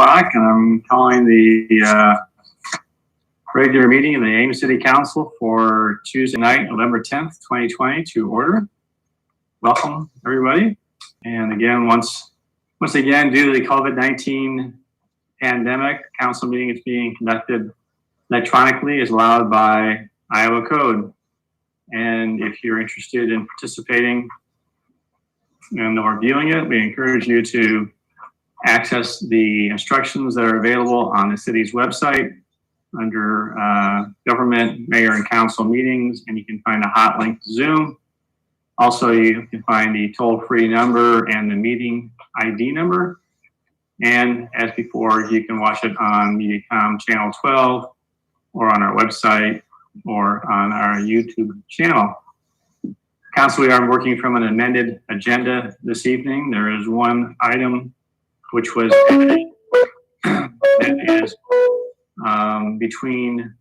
o'clock, and I'm calling the regular meeting of the Ames City Council for Tuesday night, November 10th, 2020 to order. Welcome, everybody. And again, once again, due to the COVID-19 pandemic, council meeting is being conducted electronically as allowed by Iowa Code. And if you're interested in participating or viewing it, we encourage you to access the instructions that are available on the city's website under government, mayor, and council meetings, and you can find a hot link to Zoom. Also, you can find the toll-free number and the meeting ID number. And as before, you can watch it on MediaCom Channel 12 or on our website or on our YouTube channel. Council, we are working from an amended agenda this evening. There is one item which was that is between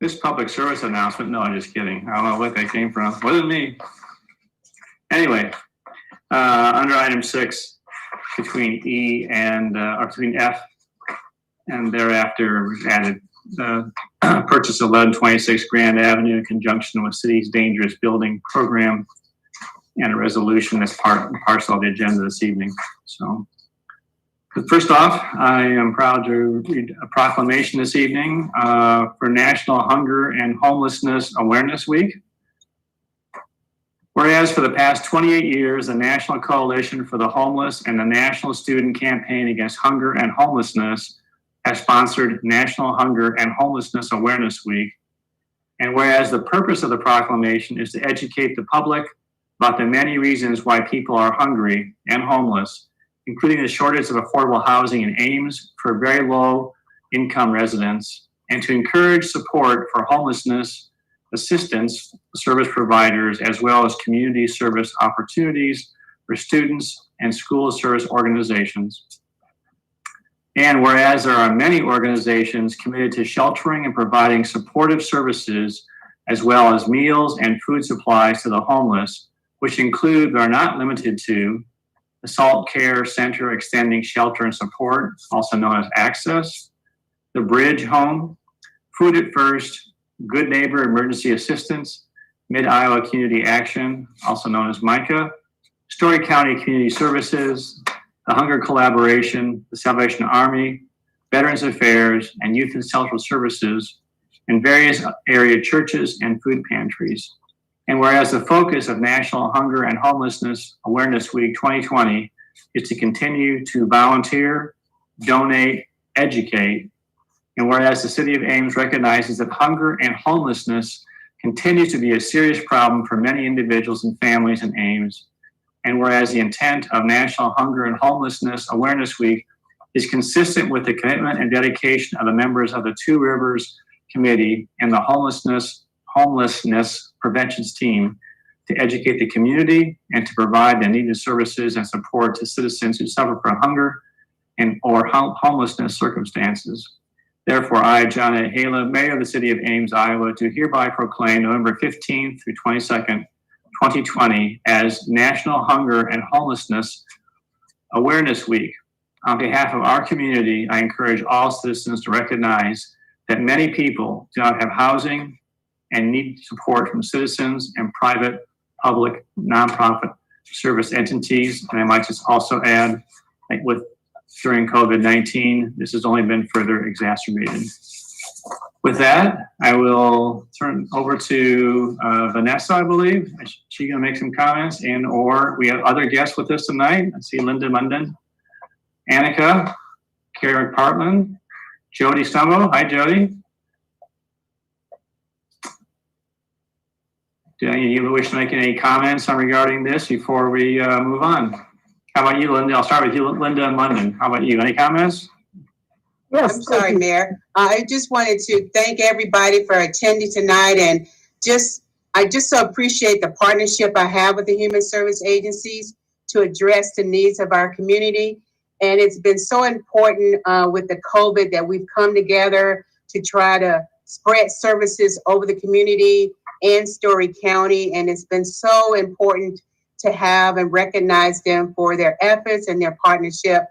this public service announcement. No, I'm just kidding. I don't know what that came from. Wasn't me. Anyway, under item 6, between E and or between F and thereafter was added purchase 1126 Grand Avenue in conjunction with city's dangerous building program and a resolution that's part and parcel of the agenda this evening. So first off, I am proud to read a proclamation this evening for National Hunger and Homelessness Awareness Week. Whereas for the past 28 years, the National Coalition for the Homeless and the National Student Campaign Against Hunger and Homelessness have sponsored National Hunger and Homelessness Awareness Week. And whereas the purpose of the proclamation is to educate the public about the many reasons why people are hungry and homeless, including the shortage of affordable housing in Ames for very low income residents, and to encourage support for homelessness assistance service providers, as well as community service opportunities for students and school service organizations. And whereas there are many organizations committed to sheltering and providing supportive services, as well as meals and food supplies to the homeless, which include but are not limited to the Salt Care Center Extending Shelter and Support, also known as Access, the Bridge Home, Food at First, Good Neighbor Emergency Assistance, Mid-Iowa Community Action, also known as MICA, Story County Community Services, the Hunger Collaboration, the Salvation Army, Veterans Affairs, and Youth and Social Services, and various area churches and food pantries. And whereas the focus of National Hunger and Homelessness Awareness Week 2020 is to continue to volunteer, donate, educate, and whereas the city of Ames recognizes that hunger and homelessness continues to be a serious problem for many individuals and families in Ames, and whereas the intent of National Hunger and Homelessness Awareness Week is consistent with the commitment and dedication of the members of the Two Rivers Committee and the Homelessness Prevention Team to educate the community and to provide the needed services and support to citizens who suffer from hunger and or homelessness circumstances. Therefore, I, John A. Hala, Mayor of the City of Ames, Iowa, do hereby proclaim November 15th through 22nd, 2020 as National Hunger and Homelessness Awareness Week. On behalf of our community, I encourage all citizens to recognize that many people do not have housing and need support from citizens and private, public, nonprofit service entities. And I might just also add, like during COVID-19, this has only been further exacerbated. With that, I will turn over to Vanessa, I believe. She's gonna make some comments, and or we have other guests with us tonight. I see Linda Munden, Annika, Karen Partland, Jody Stumbo. Hi, Jody. Do any of you wish to make any comments regarding this before we move on? How about you, Linda? I'll start with you, Linda Munden. How about you? Any comments? Yes. I'm sorry, Mayor. I just wanted to thank everybody for attending tonight, and I just so appreciate the partnership I have with the human service agencies to address the needs of our community. And it's been so important with the COVID that we've come together to try to spread services over the community and Story County. And it's been so important to have and recognize them for their efforts and their partnership.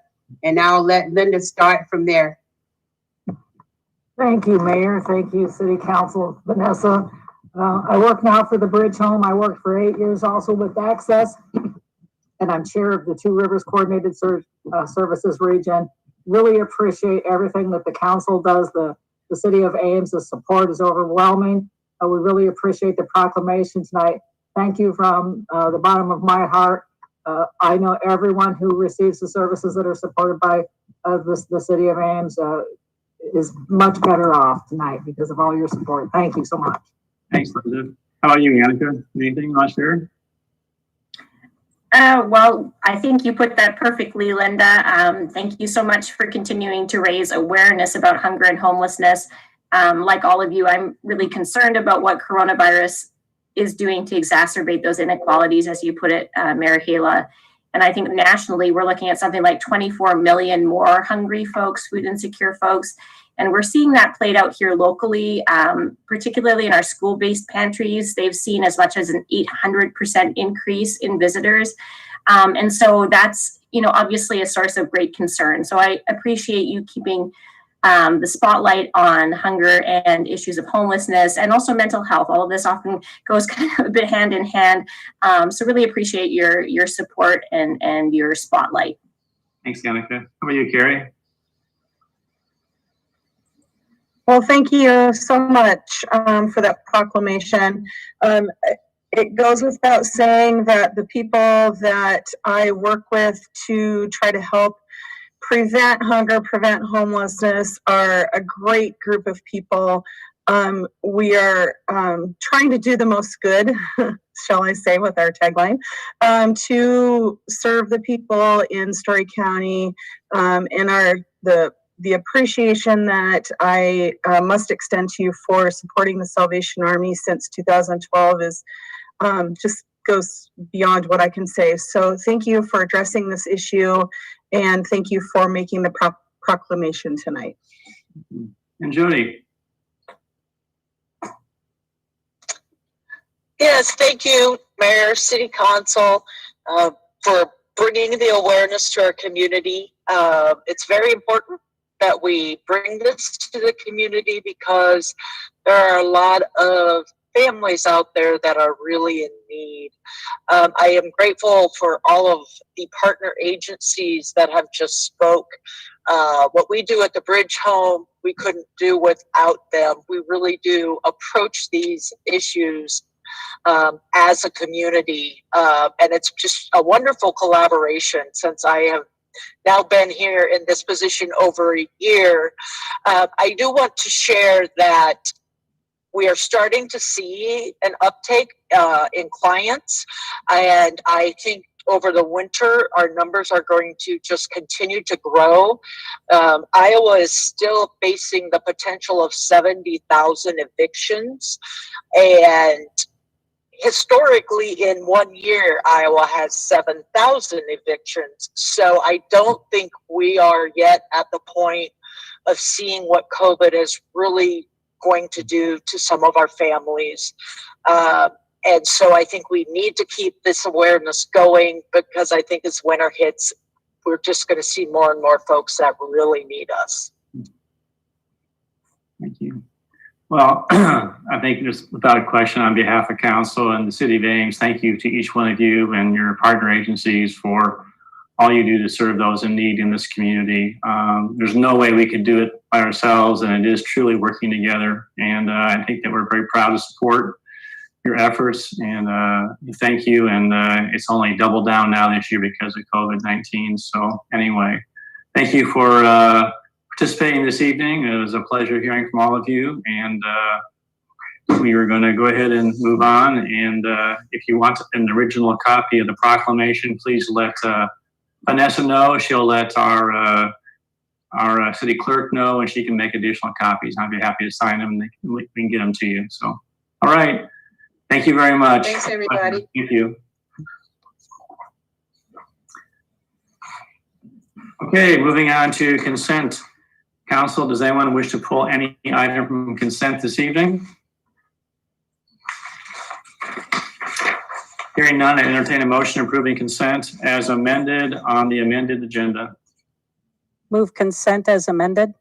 And I'll let Linda start from there. Thank you, Mayor. Thank you, City Council. Vanessa. I work now for the Bridge Home. I worked for 8 years also with Access, and I'm chair of the Two Rivers Coordinated Services Region. Really appreciate everything that the council does. The City of Ames' support is overwhelming. We really appreciate the proclamation tonight. Thank you from the bottom of my heart. I know everyone who receives the services that are supported by the City of Ames is much better off tonight because of all your support. Thank you so much. Thanks, Linda. How about you, Annika? Anything you want to share? Well, I think you put that perfectly, Linda. Thank you so much for continuing to raise awareness about hunger and homelessness. Like all of you, I'm really concerned about what coronavirus is doing to exacerbate those inequalities, as you put it, Mayor Hala. And I think nationally, we're looking at something like 24 million more hungry folks, food insecure folks. And we're seeing that played out here locally, particularly in our school-based pantries. They've seen as much as an 800% increase in visitors. And so that's, obviously a source of great concern. So I appreciate you keeping the spotlight on hunger and issues of homelessness and also mental health. All of this often goes kind of a bit hand in hand. So really appreciate your support and your spotlight. Thanks, Annika. How about you, Carrie? Well, thank you so much for that proclamation. It goes without saying that the people that I work with to try to help prevent hunger, prevent homelessness are a great group of people. We are trying to do the most good, shall I say, with our tagline, to serve the people in Story County, and the appreciation that I must extend to you for supporting the Salvation Army since 2012 is just goes beyond what I can say. So thank you for addressing this issue, and thank you for making the proclamation tonight. And Jody. Yes, thank you, Mayor, City Council, for bringing the awareness to our community. It's very important that we bring this to the community because there are a lot of families out there that are really in need. I am grateful for all of the partner agencies that have just spoke. What we do at the Bridge Home, we couldn't do without them. We really do approach these issues as a community, and it's just a wonderful collaboration. Since I have now been here in this position over a year, I do want to share that we are starting to see an uptake in clients, and I think over the winter our numbers are going to just continue to grow. Iowa is still facing the potential of 70,000 evictions, and historically, in 1 year, Iowa has 7,000 evictions. So I don't think we are yet at the point of seeing what COVID is really going to do to some of our families. And so I think we need to keep this awareness going, because I think as winter hits, we're just going to see more and more folks that really need us. Thank you. Well, I think just without a question, on behalf of council and the City of Ames, thank you to each one of you and your partner agencies for all you do to serve those in need in this community. There's no way we could do it by ourselves, and it is truly working together. And I think that we're very proud to support your efforts, and thank you. And it's only doubled down now this year because of COVID-19. So anyway, thank you for participating this evening. It was a pleasure hearing from all of you, and we are going to go ahead and move on. And if you want an original copy of the proclamation, please let Vanessa know. She'll let our city clerk know, and she can make additional copies. I'd be happy to sign them, and we can get them to you. So, all right. Thank you very much. Thanks, everybody. Thank you. Okay, moving on to consent. Council, does anyone wish to pull any item from consent this evening? Hearing none, I entertain a motion approving consent as amended on the amended agenda. Move consent as amended.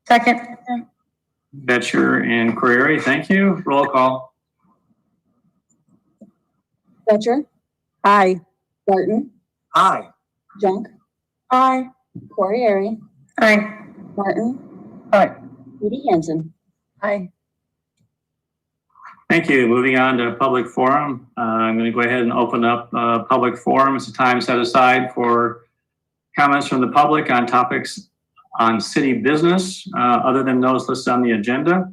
Second. Betcher and Query, thank you. Roll call. Fletcher, Aye. Barton, Aye. Junk, Aye. Corriere, Aye. Martin, Aye. Judy Hansen. Aye. Thank you. Moving on to public forum. I'm going to go ahead and open up public forum. It's a time set aside for comments from the public on topics on city business, other than those listed on the agenda.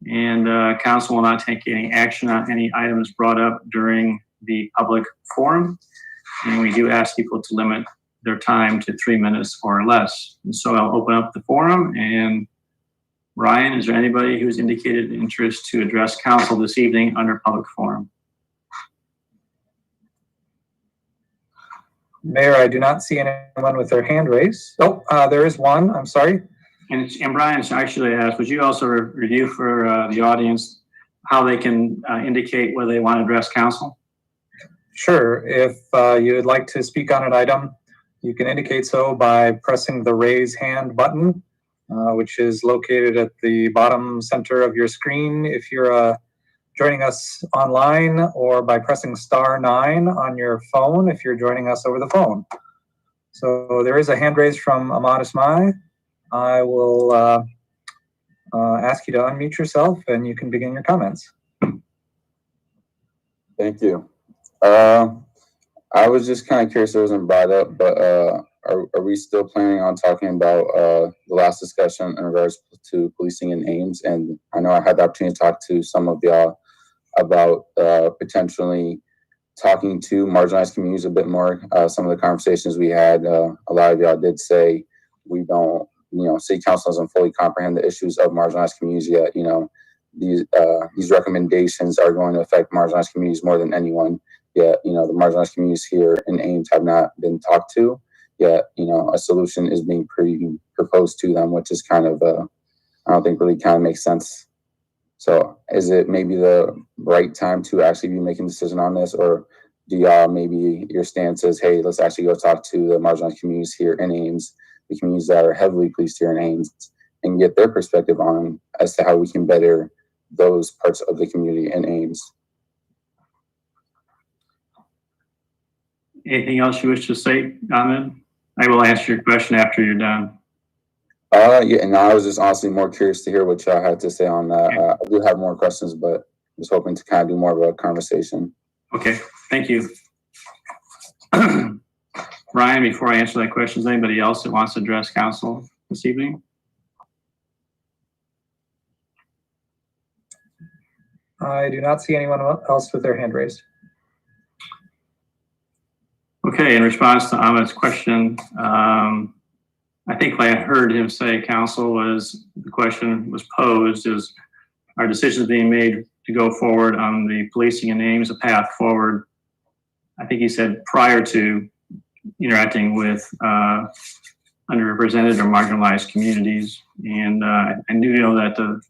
And council will not take any action on any items brought up during the public forum. And we do ask people to limit their time to 3 minutes or less. And so I'll open up the forum. And Ryan, is there anybody who's indicated interest to address council this evening under public forum? Mayor, I do not see anyone with their hand raised. Oh, there is one. I'm sorry. And Brian actually asked, would you also review for the audience how they can indicate whether they want to address council? Sure. If you would like to speak on an item, you can indicate so by pressing the raise hand button, which is located at the bottom center of your screen if you're joining us online, or by pressing *9 on your phone if you're joining us over the phone. So there is a hand raised from Ahmad Ismail. I will ask you to unmute yourself and you can begin your comments. Thank you. I was just kind of curious, it wasn't brought up, but are we still planning on talking about the last discussion in regards to policing in Ames? And I know I had the opportunity to talk to some of y'all about potentially talking to marginalized communities a bit more. Some of the conversations we had, a lot of y'all did say we don't, city council doesn't fully comprehend the issues of marginalized communities yet. These recommendations are going to affect marginalized communities more than anyone. Yet, the marginalized communities here in Ames have not been talked to. Yet, a solution is being proposed to them, which is kind of, I don't think really kind of makes sense. So is it maybe the right time to actually be making a decision on this? Or do y'all, maybe your stance is, hey, let's actually go talk to the marginalized communities here in Ames, the communities that are heavily policed here in Ames, and get their perspective on as to how we can better those parts of the community in Ames. Anything else you wish to say, Ahmed? I will answer your question after you're done. Yeah, and I was just honestly more curious to hear what y'all had to say on that. I do have more questions, but I was hoping to kind of do more of a conversation. Okay, thank you. Ryan, before I answer that question, is anybody else that wants to address council this evening? I do not see anyone else with their hand raised. Okay, in response to Ahmed's question, I think what I heard him say, council, was the question was posed is, are decisions being made to go forward on the policing in Ames a path forward? I think he said prior to interacting with underrepresented or marginalized communities. And I do know that the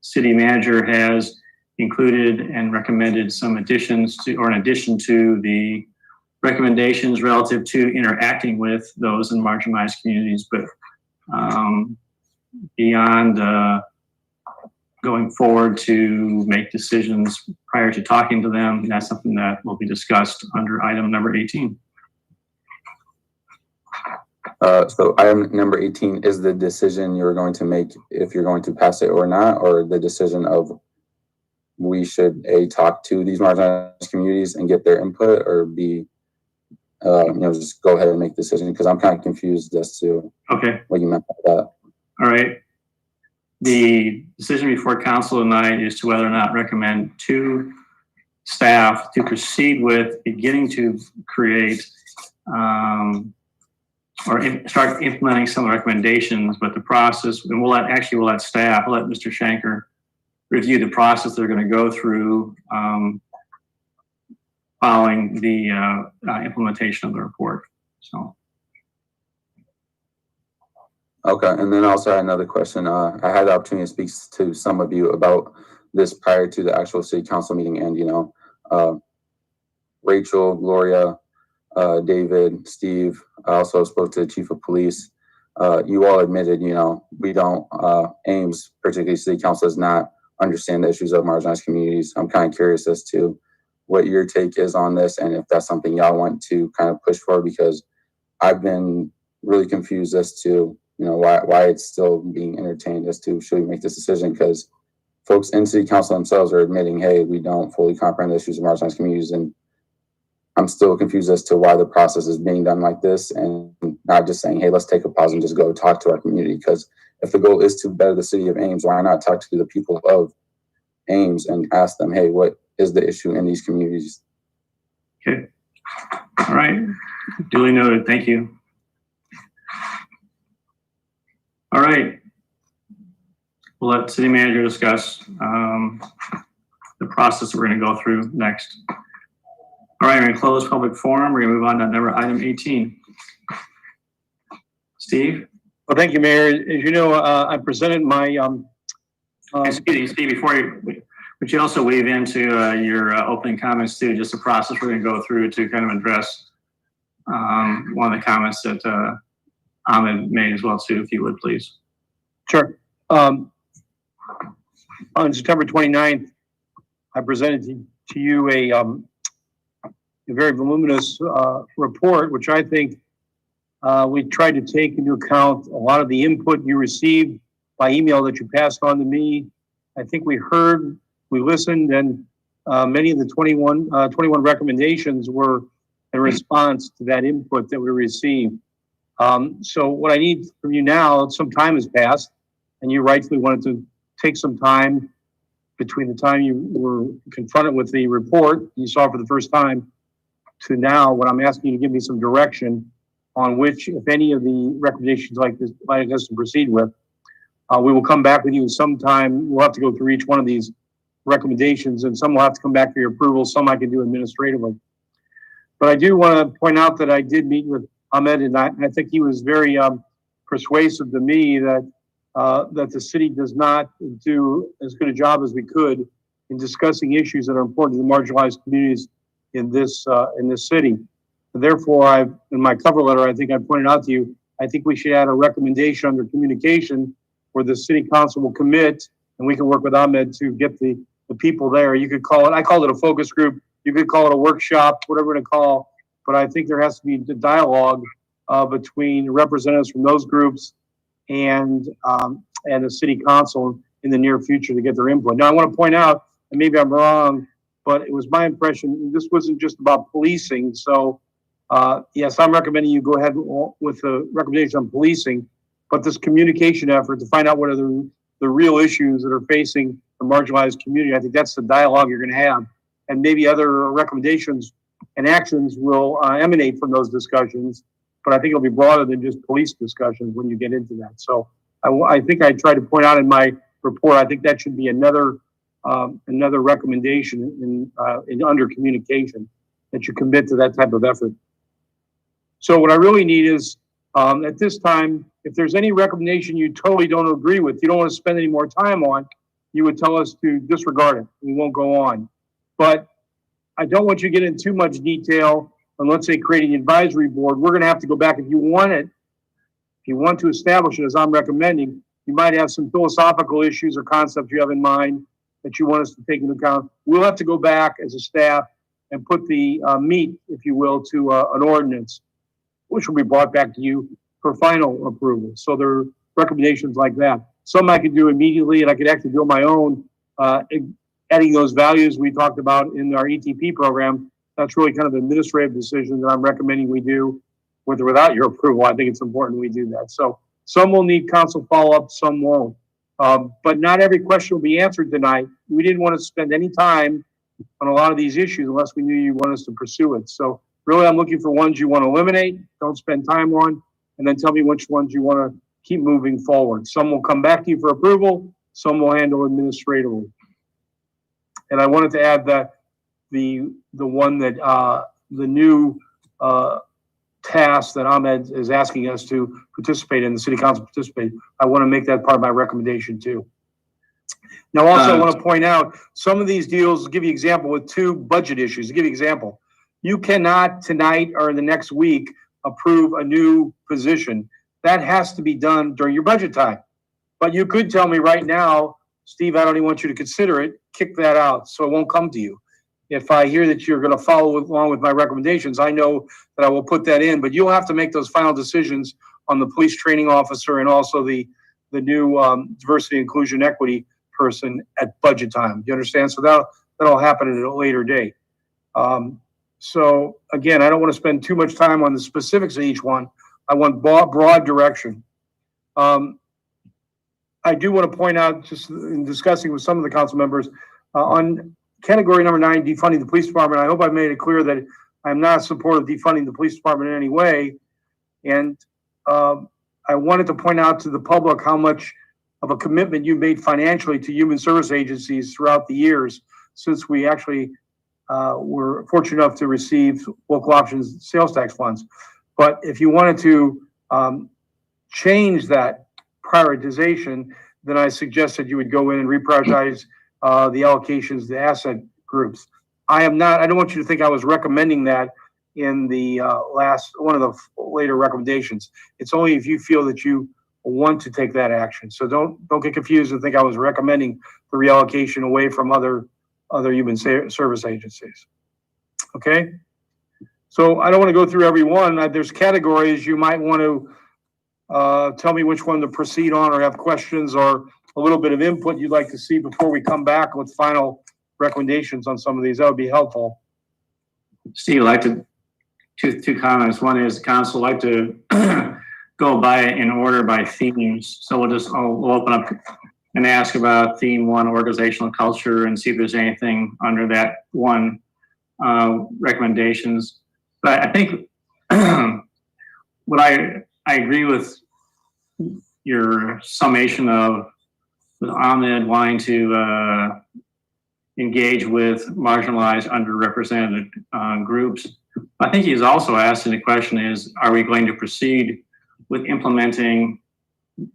city manager has included and recommended some additions to, or in addition to the recommendations relative to interacting with those in marginalized communities, but beyond going forward to make decisions prior to talking to them, that's something that will be discussed under item number 18. So item number 18 is the decision you're going to make if you're going to pass it or not, or the decision of we should talk to these marginalized communities and get their input, or B, just go ahead and make the decision, because I'm kind of confused as to what you meant by that. All right. The decision before council tonight is to whether or not recommend to staff to proceed with beginning to create start implementing some recommendations, but the process, and we'll let staff, we'll let Mr. Shanker review the process they're going to go through following the implementation of the report. So Okay, and then also I had another question. I had the opportunity to speak to some of you about this prior to the actual city council meeting, and Rachel, Gloria, David, Steve. I also spoke to the chief of police. You all admitted, we don't, Ames, particularly city council, does not understand the issues of marginalized communities. I'm kind of curious as to what your take is on this, and if that's something y'all want to kind of push for, because I've been really confused as to, why it's still being entertained as to should we make this decision, because folks in city council themselves are admitting, hey, we don't fully comprehend the issues of marginalized communities, and I'm still confused as to why the process is being done like this, and not just saying, hey, let's take a pause and just go talk to our community. Because if the goal is to better the city of Ames, why not talk to the people of Ames and ask them, hey, what is the issue in these communities? Okay. All right. Duly noted. Thank you. All right. We'll let city manager discuss the process we're going to go through next. All right, we're going to close public forum. We're going to move on to item 18. Steve? Well, thank you, Mayor. As you know, I presented my... Excuse me, Steve, before you, would you also weave into your opening comments too, just the process we're going to go through to kind of address one of the comments that Ahmed made as well too, if you would, please. Sure. On September 29th, I presented to you a very voluminous report, which I think we tried to take into account a lot of the input you received by email that you passed on to me. I think we heard, we listened, and many of the 21 recommendations were in response to that input that we received. So what I need from you now, some time has passed, and you rightfully wanted to take some time between the time you were confronted with the report you saw for the first time to now, when I'm asking you to give me some direction on which, if any of the recommendations like this, like us to proceed with. We will come back with you sometime. We'll have to go through each one of these recommendations, and some will have to come back for your approval. Some I can do administratively. But I do want to point out that I did meet with Ahmed, and I think he was very persuasive to me that that the city does not do as good a job as we could in discussing issues that are important to the marginalized communities in this city. And therefore, in my cover letter, I think I pointed out to you, I think we should add a recommendation under communication where the city council will commit, and we can work with Ahmed to get the people there. You could call it, I called it a focus group. You could call it a workshop, whatever to call, but I think there has to be the dialogue between representatives from those groups and the city council in the near future to get their input. Now, I want to point out, and maybe I'm wrong, but it was my impression this wasn't just about policing. So, yes, I'm recommending you go ahead with the recommendation on policing, but this communication effort to find out what are the real issues that are facing the marginalized community, I think that's the dialogue you're going to have. And maybe other recommendations and actions will emanate from those discussions, but I think it'll be broader than just police discussions when you get into that. So I think I tried to point out in my report, I think that should be another recommendation in under communication, that you commit to that type of effort. So what I really need is, at this time, if there's any recommendation you totally don't agree with, you don't want to spend any more time on, you would tell us to disregard it. We won't go on. But I don't want you to get into too much detail on, let's say, creating an advisory board. We're going to have to go back if you want it. If you want to establish it, as I'm recommending, you might have some philosophical issues or concepts you have in mind that you want us to take into account. We'll have to go back as a staff and put the meat, if you will, to an ordinance, which will be brought back to you for final approval. So there are recommendations like that. Some I could do immediately, and I could actually do on my own, adding those values we talked about in our ETP program. That's really kind of an administrative decision that I'm recommending we do with or without your approval. I think it's important we do that. So some will need council follow-up, some won't. But not every question will be answered tonight. We didn't want to spend any time on a lot of these issues unless we knew you want us to pursue it. So really, I'm looking for ones you want to eliminate, don't spend time on, and then tell me which ones you want to keep moving forward. Some will come back to you for approval, some will handle administratively. And I wanted to add that the one that the new task that Ahmed is asking us to participate in, the city council participate, I want to make that part of my recommendation too. Now, also, I want to point out some of these deals, give you an example with 2 budget issues. To give you an example, you cannot tonight or in the next week approve a new position. That has to be done during your budget time. But you could tell me right now, Steve, I don't even want you to consider it, kick that out so it won't come to you. If I hear that you're going to follow along with my recommendations, I know that I will put that in, but you'll have to make those final decisions on the police training officer and also the new diversity, inclusion, equity person at budget time. Do you understand? So that'll happen at a later date. So again, I don't want to spend too much time on the specifics of each one. I want broad direction. I do want to point out, just in discussing with some of the council members, on category number 9, defunding the police department, I hope I made it clear that I'm not in support of defunding the police department in any way. And I wanted to point out to the public how much of a commitment you made financially to human service agencies throughout the years since we actually were fortunate enough to receive local options sales tax funds. But if you wanted to change that prioritization, then I suggested you would go in and reprioritize the allocations to asset groups. I don't want you to think I was recommending that in the one of the later recommendations. It's only if you feel that you want to take that action. So don't get confused and think I was recommending the reallocation away from other human service agencies. Okay? So I don't want to go through every one. There's categories you might want to tell me which one to proceed on or have questions or a little bit of input you'd like to see before we come back with final recommendations on some of these. That would be helpful. Steve, I'd like to, two comments. One is council like to go by it in order by themes. So we'll open up and ask about theme 1, organizational culture, and see if there's anything under that one recommendations. But I think what I agree with your summation of with Ahmed wanting to engage with marginalized, underrepresented groups. I think he's also asking the question is, are we going to proceed with implementing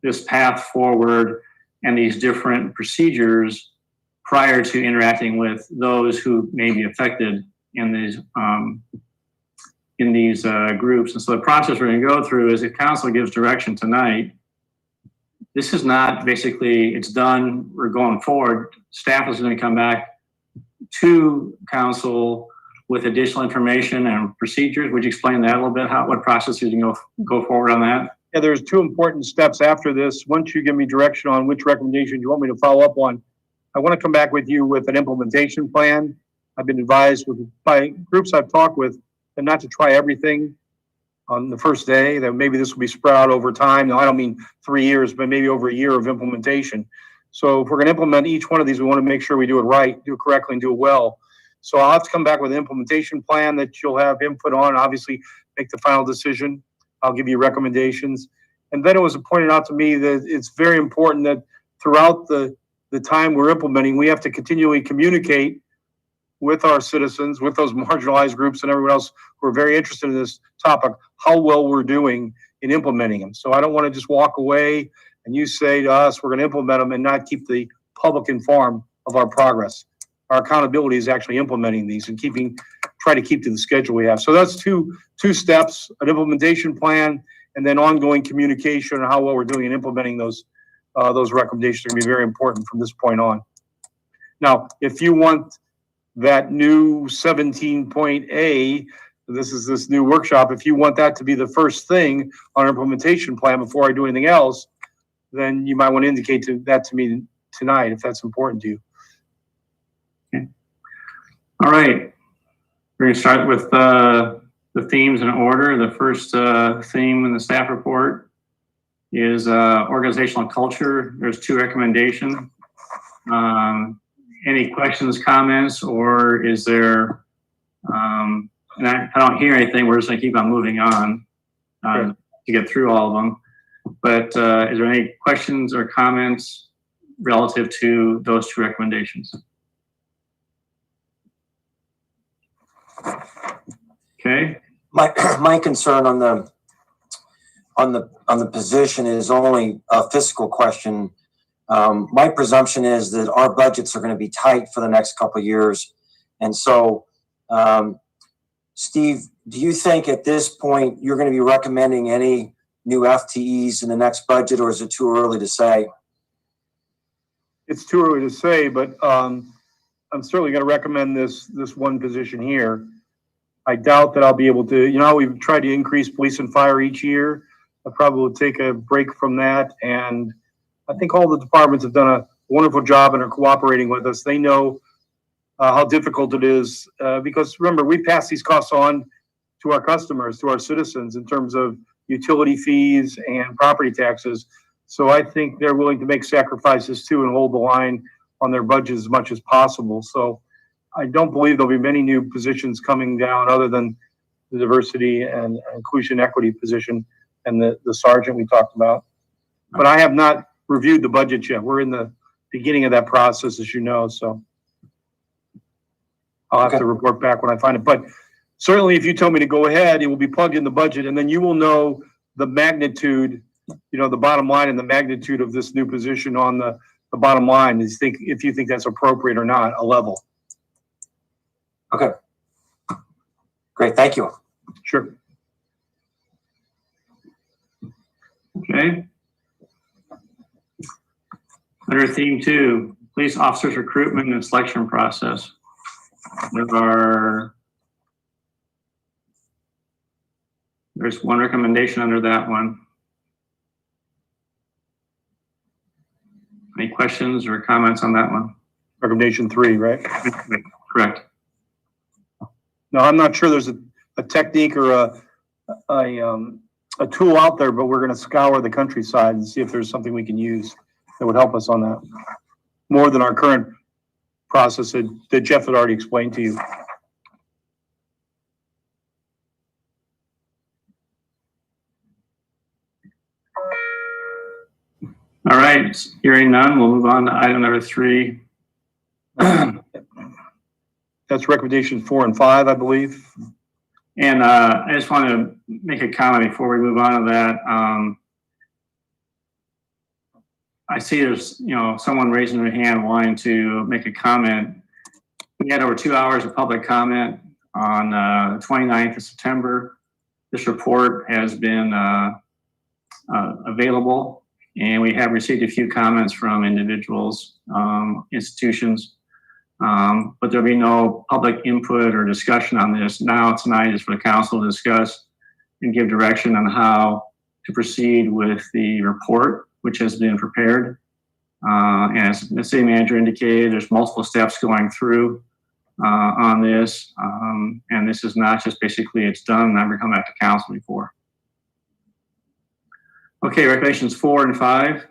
this path forward and these different procedures prior to interacting with those who may be affected in these groups? And so the process we're going to go through is if council gives direction tonight, this is not basically, it's done, we're going forward. Staff is going to come back to council with additional information and procedures. Would you explain that a little bit? What process you can go forward on that? Yeah, there's 2 important steps after this. Once you give me direction on which recommendation you want me to follow up on, I want to come back with you with an implementation plan. I've been advised by groups I've talked with and not to try everything on the first day, that maybe this will be spread out over time. Now, I don't mean 3 years, but maybe over a year of implementation. So if we're going to implement each one of these, we want to make sure we do it right, do it correctly, and do it well. So I'll have to come back with an implementation plan that you'll have input on, obviously make the final decision. I'll give you recommendations. And then it was pointed out to me that it's very important that throughout the time we're implementing, we have to continually communicate with our citizens, with those marginalized groups and everyone else who are very interested in this topic, how well we're doing in implementing them. So I don't want to just walk away and you say to us, we're going to implement them and not keep the public informed of our progress. Our accountability is actually implementing these and try to keep to the schedule we have. So that's two steps, an implementation plan, and then ongoing communication on how well we're doing in implementing those recommendations are going to be very important from this point on. Now, if you want that new 17.A, this new workshop, if you want that to be the first thing on our implementation plan before I do anything else, then you might want to indicate that to me tonight if that's important to you. Okay. All right. We're going to start with the themes in order. The first theme in the staff report is organizational culture. There's 2 recommendations. Any questions, comments, or is there, and I don't hear anything, we're just gonna keep on moving on to get through all of them. But is there any questions or comments relative to those 2 recommendations? Okay, my concern on the position is only a fiscal question. My presumption is that our budgets are going to be tight for the next couple of years. And so, Steve, do you think at this point you're going to be recommending any new FTEs in the next budget, or is it too early to say? It's too early to say, but I'm certainly going to recommend this one position here. I doubt that I'll be able to, we've tried to increase police and fire each year. I probably will take a break from that. And I think all the departments have done a wonderful job and are cooperating with us. They know how difficult it is because remember, we pass these costs on to our customers, to our citizens in terms of utility fees and property taxes. So I think they're willing to make sacrifices too and hold the line on their budget as much as possible. So I don't believe there'll be many new positions coming down other than the diversity and inclusion equity position and the sergeant we talked about. But I have not reviewed the budget yet. We're in the beginning of that process, as you know, so I'll have to report back when I find it. But certainly if you tell me to go ahead, it will be plugged in the budget, and then you will know the magnitude, the bottom line and the magnitude of this new position on the bottom line is if you think that's appropriate or not, a level. Okay. Great, thank you. Sure. Okay. Under theme 2, police officers recruitment and selection process. There's one recommendation under that one. Any questions or comments on that one? Recommendation 3, right? Correct. No, I'm not sure there's a technique or a tool out there, but we're going to scour the countryside and see if there's something we can use that would help us on that. More than our current process that Jeff had already explained to you. All right, hearing none, we'll move on to item number 3. That's recommendation 4 and 5, I believe. And I just want to make a comment before we move on to that. I see there's, someone raising their hand wanting to make a comment. We had over 2 hours of public comment on the 29th of September. This report has been available, and we have received a few comments from individuals, institutions, but there'll be no public input or discussion on this. Now tonight is for the council to discuss and give direction on how to proceed with the report, which has been prepared. And as the city manager indicated, there's multiple steps going through on this. And this is not just basically it's done, never come back to council before. Okay, recommendations 4 and 5.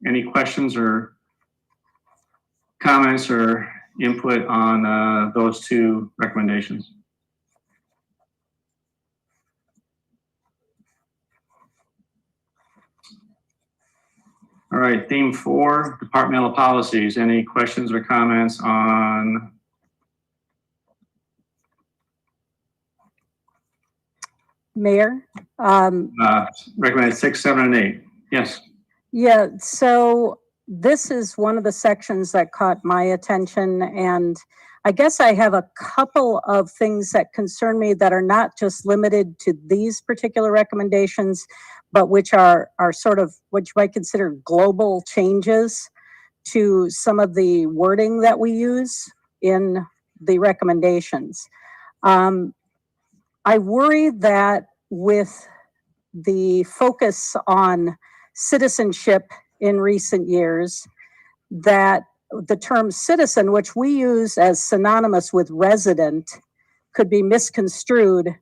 Any questions or comments or input on those 2 recommendations? All right, theme 4, departmental policies. Any questions or comments on? Mayor? Recommended 6, 7, and 8. Yes. Yeah, so this is one of the sections that caught my attention, and I guess I have a couple of things that concern me that are not just limited to these particular recommendations, but which are sort of what you might consider global changes to some of the wording that we use in the recommendations. I worry that with the focus on citizenship in recent years, that the term citizen, which we use as synonymous with resident, could be misconstrued,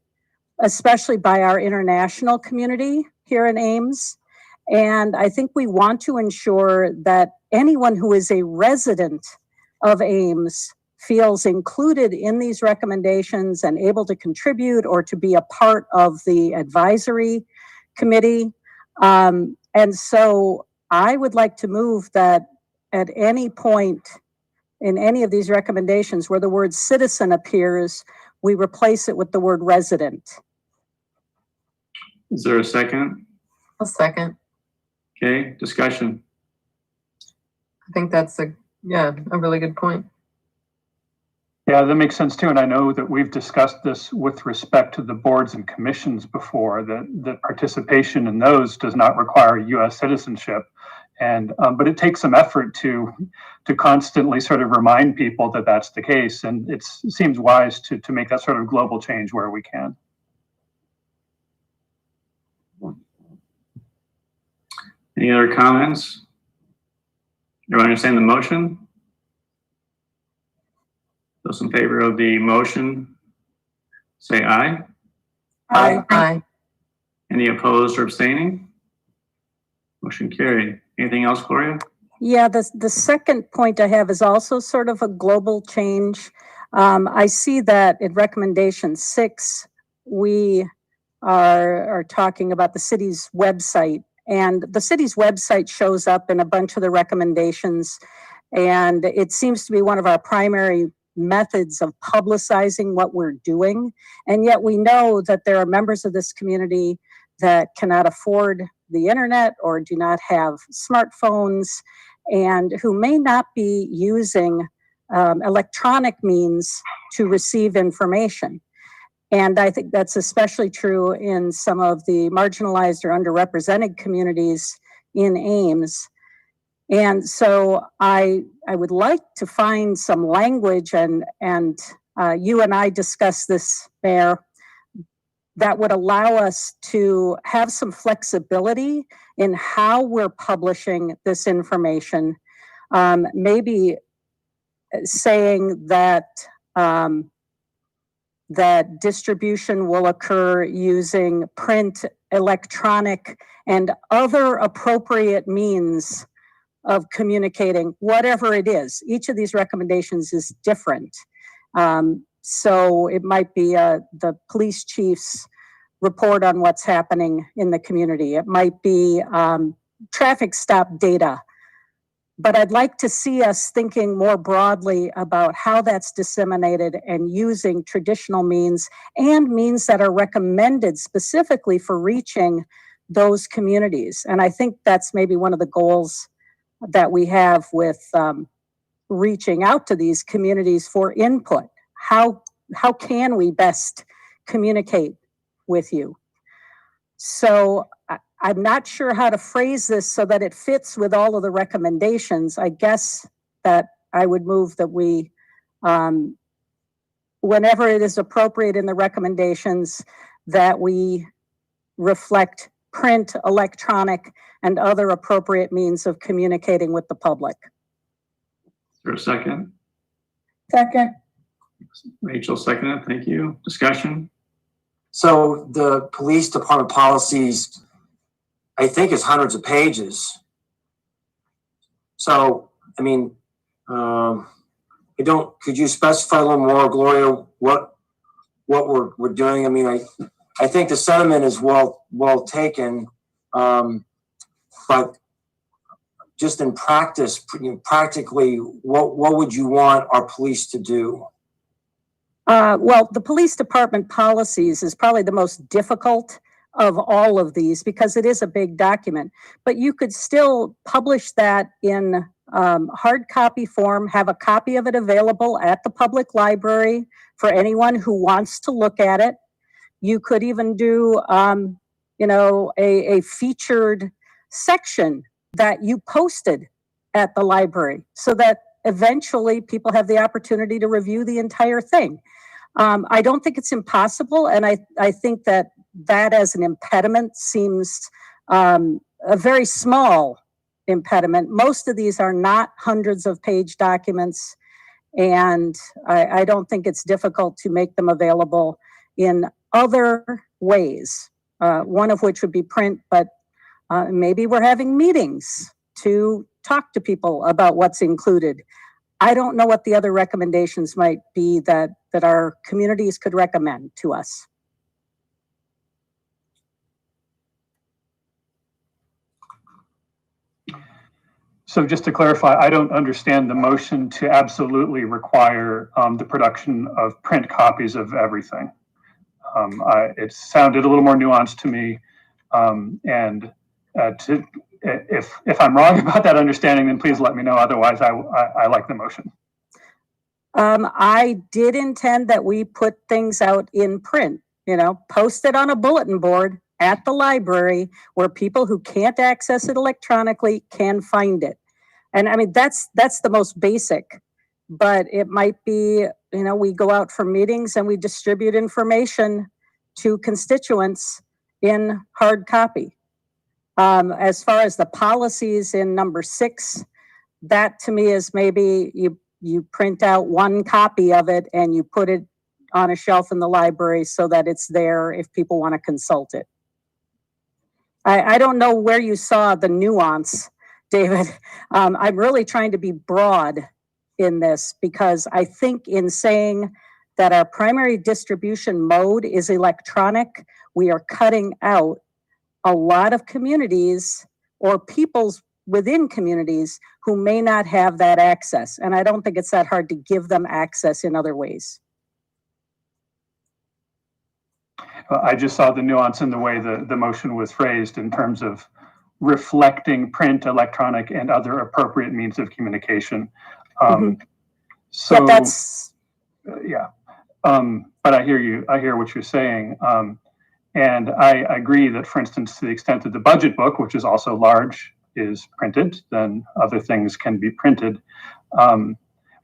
especially by our international community here in Ames. And I think we want to ensure that anyone who is a resident of Ames feels included in these recommendations and able to contribute or to be a part of the advisory committee. And so I would like to move that at any point in any of these recommendations where the word citizen appears, we replace it with the word resident. Is there a second? A second. Okay, discussion. I think that's a really good point. Yeah, that makes sense too. And I know that we've discussed this with respect to the boards and commissions before, that participation in those does not require US citizenship. And, but it takes some effort to constantly sort of remind people that that's the case. And it seems wise to make that sort of global change where we can. Any other comments? Everyone understand the motion? Those in favor of the motion, say aye. Aye. Aye. Any opposed or abstaining? Motion carried. Anything else, Gloria? Yeah, the second point I have is also sort of a global change. I see that in recommendation 6, we are talking about the city's website, and the city's website shows up in a bunch of the recommendations, and it seems to be one of our primary methods of publicizing what we're doing. And yet we know that there are members of this community that cannot afford the internet or do not have smartphones and who may not be using electronic means to receive information. And I think that's especially true in some of the marginalized or underrepresented communities in Ames. And so I would like to find some language, and you and I discussed this, Mayor, that would allow us to have some flexibility in how we're publishing this information. Maybe saying that that distribution will occur using print, electronic, and other appropriate means of communicating, whatever it is. Each of these recommendations is different. So it might be the police chief's report on what's happening in the community. It might be traffic stop data. But I'd like to see us thinking more broadly about how that's disseminated and using traditional means and means that are recommended specifically for reaching those communities. And I think that's maybe one of the goals that we have with reaching out to these communities for input. How can we best communicate with you? So I'm not sure how to phrase this so that it fits with all of the recommendations. I guess that I would move that we, whenever it is appropriate in the recommendations, that we reflect print, electronic, and other appropriate means of communicating with the public. Is there a second? Second. Rachel seconded. Thank you. Discussion? So the police department policies, I think, is hundreds of pages. So, I mean, could you specify a little more, Gloria, what we're doing? I mean, I think the sentiment is well taken, but just in practice, practically, what would you want our police to do? Well, the police department policies is probably the most difficult of all of these because it is a big document, but you could still publish that in hard copy form, have a copy of it available at the public library for anyone who wants to look at it. You could even do, a featured section that you posted at the library so that eventually people have the opportunity to review the entire thing. I don't think it's impossible, and I think that as an impediment seems a very small impediment. Most of these are not hundreds of page documents, and I don't think it's difficult to make them available in other ways, one of which would be print, but maybe we're having meetings to talk to people about what's included. I don't know what the other recommendations might be that our communities could recommend to us. So just to clarify, I don't understand the motion to absolutely require the production of print copies of everything. It sounded a little more nuanced to me. If I'm wrong about that understanding, then please let me know. Otherwise, I like the motion. I did intend that we put things out in print, post it on a bulletin board at the library where people who can't access it electronically can find it. And I mean, that's the most basic, but it might be, we go out for meetings and we distribute information to constituents in hard copy. As far as the policies in number 6, that to me is maybe you print out one copy of it and you put it on a shelf in the library so that it's there if people want to consult it. I don't know where you saw the nuance, David. I'm really trying to be broad in this because I think in saying that our primary distribution mode is electronic, we are cutting out a lot of communities or people's within communities who may not have that access. And I don't think it's that hard to give them access in other ways. I just saw the nuance in the way the motion was phrased in terms of reflecting print, electronic, and other appropriate means of communication. So yeah, that's yeah. But I hear you. I hear what you're saying. And I agree that, for instance, to the extent that the budget book, which is also large, is printed, then other things can be printed.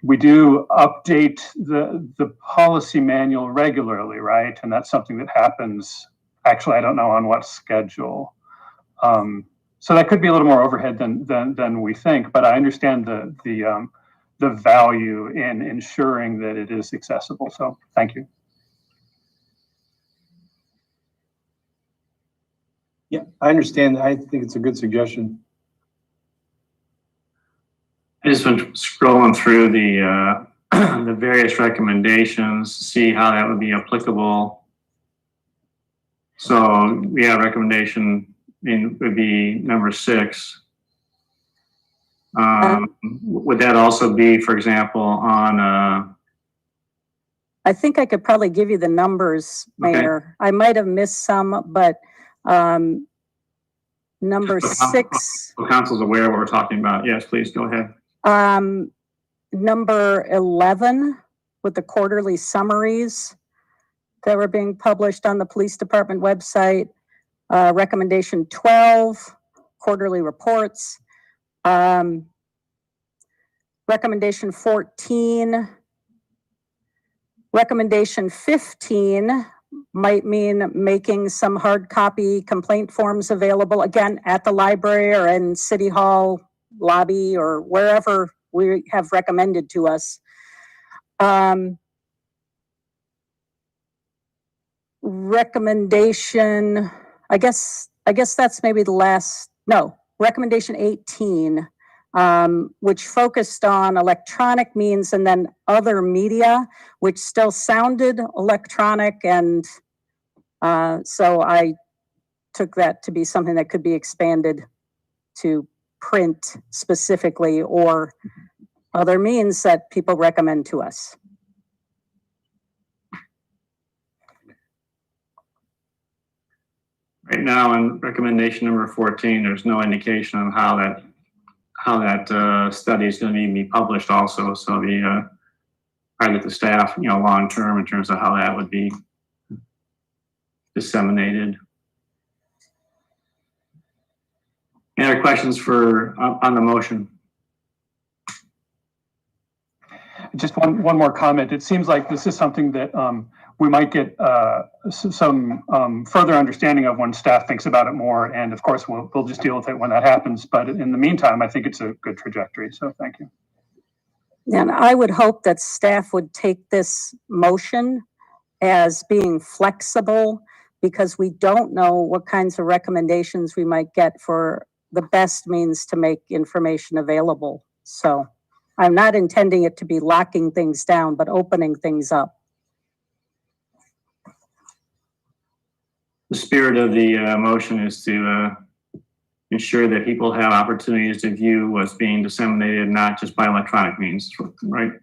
We do update the policy manual regularly, right? And that's something that happens, actually, I don't know on what schedule. So that could be a little more overhead than we think, but I understand the value in ensuring that it is accessible. So thank you. Yeah, I understand. I think it's a good suggestion. I just been scrolling through the the various recommendations to see how that would be applicable. So we have recommendation would be number 6. Would that also be, for example, on? I think I could probably give you the numbers, Mayor. Okay. I might have missed some, but number 6. The council's aware of what we're talking about. Yes, please go ahead. Number 11 with the quarterly summaries that were being published on the police department website. Recommendation 12, quarterly reports. Recommendation 14. Recommendation 15 might mean making some hard copy complaint forms available, again, at the library or in City Hall lobby or wherever we have recommended to us. Recommendation, I guess that's maybe the last, no, recommendation 18, which focused on electronic means and then other media, which still sounded electronic. And so I took that to be something that could be expanded to print specifically or other means that people recommend to us. Right now, in recommendation number 14, there's no indication on how that study is going to be published. Also, so the part of the staff, long term in terms of how that would be disseminated. Any other questions on the motion? Just one more comment. It seems like this is something that we might get some further understanding of when staff thinks about it more. And of course, we'll just deal with it when that happens. But in the meantime, I think it's a good trajectory. So thank you. And I would hope that staff would take this motion as being flexible because we don't know what kinds of recommendations we might get for the best means to make information available. So I'm not intending it to be locking things down, but opening things up. The spirit of the motion is to ensure that people have opportunities to view what's being disseminated, not just by electronic means, right?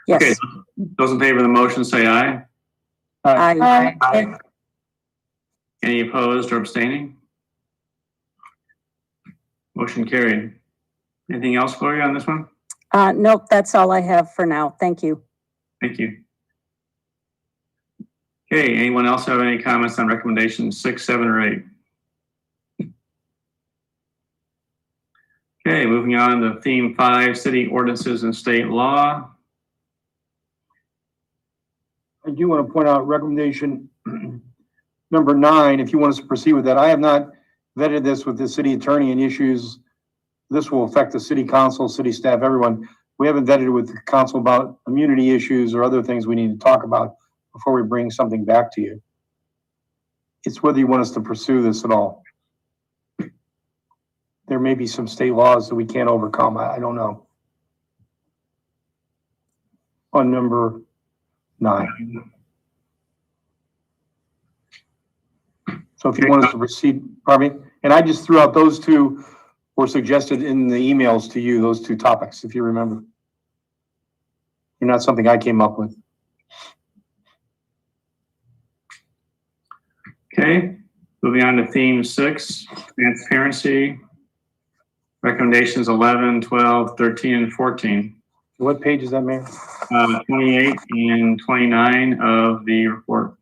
Yes. Okay, those in favor of the motion say aye. Aye. Aye. Any opposed or abstaining? Motion carried. Anything else, Gloria, on this one? Nope, that's all I have for now. Thank you. Thank you. Okay, anyone else have any comments on recommendations 6, 7, or 8? Okay, moving on to theme 5, city ordinances and state law. I do want to point out recommendation number 9, if you want us to proceed with that. I have not vetted this with the city attorney and issues. This will affect the city council, city staff, everyone. We haven't vetted it with the council about immunity issues or other things we need to talk about before we bring something back to you. It's whether you want us to pursue this at all. There may be some state laws that we can't overcome. I don't know. On number 9. So if you want us to proceed, pardon me, and I just threw out those two were suggested in the emails to you, those two topics, if you remember. They're not something I came up with. Okay, moving on to theme 6, transparency. Recommendations 11, 12, 13, and 14. What page is that, Mayor? 28 and 29 of the report.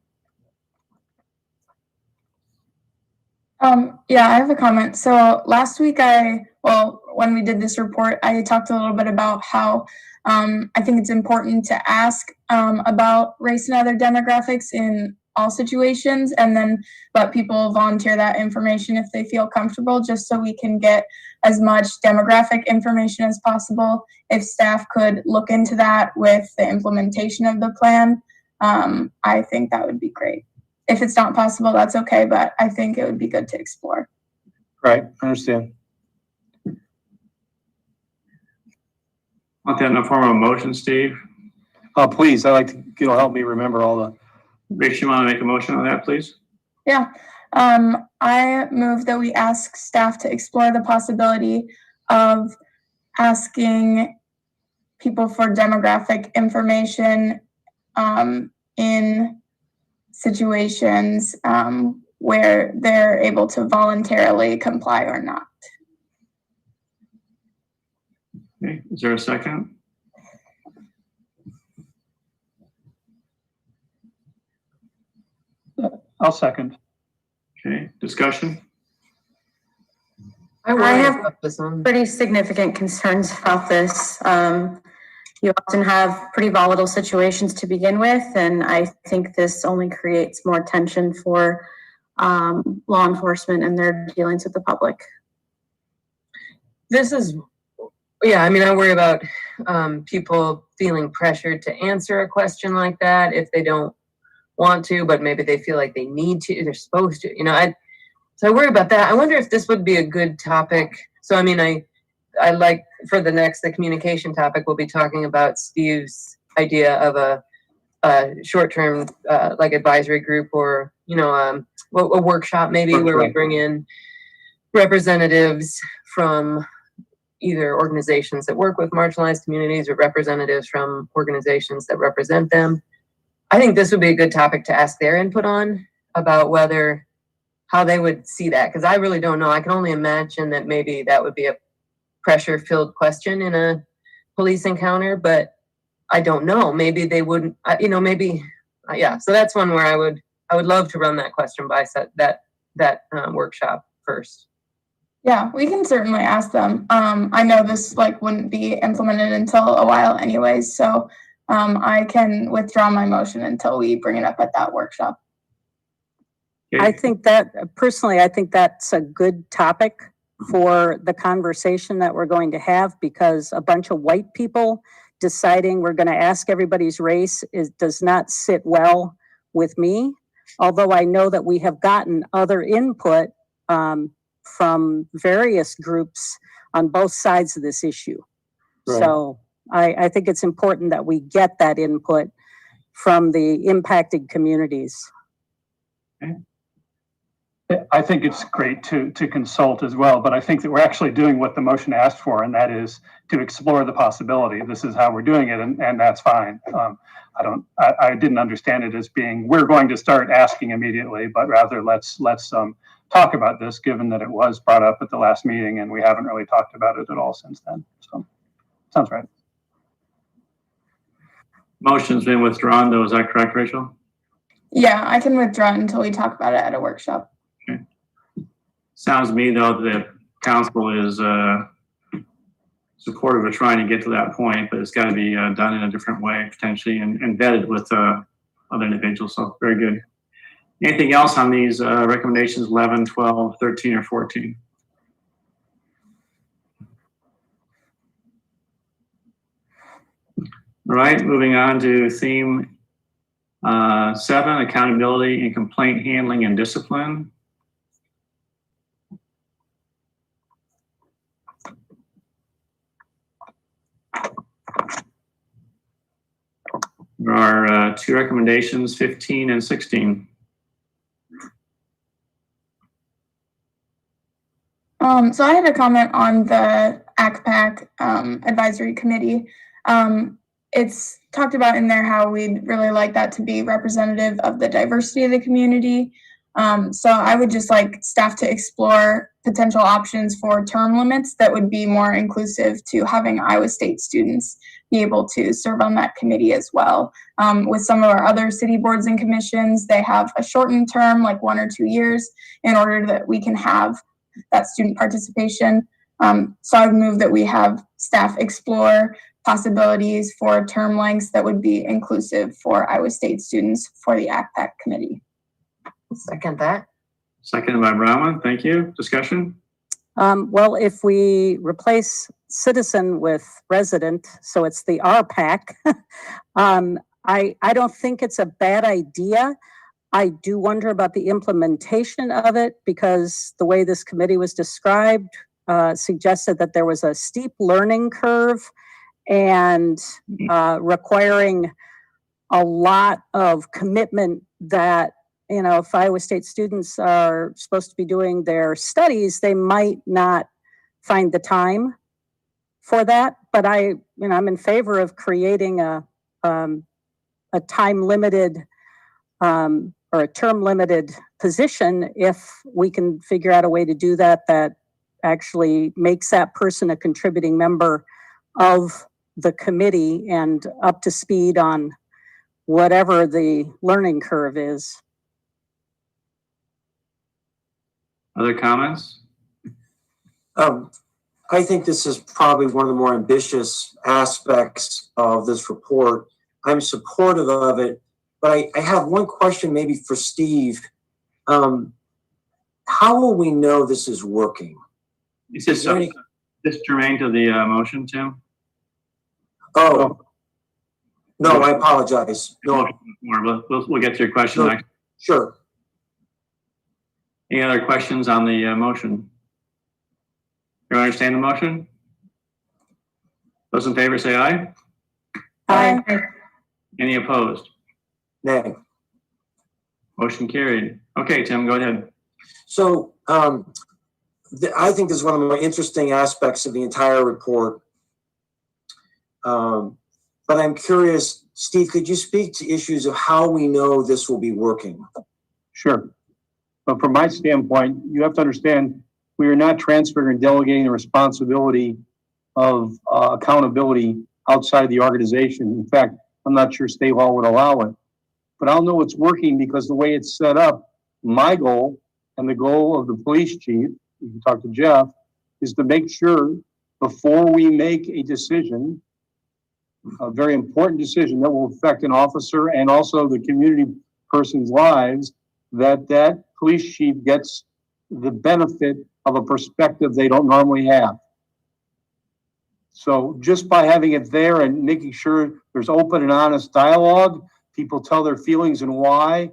Yeah, I have a comment. So last week when we did this report, I talked a little bit about how I think it's important to ask about race and other demographics in all situations, and then let people volunteer that information if they feel comfortable, just so we can get as much demographic information as possible. If staff could look into that with the implementation of the plan, I think that would be great. If it's not possible, that's okay, but I think it would be good to explore. Right, I understand. Want that in the form of a motion, Steve? Please, I'd like to, help me remember all the. Rich, you want to make a motion on that, please? Yeah, I move that we ask staff to explore the possibility of asking people for demographic information in situations where they're able to voluntarily comply or not. Okay, is there a second? I'll second. Okay, discussion? I have pretty significant concerns about this. You often have pretty volatile situations to begin with, and I think this only creates more tension for law enforcement and their dealings with the public. This is, yeah, I mean, I worry about people feeling pressured to answer a question like that if they don't want to, but maybe they feel like they need to, they're supposed to, so I worry about that. I wonder if this would be a good topic. So, I mean, I like for the communication topic, we'll be talking about Steve's idea of a short-term, like advisory group or, a workshop maybe where we bring in representatives from either organizations that work with marginalized communities or representatives from organizations that represent them. I think this would be a good topic to ask their input on about how they would see that. Because I really don't know. I can only imagine that maybe that would be a pressure-filled question in a police encounter, but I don't know. Maybe they wouldn't, yeah. So that's one where I would love to run that question by that workshop first. Yeah, we can certainly ask them. I know this wouldn't be implemented until a while anyways, so I can withdraw my motion until we bring it up at that workshop. Okay. I think that's a good topic for the conversation that we're going to have, because a bunch of white people deciding we're going to ask everybody's race does not sit well with me, although I know that we have gotten other input from various groups on both sides of this issue. Right. So I think it's important that we get that input from the impacted communities. Okay. I think it's great to consult as well, but I think that we're actually doing what the motion asked for, and that is to explore the possibility. This is how we're doing it, and that's fine. I didn't understand it as being, we're going to start asking immediately, but rather let's talk about this, given that it was brought up at the last meeting and we haven't really talked about it at all since then. So, sounds right. Motion's been withdrawn though, is that correct, Rachel? Yeah, I can withdraw until we talk about it at a workshop. Okay. Sounds to me though that council is supportive of trying to get to that point, but it's got to be done in a different way potentially and vetted with other individuals. So very good. Anything else on these recommendations 11, 12, 13, or 14? All right, moving on to theme 7, accountability and complaint handling and discipline. There are 2 recommendations, 15 and 16. So I had a comment on the ACPAC advisory committee. It's talked about in there how we'd really like that to be representative of the diversity of the community. So I would just like staff to explore potential options for term limits that would be more inclusive to having Iowa State students be able to serve on that committee as well. With some of our other city boards and commissions, they have a shortened term, like 1 or 2 years, in order that we can have that student participation. So I would move that we have staff explore possibilities for term lengths that would be inclusive for Iowa State students for the ACPAC committee. Second that. Seconded by Bronwyn. Thank you. Discussion? Well, if we replace citizen with resident, so it's the RPAC, I don't think it's a bad idea. I do wonder about the implementation of it because the way this committee was described suggested that there was a steep learning curve and requiring a lot of commitment that, you know, if Iowa State students are supposed to be doing their studies, they might not find the time for that. But I'm in favor of creating a time limited or a term limited position if we can figure out a way to do that that actually makes that person a contributing member of the committee and up to speed on whatever the learning curve is. Other comments? I think this is probably one of the more ambitious aspects of this report. I'm supportive of it, but I have one question maybe for Steve. How will we know this is working? Is this germane to the motion, Tim? Oh, no, I apologize. No, we'll get to your question next. Sure. Any other questions on the motion? You understand the motion? Those in favor say aye. Aye. Any opposed? Nay. Motion carried. Okay, Tim, go ahead. So I think this is one of the more interesting aspects of the entire report. But I'm curious, Steve, could you speak to issues of how we know this will be working? Sure. But from my standpoint, you have to understand we are not transferring or delegating the responsibility of accountability outside the organization. In fact, I'm not sure state law would allow it. But I'll know it's working because the way it's set up, my goal and the goal of the police chief, you can talk to Jeff, is to make sure before we make a decision, a very important decision that will affect an officer and also the community person's lives, that police chief gets the benefit of a perspective they don't normally have. So just by having it there and making sure there's open and honest dialogue, people tell their feelings and why,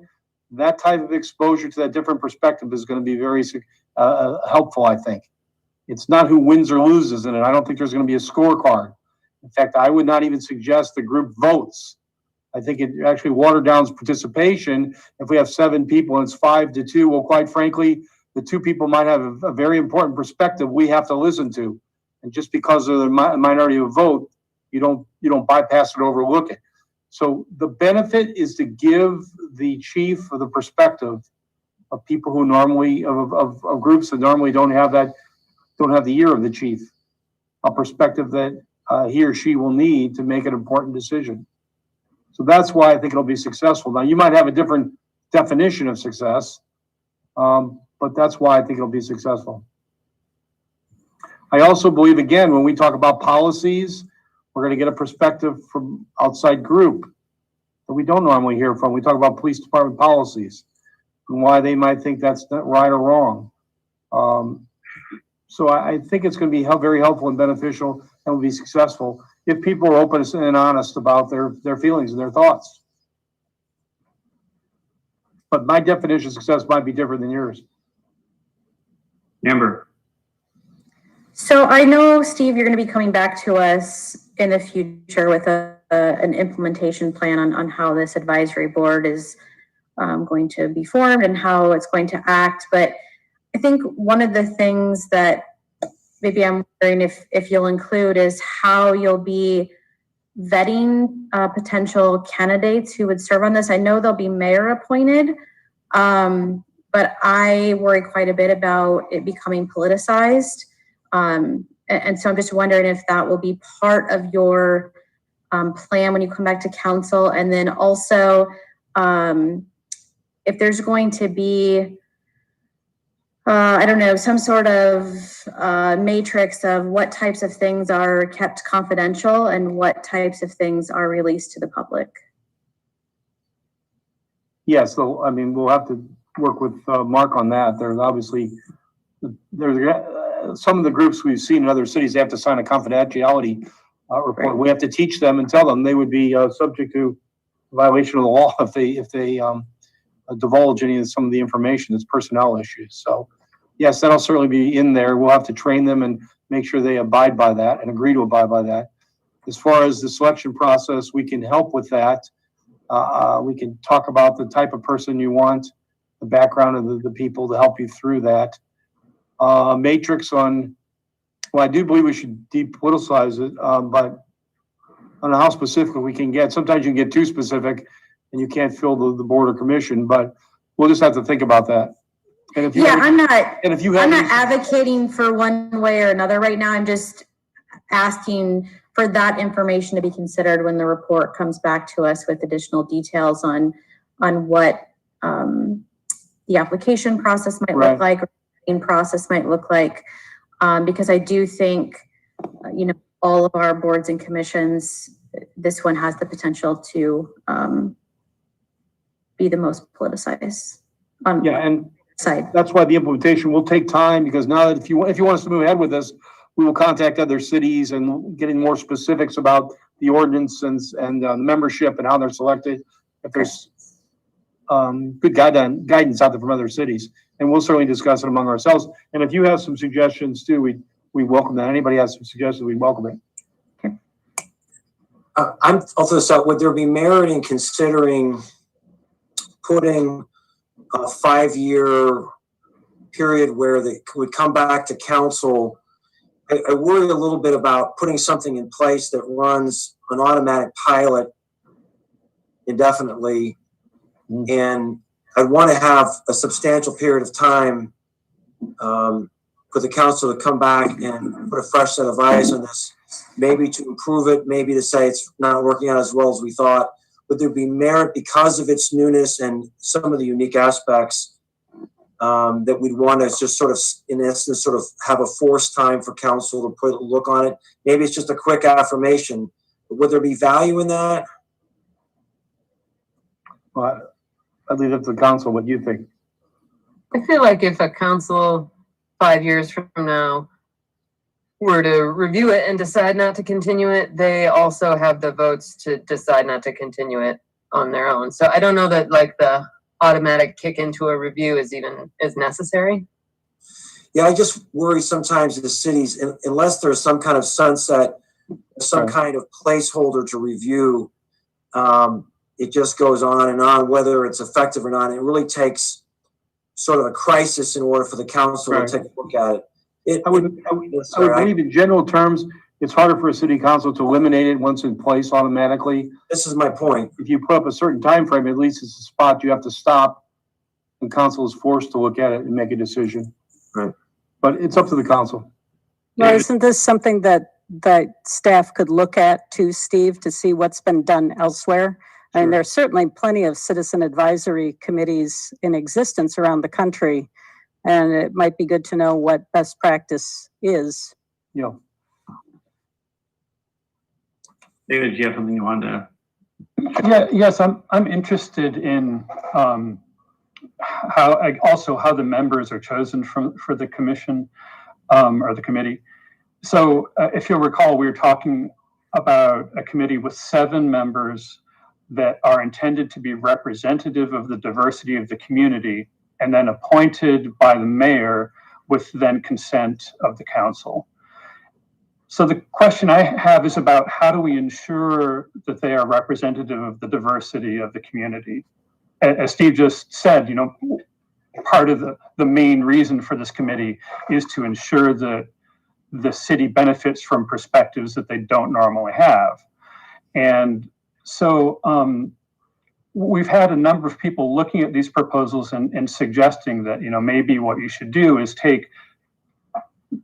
that type of exposure to that different perspective is going to be very helpful, I think. It's not who wins or loses in it. I don't think there's going to be a scorecard. In fact, I would not even suggest the group votes. I think it actually watered down participation. If we have 7 people and it's 5-2, well, quite frankly, the 2 people might have a very important perspective we have to listen to. And just because of the minority of vote, you don't bypass it, overlook it. So the benefit is to give the chief the perspective of people who normally, of groups that normally don't have the ear of the chief, a perspective that he or she will need to make an important decision. So that's why I think it'll be successful. Now, you might have a different definition of success, but that's why I think it'll be successful. I also believe, again, when we talk about policies, we're going to get a perspective from outside group that we don't normally hear from. We talk about police department policies and why they might think that's not right or wrong. So I think it's going to be very helpful and beneficial and will be successful if people are open and honest about their feelings and their thoughts. But my definition of success might be different than yours. Amber. So I know, Steve, you're going to be coming back to us in the future with an implementation plan on how this advisory board is going to be formed and how it's going to act. But I think one of the things that maybe I'm wondering if you'll include is how you'll be vetting potential candidates who would serve on this. I know they'll be mayor appointed, but I worry quite a bit about it becoming politicized. And so I'm just wondering if that will be part of your plan when you come back to council. And then also, if there's going to be, I don't know, some sort of matrix of what types of things are kept confidential and what types of things are released to the public. Yeah, so I mean, we'll have to work with Mark on that. There's obviously, some of the groups we've seen in other cities, they have to sign a confidentiality report. Right. We have to teach them and tell them they would be subject to violation of the law if they divulge any of some of the information. It's personnel issues. So yes, that'll certainly be in there. We'll have to train them and make sure they abide by that and agree to abide by that. As far as the selection process, we can help with that. We can talk about the type of person you want, the background of the people to help you through that. Matrix on, well, I do believe we should depoliticize it, but I don't know how specific we can get. Sometimes you can get too specific and you can't fill the board or commission, but we'll just have to think about that. And if you I'm not advocating for one way or another right now. I'm just asking for that information to be considered when the report comes back to us with additional details on what the application process might look like, or the process might look like, because I do think, all of our boards and commissions, this one has the potential to be the most politicized. And that's why the implementation will take time, because now that if you want us to move ahead with this, we will contact other cities and getting more specifics about the ordinance and the membership and how they're selected. If there's good guidance out there from other cities, and we'll certainly discuss it among ourselves. And if you have some suggestions too, we welcome that. Anybody has some suggestions, we welcome it. Okay. I'm also so would there be merit in considering putting a 5-year period where they would come back to council? I worry a little bit about putting something in place that runs an automatic pilot indefinitely. And I want to have a substantial period of time for the council to come back and put a fresh set of eyes on this, maybe to improve it, maybe to say it's not working out as well as we thought. Would there be merit because of its newness and some of the unique aspects that we'd want to just sort of, in essence, sort of have a forced time for council to put a look on it? Maybe it's just a quick affirmation. But would there be value in that? Well, I'd leave it up to the council. What do you think? I feel like if a council 5 years from now were to review it and decide not to continue it, they also have the votes to decide not to continue it on their own. So I don't know that like the automatic kick into a review is necessary. Yeah, I just worry sometimes the cities, unless there's some kind of sunset, some kind of placeholder to review, it just goes on, whether it's effective or not. It really takes sort of a crisis in order for the council Right. to take a look at it. I would believe in general terms, it's harder for a city council to eliminate it once in place automatically. This is my point. If you put up a certain time frame, at least it's a spot you have to stop. The council is forced to look at it and make a decision. Right. But it's up to the council. Well, isn't this something that staff could look at too, Steve, to see what's been done elsewhere? Sure. And there's certainly plenty of citizen advisory committees in existence around the country. And it might be good to know what best practice is. Yeah. David, do you have something you wanted to? Yeah, yes, I'm interested in how the members are chosen for the commission or the committee. So if you'll recall, we were talking about a committee with 7 members that are intended to be representative of the diversity of the community and then appointed by the mayor with then consent of the council. So the question I have is about how do we ensure that they are representative of the diversity of the community? As Steve just said, you know, part of the main reason for this committee is to ensure that the city benefits from perspectives that they don't normally have. And so we've had a number of people looking at these proposals and suggesting that, you know, maybe what you should do is take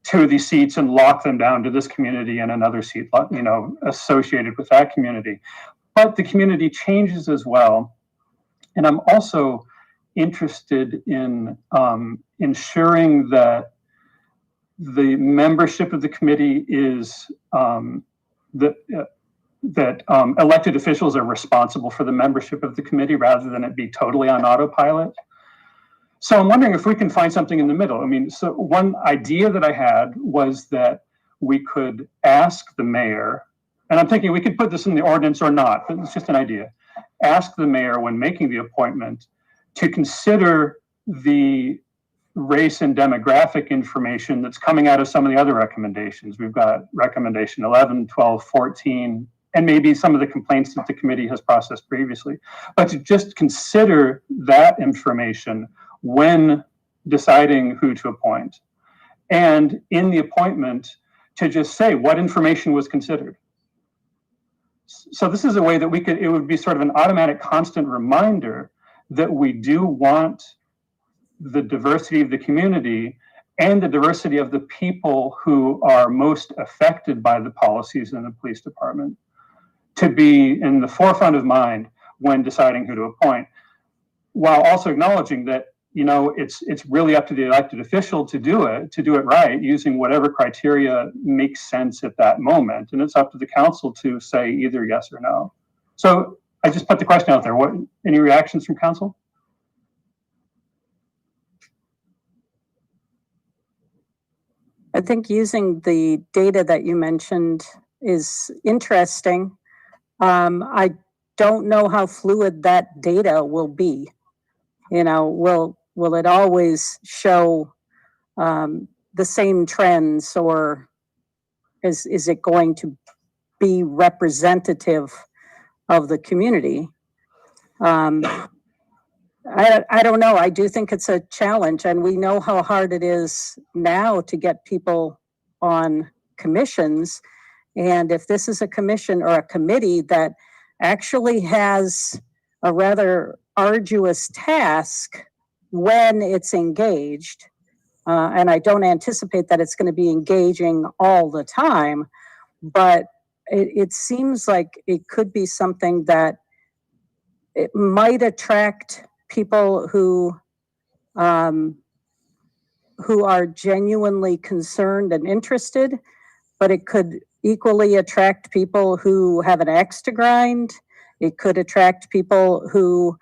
2 of these seats and lock them down to this community and another seat, you know, associated with that community. But the community changes as well. And I'm also interested in ensuring that the membership of the committee is that elected officials are responsible for the membership of the committee rather than it be totally on autopilot. So I'm wondering if we can find something in the middle. I mean, so one idea that I had was that we could ask the mayor, and I'm thinking we could put this in the ordinance or not, but it's just an idea. Ask the mayor when making the appointment to consider the race and demographic information that's coming out of some of the other recommendations. We've got recommendation 11, 12, 14, and maybe some of the complaints that the committee has processed previously. But to just consider that information when deciding who to appoint. And in the appointment, to just say what information was considered. So this is a way that it would be sort of an automatic constant reminder that we do want the diversity of the community and the diversity of the people who are most affected by the policies in the police department to be in the forefront of mind when deciding who to appoint, while also acknowledging that, you know, it's really up to the elected official to do it right, using whatever criteria makes sense at that moment. And it's up to the council to say either yes or no. So I just put the question out there. Any reactions from council? I think using the data that you mentioned is interesting. I don't know how fluid that data will be. You know, will it always show the same trends, or is it going to be representative of the community? I don't know. I do think it's a challenge, and we know how hard it is now to get people on commissions. And if this is a commission or a committee that actually has a rather arduous task when it's engaged, and I don't anticipate that it's going to be engaging all the time, but it seems like it could be something that it might attract people who are genuinely concerned and interested, but it could equally attract people who have an axe to grind. It could attract people who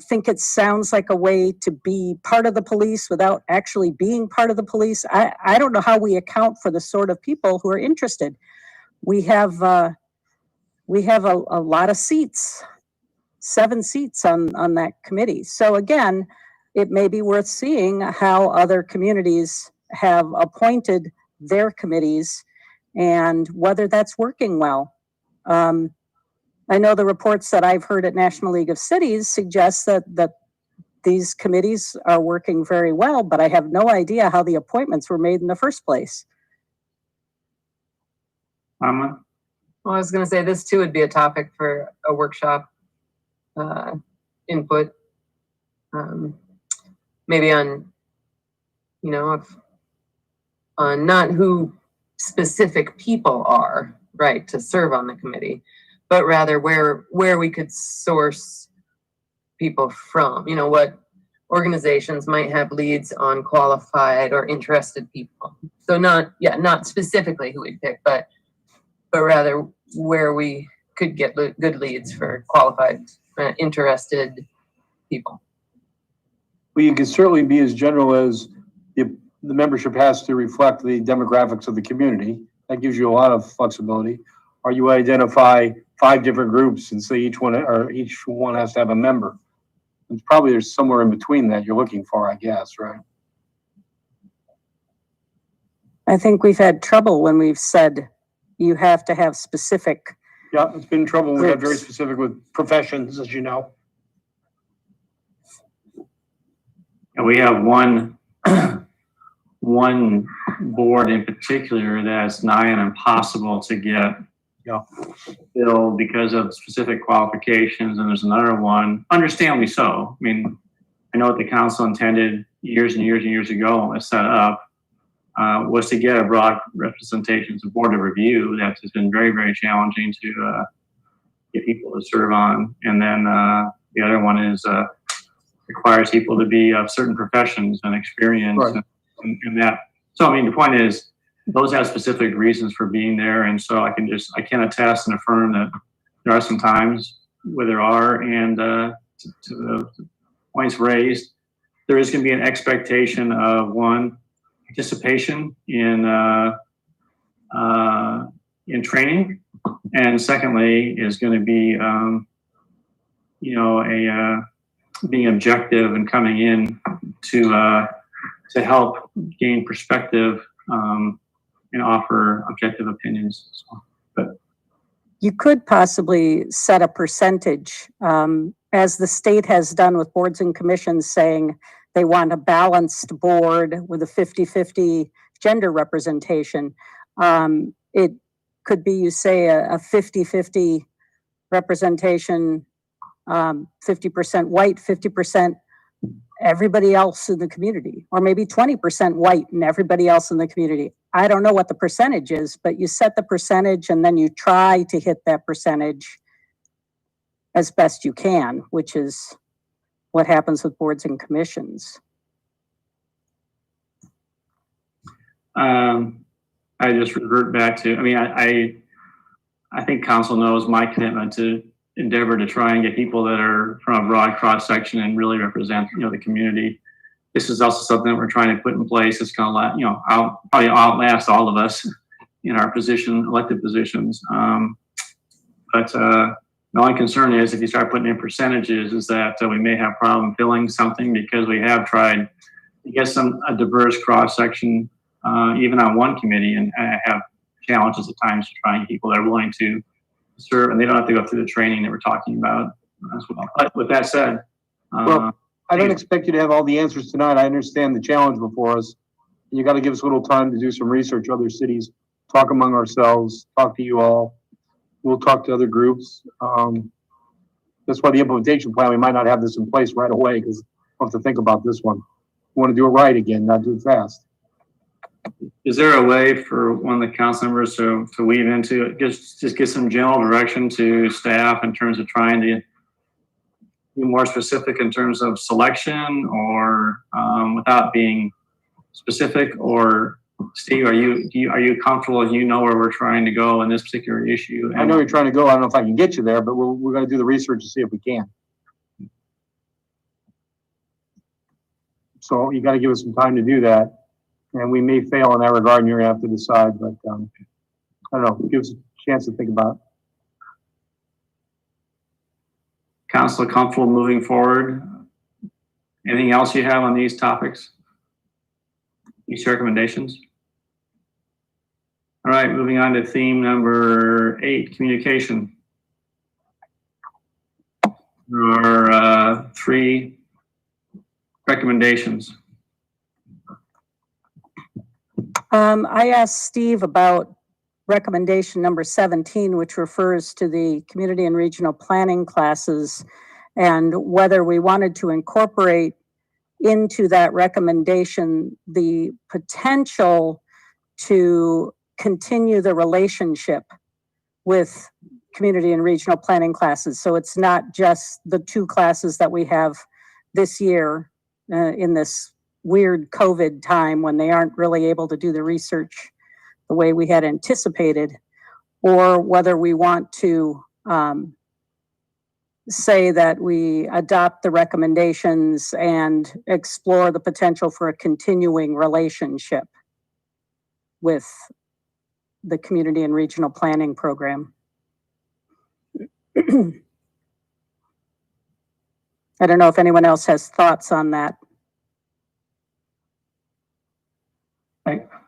think it sounds like a way to be part of the police without actually being part of the police. I don't know how we account for the sort of people who are interested. We have a lot of seats, 7 seats on that committee. So again, it may be worth seeing how other communities have appointed their committees and whether that's working well. I know the reports that I've heard at National League of Cities suggest that these committees are working very well, but I have no idea how the appointments were made in the first place. Mama? Well, I was gonna say this too would be a topic for a workshop input. Maybe on, you know, on not who specific people are, right, to serve on the committee, but rather where we could source people from, you know, what organizations might have leads on qualified or interested people. So not specifically who we'd pick, but rather where we could get good leads for qualified, interested people. Well, you can certainly be as general as the membership has to reflect the demographics of the community. That gives you a lot of flexibility. Or you identify 5 different groups and say each one has to have a member. It's probably there's somewhere in between that you're looking for, I guess, right? I think we've had trouble when we've said you have to have specific. Yeah, it's been trouble when we got very groups. specific with professions, as you know. And we have one board in particular that's nigh and impossible to get filled because of specific qualifications, and there's another one, understandably so. I mean, I know what the council intended years and years and years ago when it was set up was to get a broad representation as a board of review. That has been very, very challenging to get people to serve on. And then the other one is requires people to be of certain professions and experience, right, and that. So, I mean, the point is, those have specific reasons for being there. And so I can attest and affirm that there are some times where there are, and to the points raised, there is going to be an expectation of one, participation in training, and secondly is going to be being objective and coming in to help gain perspective and offer objective opinions. So, but You could possibly set a percentage, as the state has done with boards and commissions, saying they want a balanced board with a 50-50 gender representation. It could be, you say, a 50-50 representation, 50% white, 50% everybody else in the community, or maybe 20% white and everybody else in the community. I don't know what the percentage is, but you set the percentage and then you try to hit that percentage as best you can, which is what happens with boards and commissions. I just revert back to, I mean, I think council knows my commitment to endeavor to try and get people that are from a broad cross section and really represent, the community. This is also something that we're trying to put in place. It's going to probably outlast all of us in our elected positions. But the only concern is if you start putting in percentages is that we may have problem filling something, because we have tried to get a diverse cross section, even on one committee, and I have challenges at times to try and get people that are willing to serve, and they don't have to go through the training that we're talking about as well. But with that said, well, I don't expect you to have all the answers tonight. I understand the challenge before us. You got to give us a little time to do some research, other cities, talk among ourselves, talk to you all. We'll talk to other groups. That's why the implementation plan, we might not have this in place right away, because we'll have to think about this one. We want to do it right again, not do it fast. Is there a way for one of the council members to weave into it, just get some general direction to staff in terms of trying to be more specific in terms of selection, or without being specific? Or Steve, are you comfortable? Where we're trying to go in this particular issue? I know you're trying to go. I don't know if I can get you there, but we're going to do the research to see if we can. So you got to give us some time to do that. And we may fail in that regard, and you're gonna have to decide, but I don't know, give us a chance to think about it. Council comfortable moving forward? Anything else you have on these topics? These recommendations? All right, moving on to theme number 8, communication. There are 3 recommendations. I asked Steve about recommendation number 17, which refers to the community and regional planning classes, and whether we wanted to incorporate into that recommendation the potential to continue the relationship with community and regional planning classes. So it's not just the 2 classes that we have this year in this weird COVID time when they aren't really able to do the research the way we had anticipated, or whether we want to say that we adopt the recommendations and explore the potential for a continuing relationship with the community and regional planning program. I don't know if anyone else has thoughts on that.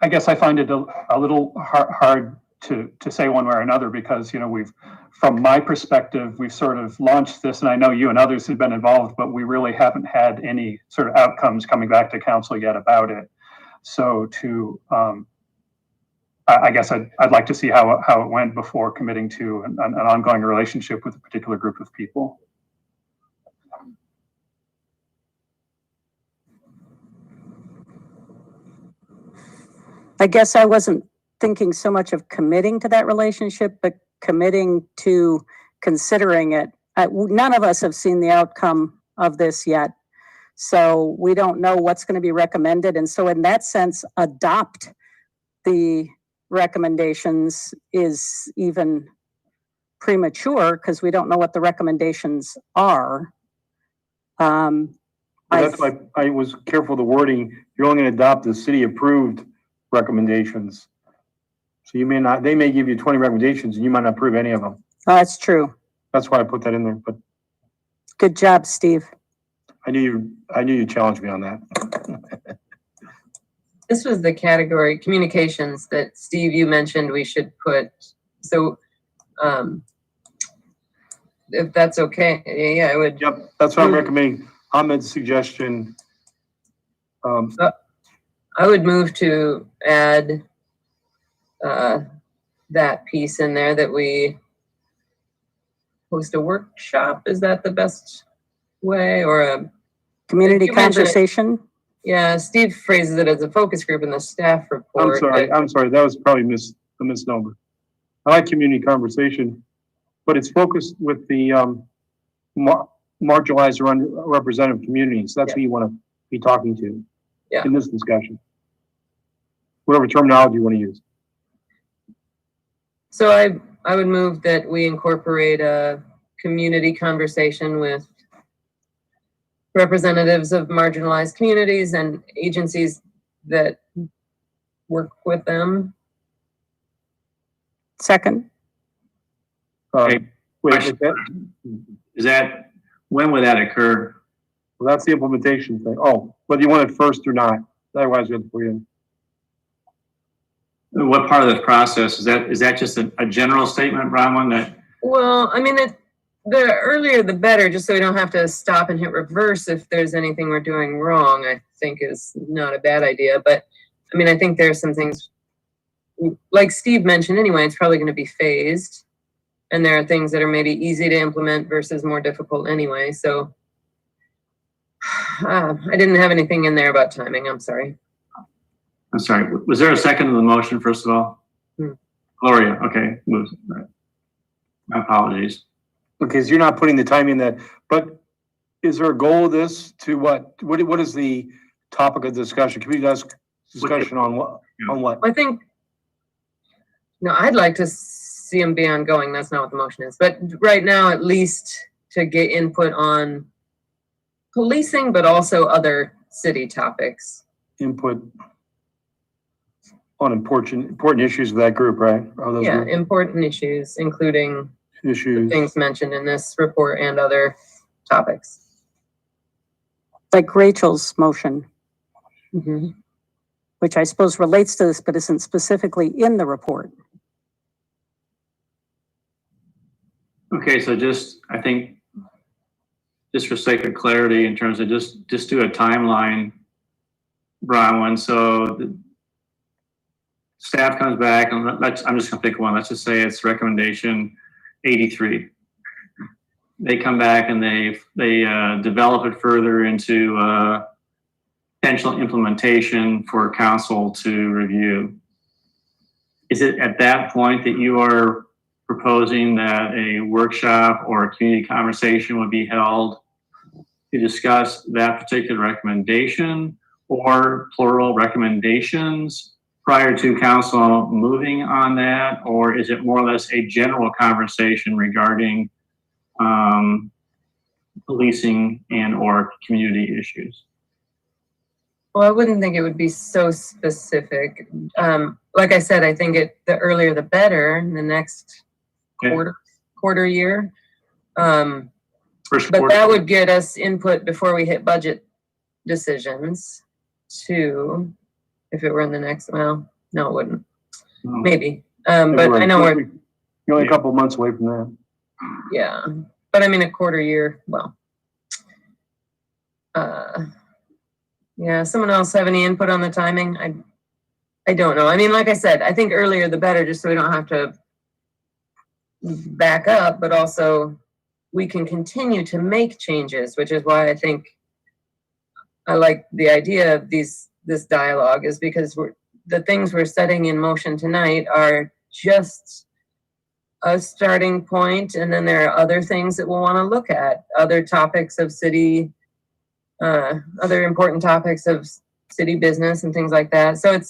I guess I find it a little hard to say one way or another because, you know, from my perspective, we've sort of launched this, and I know you and others have been involved, but we really haven't had any sort of outcomes coming back to council yet about it. So I guess I'd like to see how it went before committing to an ongoing relationship with a particular group of people. I guess I wasn't thinking so much of committing to that relationship, but committing to considering it. None of us have seen the outcome of this yet. So we don't know what's going to be recommended. And so in that sense, adopt the recommendations is even premature because we don't know what the recommendations are. That's why I was careful of the wording. You're only going to adopt the city approved recommendations. So they may give you 20 recommendations and you might not approve any of them. Oh, that's true. That's why I put that in there, but. Good job, Steve. I knew you challenged me on that. This was the category communications that Steve, you mentioned we should put. So, if that's okay, yeah, I would. Yep, that's what I'm recommending. Ahmed's suggestion. I would move to add that piece in there that we host a workshop. Is that the best way, or a community conversation? Yeah, Steve phrases it as a focus group in the staff report. I'm sorry. That was probably a misnomer. I like community conversation, but it's focused with the marginalized or underrepresented communities. That's who you want to be talking to in this discussion. Whatever terminology you want to use. So I would move that we incorporate a community conversation with representatives of marginalized communities and agencies that work with them. Second. Okay. When would that occur? Well, that's the implementation thing. Oh, whether you want it first or not. Otherwise, we have to put it in. What part of this process is that just a general statement, Bronwyn, that? Well, I mean, the earlier the better, just so we don't have to stop and hit reverse if there's anything we're doing wrong, I think is not a bad idea. But I mean, I think there's some things, like Steve mentioned anyway, it's probably going to be phased. And there are things that are maybe easy to implement versus more difficult anyway. So I didn't have anything in there about timing. I'm sorry. I'm sorry. Was there a second to the motion, first of all? Gloria, okay. Moves. Right. My apologies. Okay, so you're not putting the time in that, but is there a goal of this to what is the topic of discussion? Can we discussion on what? On what? I think, I'd like to see them be ongoing. That's not what the motion is. But right now, at least to get input on policing, but also other city topics. Input on important issues of that group, right? Yeah, groups? Important issues, including things mentioned in this report and other topics. Like Rachel's motion, which I suppose relates to this, but isn't specifically in the report. Okay, so I think just for sake of clarity in terms of just do a timeline, Bronwyn. So the staff comes back and I'm just gonna pick one. Let's just say it's recommendation 83. They come back and they develop it further into potential implementation for council to review. Is it at that point that you are proposing that a workshop or a community conversation would be held to discuss that particular recommendation, or plural recommendations prior to council moving on that? Or is it more or less a general conversation regarding policing and or community issues? Well, I wouldn't think it would be so specific. Like I said, I think the earlier the better in the next quarter year. First but quarter. That would get us input before we hit budget decisions too. If it were in the next, well, no, it wouldn't. No. Maybe. But I know you're only a couple months away from that. Yeah. But I mean, a quarter year, well. Yeah, someone else have any input on the timing? I don't know. I mean, like I said, I think earlier the better, just so we don't have to back up, but also we can continue to make changes, which is why I think I like the idea of this dialogue, is because the things we're setting in motion tonight are just a starting point, and then there are other things that we'll want to look at, other topics of city, other important topics of city business and things like that. So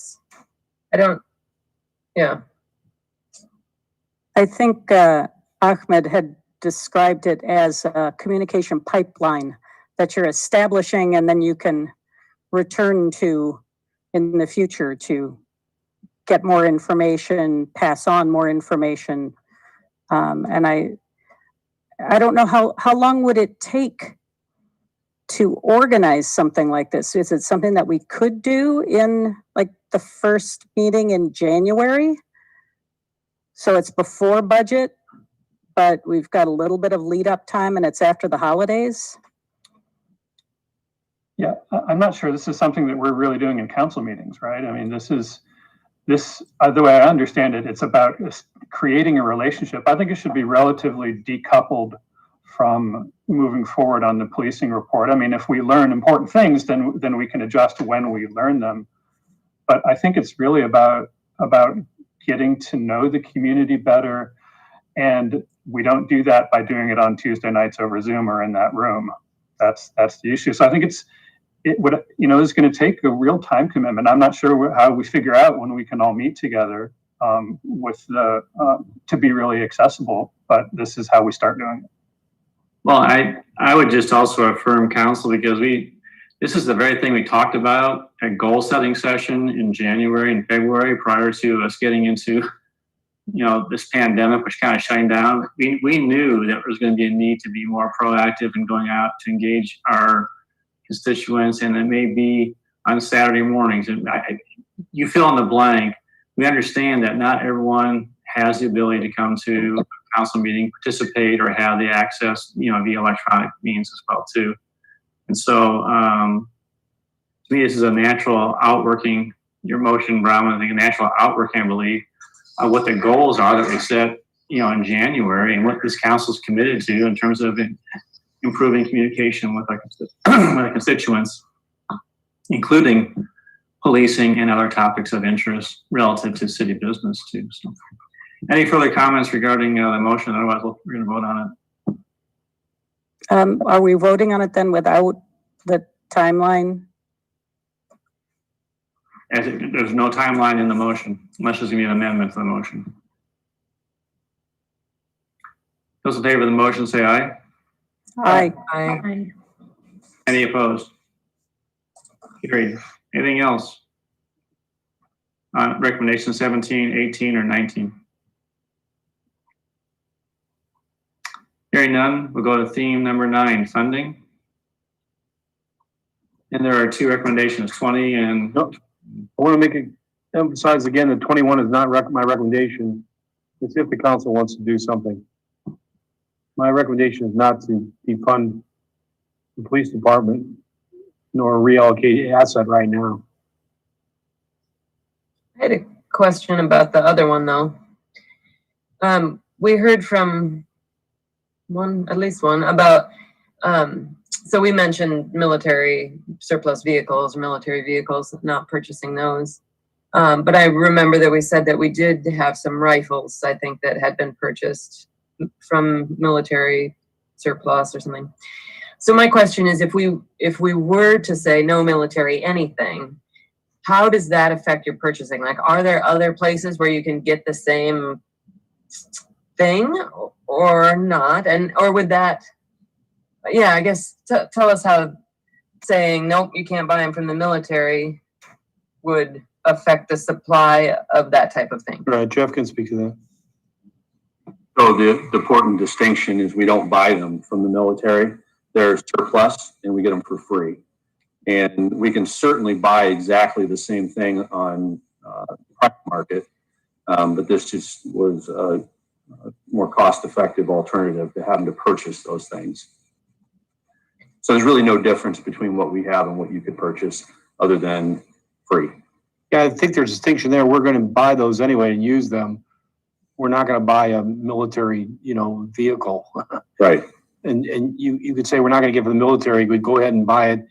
I think Ahmed had described it as a communication pipeline that you're establishing, and then you can return to in the future to get more information, pass on more information. And I don't know how long would it take to organize something like this? Is it something that we could do in like the first meeting in January? So it's before budget, but we've got a little bit of lead up time and it's after the holidays? Yeah, I'm not sure this is something that we're really doing in council meetings, right? I mean, the way I understand it, it's about creating a relationship. I think it should be relatively decoupled from moving forward on the policing report. I mean, if we learn important things, then we can adjust when we learn them. But I think it's really about getting to know the community better. And we don't do that by doing it on Tuesday nights over Zoom or in that room. That's the issue. So I think it's going to take a real time commitment. I'm not sure how we figure out when we can all meet together to be really accessible, but this is how we start doing it. Well, I would just also affirm council, because this is the very thing we talked about at goal setting session in January and February prior to us getting into, this pandemic, which kind of shined down. We knew that there was going to be a need to be more proactive in going out to engage our constituents, and it may be on Saturday mornings. And you fill in the blank. We understand that not everyone has the ability to come to a council meeting, participate, or have the access, via electronic means as well too. And so, to me, this is a natural outworking. Your motion, Brown, I think a natural outworking, I believe, of what the goals are that we set, in January, and what this council is committed to in terms of improving communication with our constituents, including policing and other topics of interest relative to city business too. So, any further comments regarding the motion? Otherwise, we're going to vote on it. Are we voting on it then without the timeline? There's no timeline in the motion, unless there's going to be an amendment to the motion. Those in favor of the motion say aye. Aye. Aye. Any opposed? Carried. Anything else on recommendation 17, 18, or 19? Hearing none, we'll go to theme number 9, funding. And there are 2 recommendations, 20 and... Nope. I want to emphasize again that 21 is not my recommendation. It's if the council wants to do something. My recommendation is not to defund the police department, nor reallocate asset right now. I had a question about the other one though. We heard from at least one about, so we mentioned military surplus vehicles, military vehicles, not purchasing those. But I remember that we said that we did have some rifles, I think, that had been purchased from military surplus or something. So my question is, if we were to say no military anything, how does that affect your purchasing? Like, are there other places where you can get the same thing or not? Or would that, yeah, I guess tell us how saying, nope, you can't buy them from the military would affect the supply of that type of thing. Right, Jeff can speak to that. So the important distinction is we don't buy them from the military. They're surplus and we get them for free. And we can certainly buy exactly the same thing on the private market, but this just was a more cost-effective alternative to having to purchase those things. So there's really no difference between what we have and what you could purchase other than free. Yeah, I think there's a distinction there. We're going to buy those anyway and use them. We're not going to buy a military, vehicle. Right. And you could say we're not going to give it to the military. We'd go ahead and buy it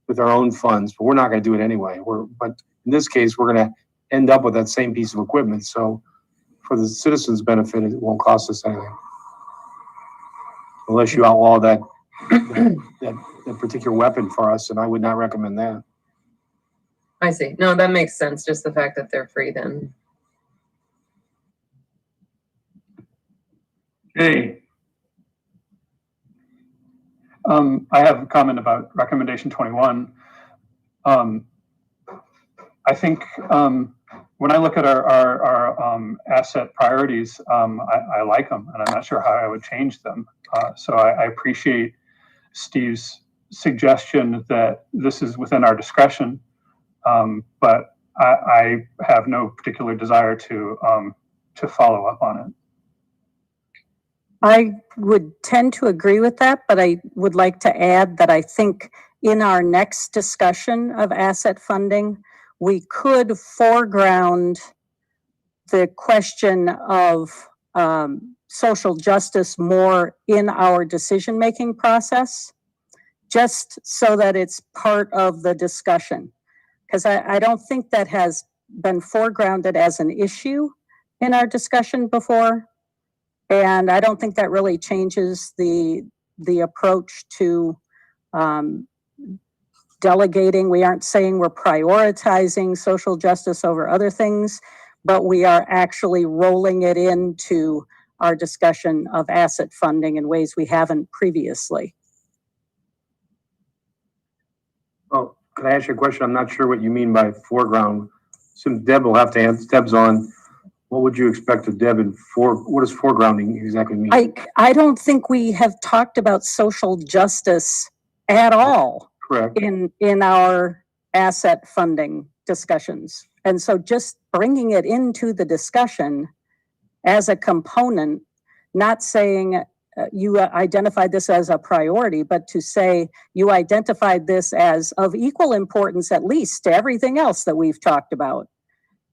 with our own funds, but we're not going to do it anyway. But in this case, we're going to end up with that same piece of equipment. So for the citizens' benefit, it won't cost us anything. Unless you outlaw that particular weapon for us, and I would not recommend that. I see. No, that makes sense. Just the fact that they're free then. Okay. I have a comment about recommendation 21. I think when I look at our asset priorities, I like them, and I'm not sure how I would change them. So I appreciate Steve's suggestion that this is within our discretion, but I have no particular desire to follow up on it. I would tend to agree with that, but I would like to add that I think in our next discussion of asset funding, we could foreground the question of social justice more in our decision-making process, just so that it's part of the discussion. Because I don't think that has been foregrounded as an issue in our discussion before. And I don't think that really changes the approach to delegating. We aren't saying we're prioritizing social justice over other things, but we are actually rolling it into our discussion of asset funding in ways we haven't previously. Oh, can I ask you a question? I'm not sure what you mean by foreground. Since Deb will have to answer, Deb's on. What would you expect of Deb in what does foregrounding exactly mean? I don't think we have talked about social justice at all. Correct. In our asset funding discussions. And so just bringing it into the discussion as a component, not saying you identified this as a priority, but to say you identified this as of equal importance, at least to everything else that we've talked about.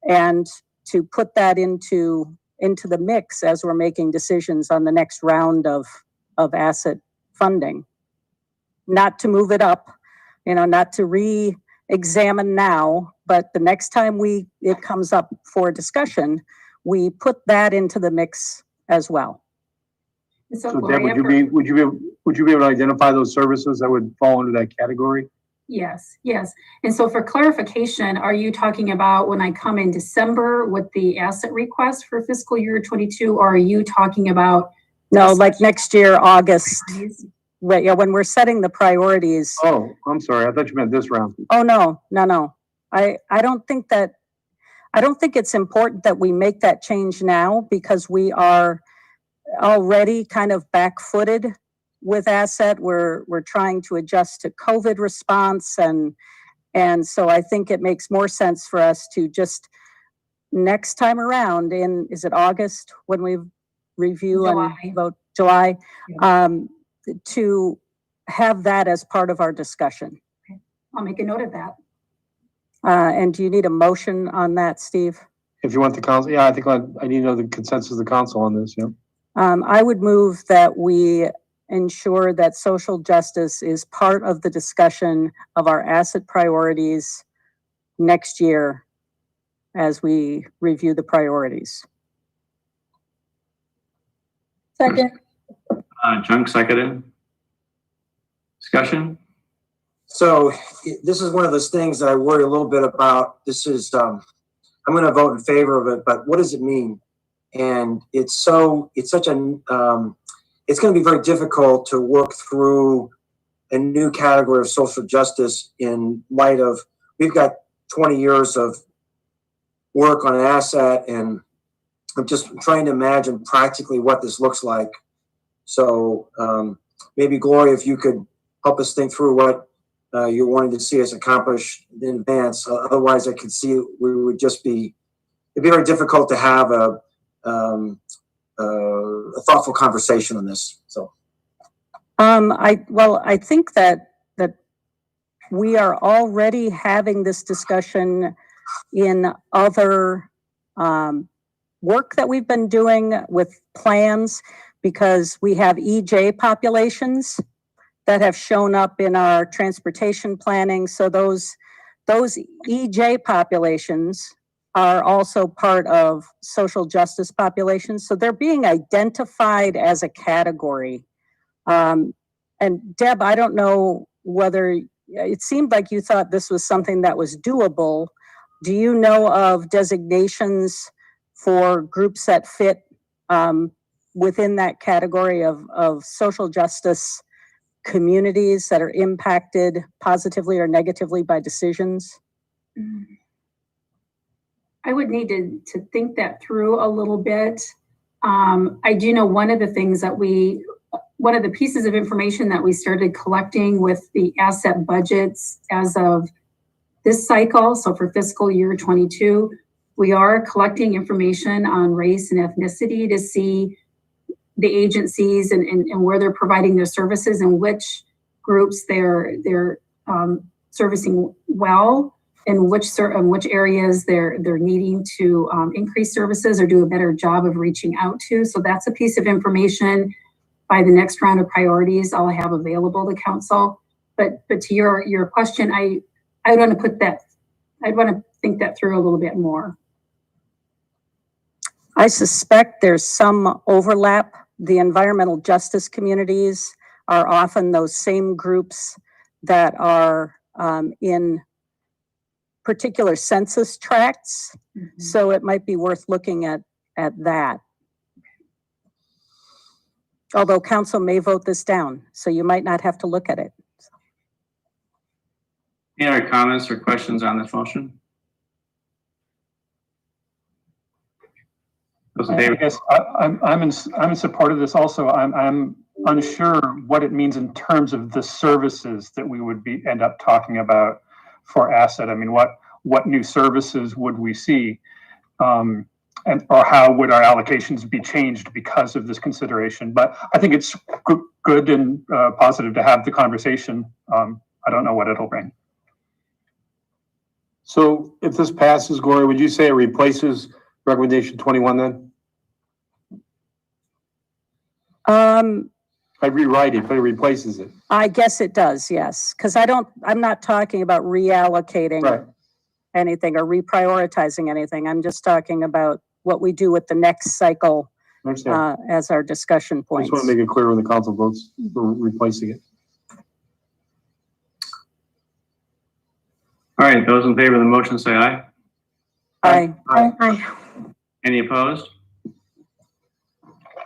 And to put that into the mix as we're making decisions on the next round of asset funding. Not to move it up, not to re-examine now, but the next time it comes up for discussion, we put that into the mix as well. So Deb, would you be able to identify those services that would fall into that category? Yes. And so for clarification, are you talking about when I come in December with the asset request for fiscal year 22, or are you talking about? No, like next year, August. Right, yeah, when we're setting the priorities. Oh, I'm sorry. I thought you meant this round. Oh, no. I don't think it's important that we make that change now because we are already kind of back-footed with asset. We're trying to adjust to COVID response. And so I think it makes more sense for us to just next time around is it August when we review July. and vote? July. To have that as part of our discussion. I'll make a note of that. And do you need a motion on that, Steve? If you want the council, yeah, I think I need to know the consensus of the council on this, yeah. I would move that we ensure that social justice is part of the discussion of our asset priorities next year as we review the priorities. Second. Junk seconded. Discussion? So this is one of those things that I worry a little bit about. This is, I'm going to vote in favor of it, but what does it mean? And it's such a, it's going to be very difficult to work through a new category of social justice in light of, we've got 20 years of work on an asset, and I'm just trying to imagine practically what this looks like. So maybe Gloria, if you could help us think through what you're wanting to see us accomplish in advance. Otherwise, I could see we would just be, it'd be very difficult to have a thoughtful conversation on this. So, I think that we are already having this discussion in other work that we've been doing with plans, because we have EJ populations that have shown up in our transportation planning. So those EJ populations are also part of social justice populations. So they're being identified as a category. And Deb, I don't know whether, it seemed like you thought this was something that was doable. Do you know of designations for groups that fit within that category of social justice communities that are impacted positively or negatively by decisions? I would need to think that through a little bit. I do know one of the things that one of the pieces of information that we started collecting with the asset budgets as of this cycle, so for fiscal year 22, we are collecting information on race and ethnicity to see the agencies and where they're providing their services and which groups they're servicing well, and which areas they're needing to increase services or do a better job of reaching out to. So that's a piece of information by the next round of priorities I'll have available to council. But to your question, I want to put that, I'd want to think that through a little bit more. I suspect there's some overlap. The environmental justice communities are often those same groups that are in particular census tracts. Mm-hmm. So it might be worth looking at that. Although council may vote this down, so you might not have to look at it. Any other comments or questions on this motion? I guess I'm in support of this also. I'm unsure what it means in terms of the services that we would end up talking about for asset. I mean, what new services would we see, or how would our allocations be changed because of this consideration? But I think it's good and positive to have the conversation. I don't know what it'll bring. So if this passes, Gloria, would you say it replaces recommendation 21 then? I rewrite it, but it replaces it. I guess it does, yes. Because I'm not talking about reallocating anything or reprioritizing anything. I'm just talking about what we do with the next cycle as our discussion points. I just want to make it clear when the council votes for replacing it. All right, those in favor of the motion say aye. Aye. Aye. Aye. Any opposed?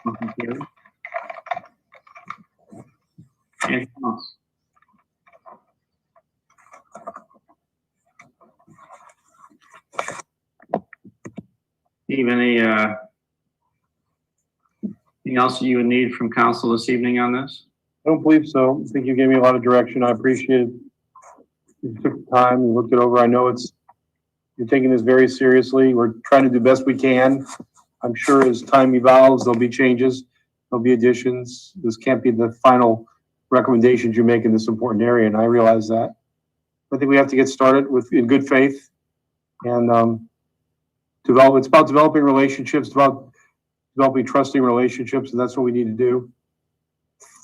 Motion carried. Anything else? Steve, anything else you would need from council this evening on this? I don't believe so. I think you gave me a lot of direction. I appreciate it. You took the time, you looked it over. I know you're taking this very seriously. We're trying to do the best we can. I'm sure as time evolves, there'll be changes, there'll be additions. This can't be the final recommendations you make in this important area, and I realize that. I think we have to get started in good faith and it's about developing relationships, developing trusting relationships, and that's what we need to do.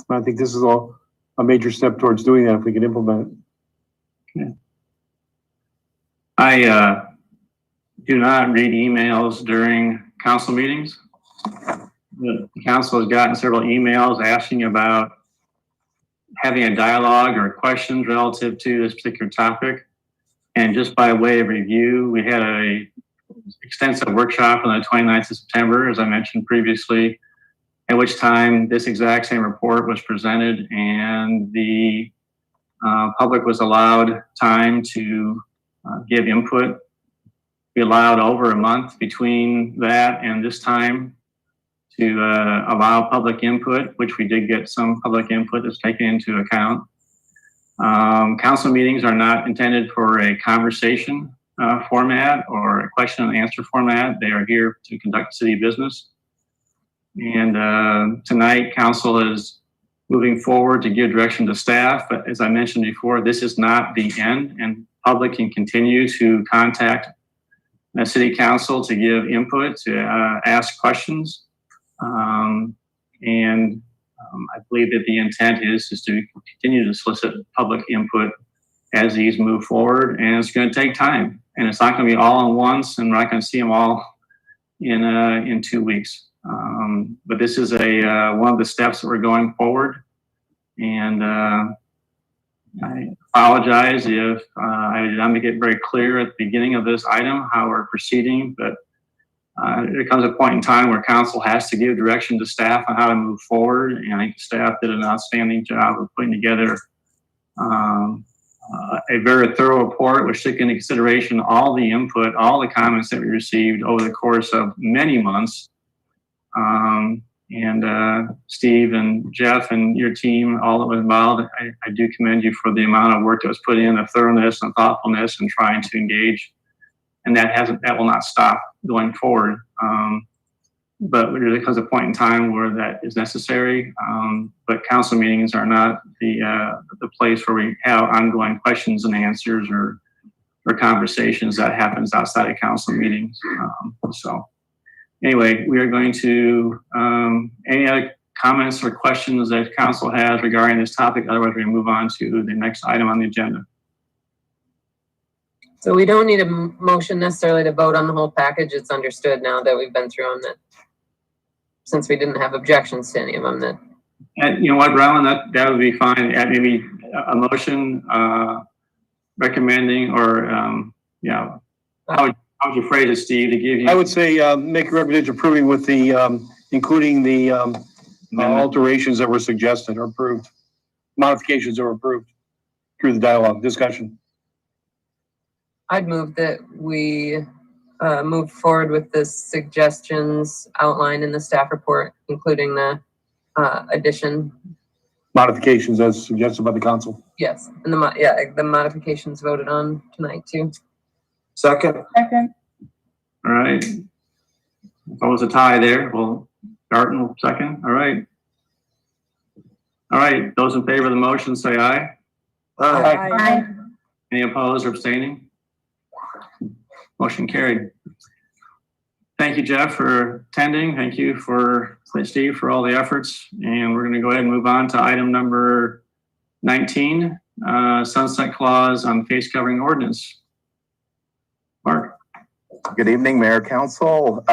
And I think this is a major step towards doing that if we can implement it. Okay. I do not read emails during council meetings. The council has gotten several emails asking about having a dialogue or questions relative to this particular topic. And just by way of review, we had a extensive workshop on the 29th of September, as I mentioned previously, at which time this exact same report was presented, and the public was allowed time to give input. We allowed over a month between that and this time to allow public input, which we did get some public input that's taken into account. Council meetings are not intended for a conversation format or a question and answer format. They are here to conduct city business. And tonight, council is moving forward to give direction to staff. But as I mentioned before, this is not the end, and public can continue to contact the city council to give input, to ask questions. I believe that the intent is to continue to solicit public input as these move forward, and it's going to take time, and it's not going to be all at once, and we're not going to see them all in 2 weeks. But this is one of the steps that we're going forward, and I apologize if I did not make it very clear at the beginning of this item how we're proceeding, but there comes a point in time where council has to give direction to staff on how to move forward, and I think the staff did an outstanding job of putting together a very thorough report, which took into consideration all the input, all the comments that we received over the course of many months. Steve and Jeff and your team, all that was involved, I do commend you for the amount of work that was put in, the thoroughness and thoughtfulness and trying to engage. And that will not stop going forward. But there comes a point in time where that is necessary. But council meetings are not the place where we have ongoing questions and answers or conversations. That happens outside of council meetings. So anyway, we are going to, any other comments or questions that council has regarding this topic? Otherwise, we move on to the next item on the agenda. So we don't need a motion necessarily to vote on the whole package. It's understood now that we've been through them, that since we didn't have objections to any of them, that. And you know what, Rylan, that would be fine. Add maybe a motion recommending or, how would you phrase it, Steve, to give you? I would say make a recommendation approving with the, including the alterations that were suggested or approved, modifications that were approved through the dialogue discussion. I'd move that we move forward with the suggestions outlined in the staff report, including the addition. Modifications as suggested by the council. Yes, and the modifications voted on tonight too. Second. Second. All right. If there was a tie there, we'll start in second. All right. All right. Those in favor of the motion say aye. Aye. Aye. Any opposed or abstaining? Motion carried. Thank you, Jeff, for attending. Thank you for Steve for all the efforts. And we're going to go ahead and move on to item number 19, sunset clause on face covering ordinance. Mark. Good evening, Mayor, Council.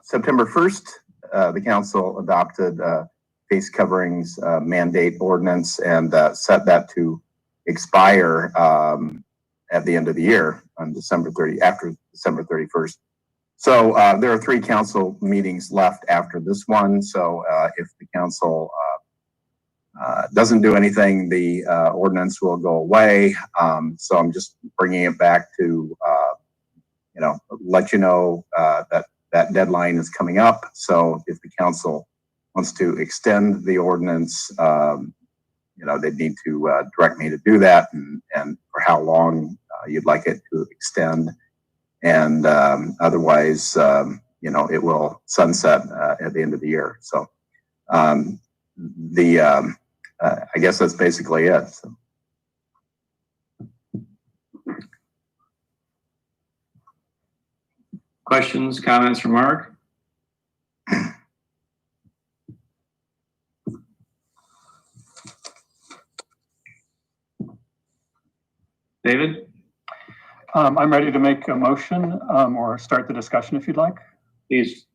September 1st, the council adopted face coverings mandate ordinance and set that to expire at the end of the year on after December 31st. So there are 3 council meetings left after this one. So if the council doesn't do anything, the ordinance will go away. So I'm just bringing it back to, let you know that deadline is coming up. So if the council wants to extend the ordinance, they need to direct me to do that and for how long you'd like it to extend. And otherwise, it will sunset at the end of the year. So the I guess that's basically it. So. Questions, comments from Mark? David? I'm ready to make a motion or start the discussion if you'd like. Please.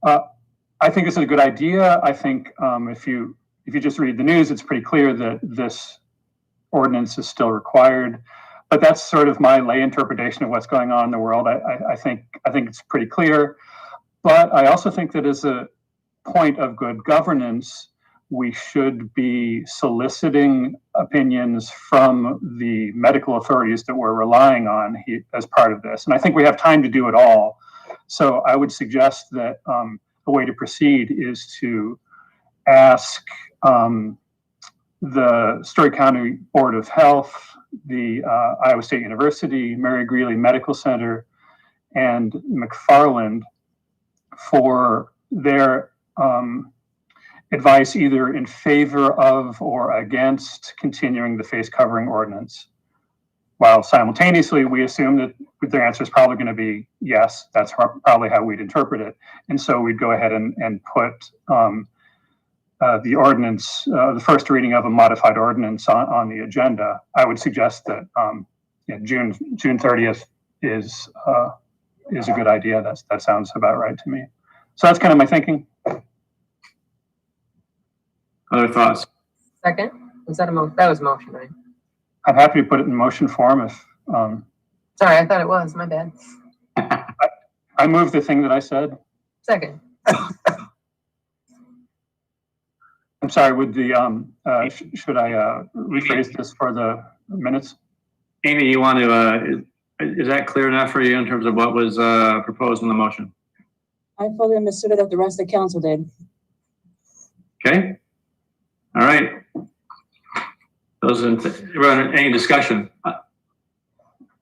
I think it's a good idea. I think if you just read the news, it's pretty clear that this ordinance is still required. But that's sort of my lay interpretation of what's going on in the world. I think it's pretty clear. But I also think that as a point of good governance, we should be soliciting opinions from the medical authorities that we're relying on as part of this. And I think we have time to do it all. So I would suggest that the way to proceed is to ask the Story County Board of Health, the Iowa State University, Mary Greeley Medical Center, and McFarland for their advice either in favor of or against continuing the face covering ordinance. While simultaneously, we assume that their answer is probably going to be yes, that's probably how we'd interpret it. And so we'd go ahead and put the ordinance, the first reading of a modified ordinance on the agenda. I would suggest that June 30th is a good idea. That sounds about right to me. So that's kind of my thinking. Other thoughts? Second? Was that a motion? That was a motion, right? I'm happy to put it in motion form if. Sorry, I thought it was. My bad. I moved the thing that I said. Second. I'm sorry, would the, should I rephrase this for the minutes? Amy, you want to, is that clear enough for you in terms of what was proposed in the motion? I fully understood it that the rest of the council did. Okay. All right. Those any discussion?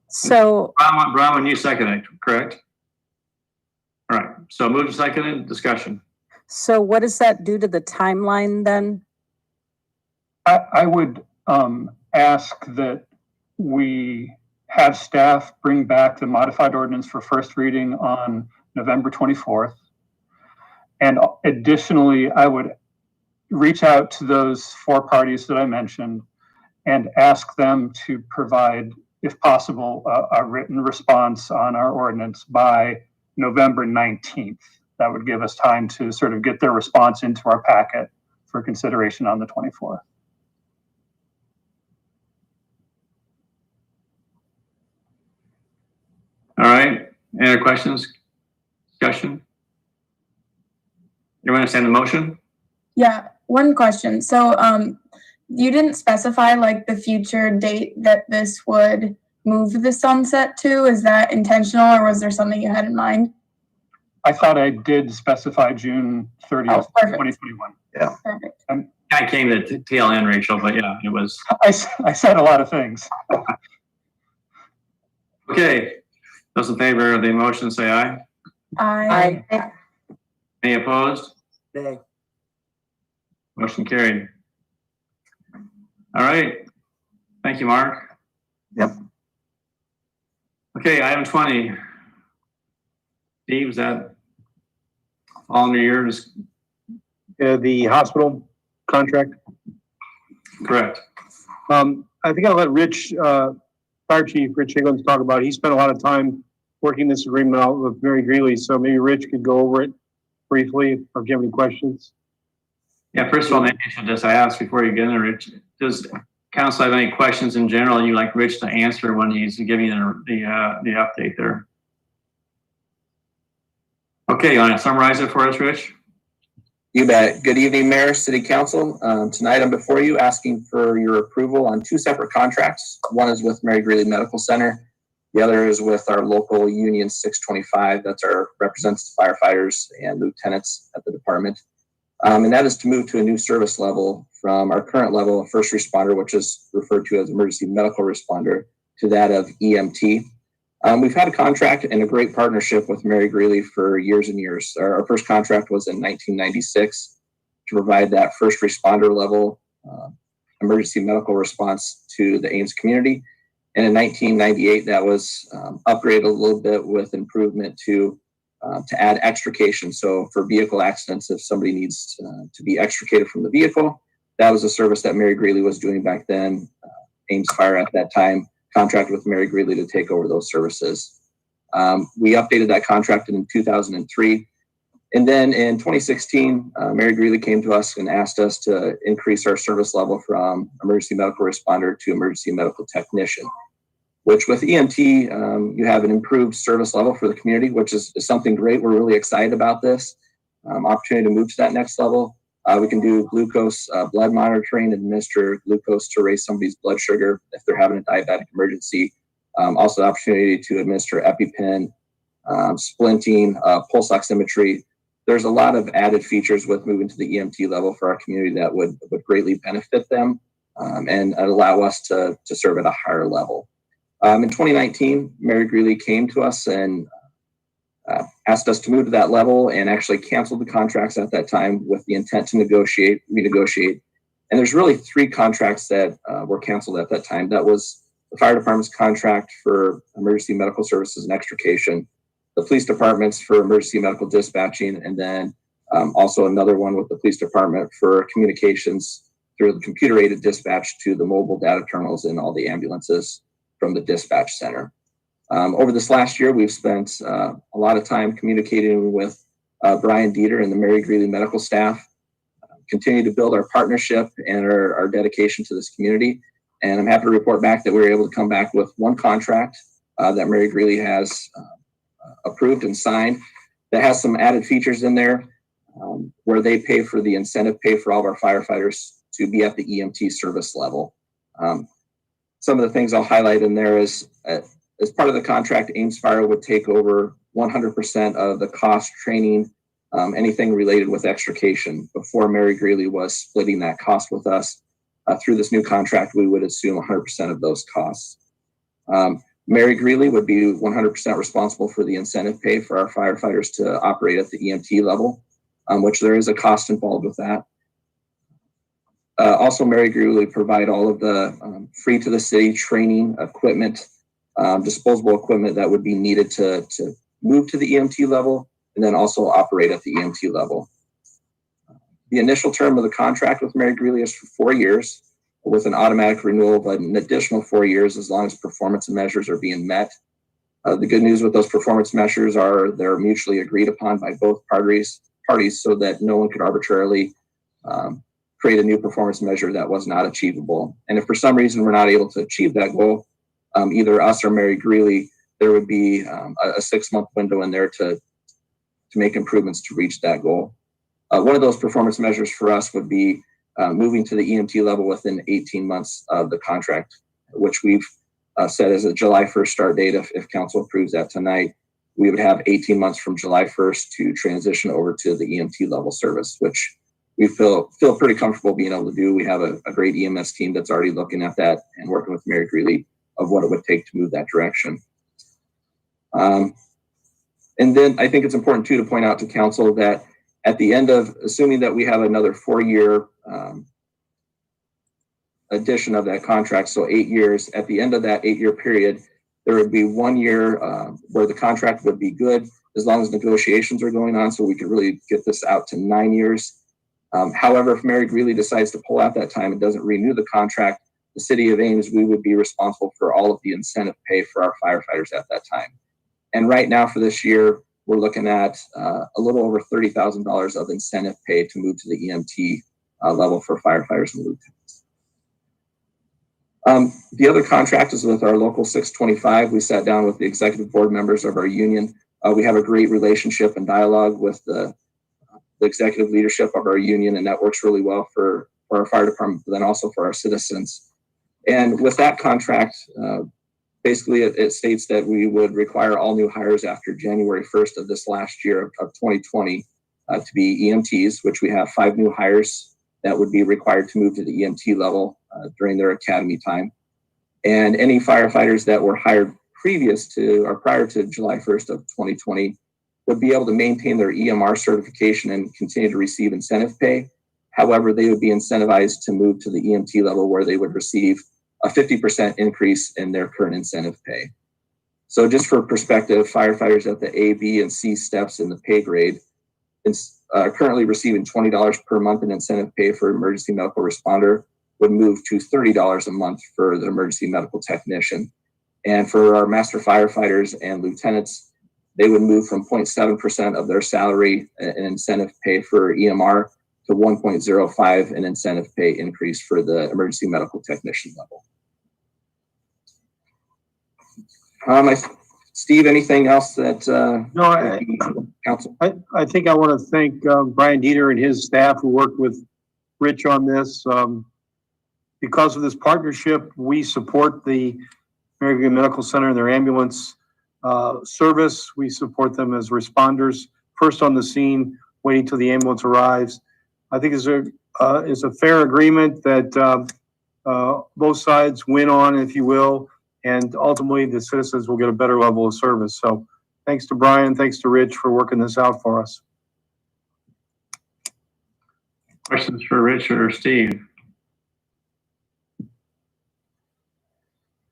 So Brown, you seconded, correct? All right. So moved and seconded, discussion. So what does that do to the timeline then? I would ask that we have staff bring back the modified ordinance for first reading on November 24th. And additionally, I would reach out to those four parties that I mentioned and ask them to provide, if possible, a written response on our ordinance by November 19th. That would give us time to sort of get their response into our packet for consideration on the 24th. All right. Any other questions? Discussion? You understand the motion? Yeah, one question. So you didn't specify like the future date that this would move the sunset to. Is that intentional or was there something you had in mind? I thought I did specify June 30th, 2021. Yeah. Perfect. I came to the tail end, Rachel, but yeah, it was. I said a lot of things. Okay. Those in favor of the motion say aye. Aye. Any opposed? Nay. Motion carried. All right. Thank you, Mark. Yep. Okay, item 20. Steve, is that all under yours? The hospital contract. Correct. I think I'll let Rich, Fire Chief Rich Higgins talk about it. He spent a lot of time working this agreement out with Mary Greeley, so maybe Rich could go over it briefly or if you have any questions. Yeah, first of all, maybe you should just ask before you get in, Rich. Does council have any questions in general you'd like Rich to answer when he's giving the update there? Okay, you want to summarize it for us, Rich? You bet. Good evening, Mayor, City Council. Tonight I'm before you asking for your approval on two separate contracts. One is with Mary Greeley Medical Center. The other is with our local Union 625. That's our represents firefighters and lieutenants at the department. And that is to move to a new service level from our current level of first responder, which is referred to as emergency medical responder, to that of EMT. We've had a contract and a great partnership with Mary Greeley for years and years. Our first contract was in 1996 to provide that first responder level emergency medical response to the Ames community. And in 1998, that was upgraded a little bit with improvement to add extrication. So for vehicle accidents, if somebody needs to be extricated from the vehicle, that was a service that Mary Greeley was doing back then. Ames Fire at that time contracted with Mary Greeley to take over those services. We updated that contract in 2003. And then in 2016, Mary Greeley came to us and asked us to increase our service level from emergency medical responder to emergency medical technician, which with EMT, you have an improved service level for the community, which is something great. We're really excited about this opportunity to move to that next level. We can do glucose blood monitoring, administer glucose to raise somebody's blood sugar if they're having a diabetic emergency. Also the opportunity to administer EpiPen, splinting, pulse oximetry. There's a lot of added features with moving to the EMT level for our community that would greatly benefit them and allow us to serve at a higher level. In 2019, Mary Greeley came to us and asked us to move to that level and actually canceled the contracts at that time with the intent to renegotiate. And there's really 3 contracts that were canceled at that time. That was the fire department's contract for emergency medical services and extrication, the police departments for emergency medical dispatching, and then also another one with the police department for communications through the computer-aided dispatch to the mobile data terminals in all the ambulances from the dispatch center. Over this last year, we've spent a lot of time communicating with Brian Dieter and the Mary Greeley medical staff, continue to build our partnership and our dedication to this community. And I'm happy to report back that we were able to come back with one contract that Mary Greeley has approved and signed that has some added features in there where they pay for the incentive pay for all of our firefighters to be at the EMT service level. Some of the things I'll highlight in there is as part of the contract, Ames Fire would take over 100% of the cost, training, anything related with extrication. Before Mary Greeley was splitting that cost with us, through this new contract, we would assume 100% of those costs. Mary Greeley would be 100% responsible for the incentive pay for our firefighters to operate at the EMT level, which there is a cost involved with that. Also, Mary Greeley provide all of the free to the city training equipment, disposable equipment that would be needed to move to the EMT level and then also operate at the EMT level. The initial term of the contract with Mary Greeley is for 4 years with an automatic renewal of an additional 4 years as long as performance measures are being met. The good news with those performance measures are they're mutually agreed upon by both parties so that no one could arbitrarily create a new performance measure that was not achievable. And if for some reason we're not able to achieve that goal, either us or Mary Greeley, there would be a 6-month window in there to make improvements to reach that goal. One of those performance measures for us would be moving to the EMT level within 18 months of the contract, which we've set as a July 1st start date. If council approves that tonight, we would have 18 months from July 1st to transition over to the EMT level service, which we feel pretty comfortable being able to do. We have a great EMS team that's already looking at that and working with Mary Greeley of what it would take to move that direction. And then I think it's important too to point out to council that at the end of, assuming that we have another 4-year addition of that contract, so 8 years, at the end of that 8-year period, there would be 1 year where the contract would be good as long as negotiations are going on, so we could really get this out to 9 years. However, if Mary Greeley decides to pull out that time and doesn't renew the contract, the city of Ames, we would be responsible for all of the incentive pay for our firefighters at that time. And right now for this year, we're looking at a little over $30,000 of incentive pay to move to the EMT level for firefighters and lieutenants. The other contract is with our local 625. We sat down with the executive board members of our union. We have a great relationship and dialogue with the executive leadership of our union, and that works really well for our fire department, but then also for our citizens. And with that contract, basically it states that we would require all new hires after January 1st of this last year of 2020 to be EMTs, which we have 5 new hires that would be required to move to the EMT level during their academy time. And any firefighters that were hired prior to July 1st of 2020 would be able to maintain their EMR certification and continue to receive incentive pay. However, they would be incentivized to move to the EMT level where they would receive a 50% increase in their current incentive pay. So just for perspective, firefighters at the A, B, and C steps in the pay grade are currently receiving $20 per month in incentive pay for emergency medical responder, would move to $30 a month for the emergency medical technician. And for our master firefighters and lieutenants, they would move from 0.7% of their salary in incentive pay for EMR to 1.05 in incentive pay increase for the emergency medical technician level. Steve, anything else that council? I think I want to thank Brian Dieter and his staff who worked with Rich on this. Because of this partnership, we support the Maryview Medical Center and their ambulance service. We support them as responders, first on the scene, waiting till the ambulance arrives. I think it's a fair agreement that both sides win on, if you will, and ultimately the citizens will get a better level of service. So thanks to Brian, thanks to Rich for working this out for us. Questions for Rich or Steve?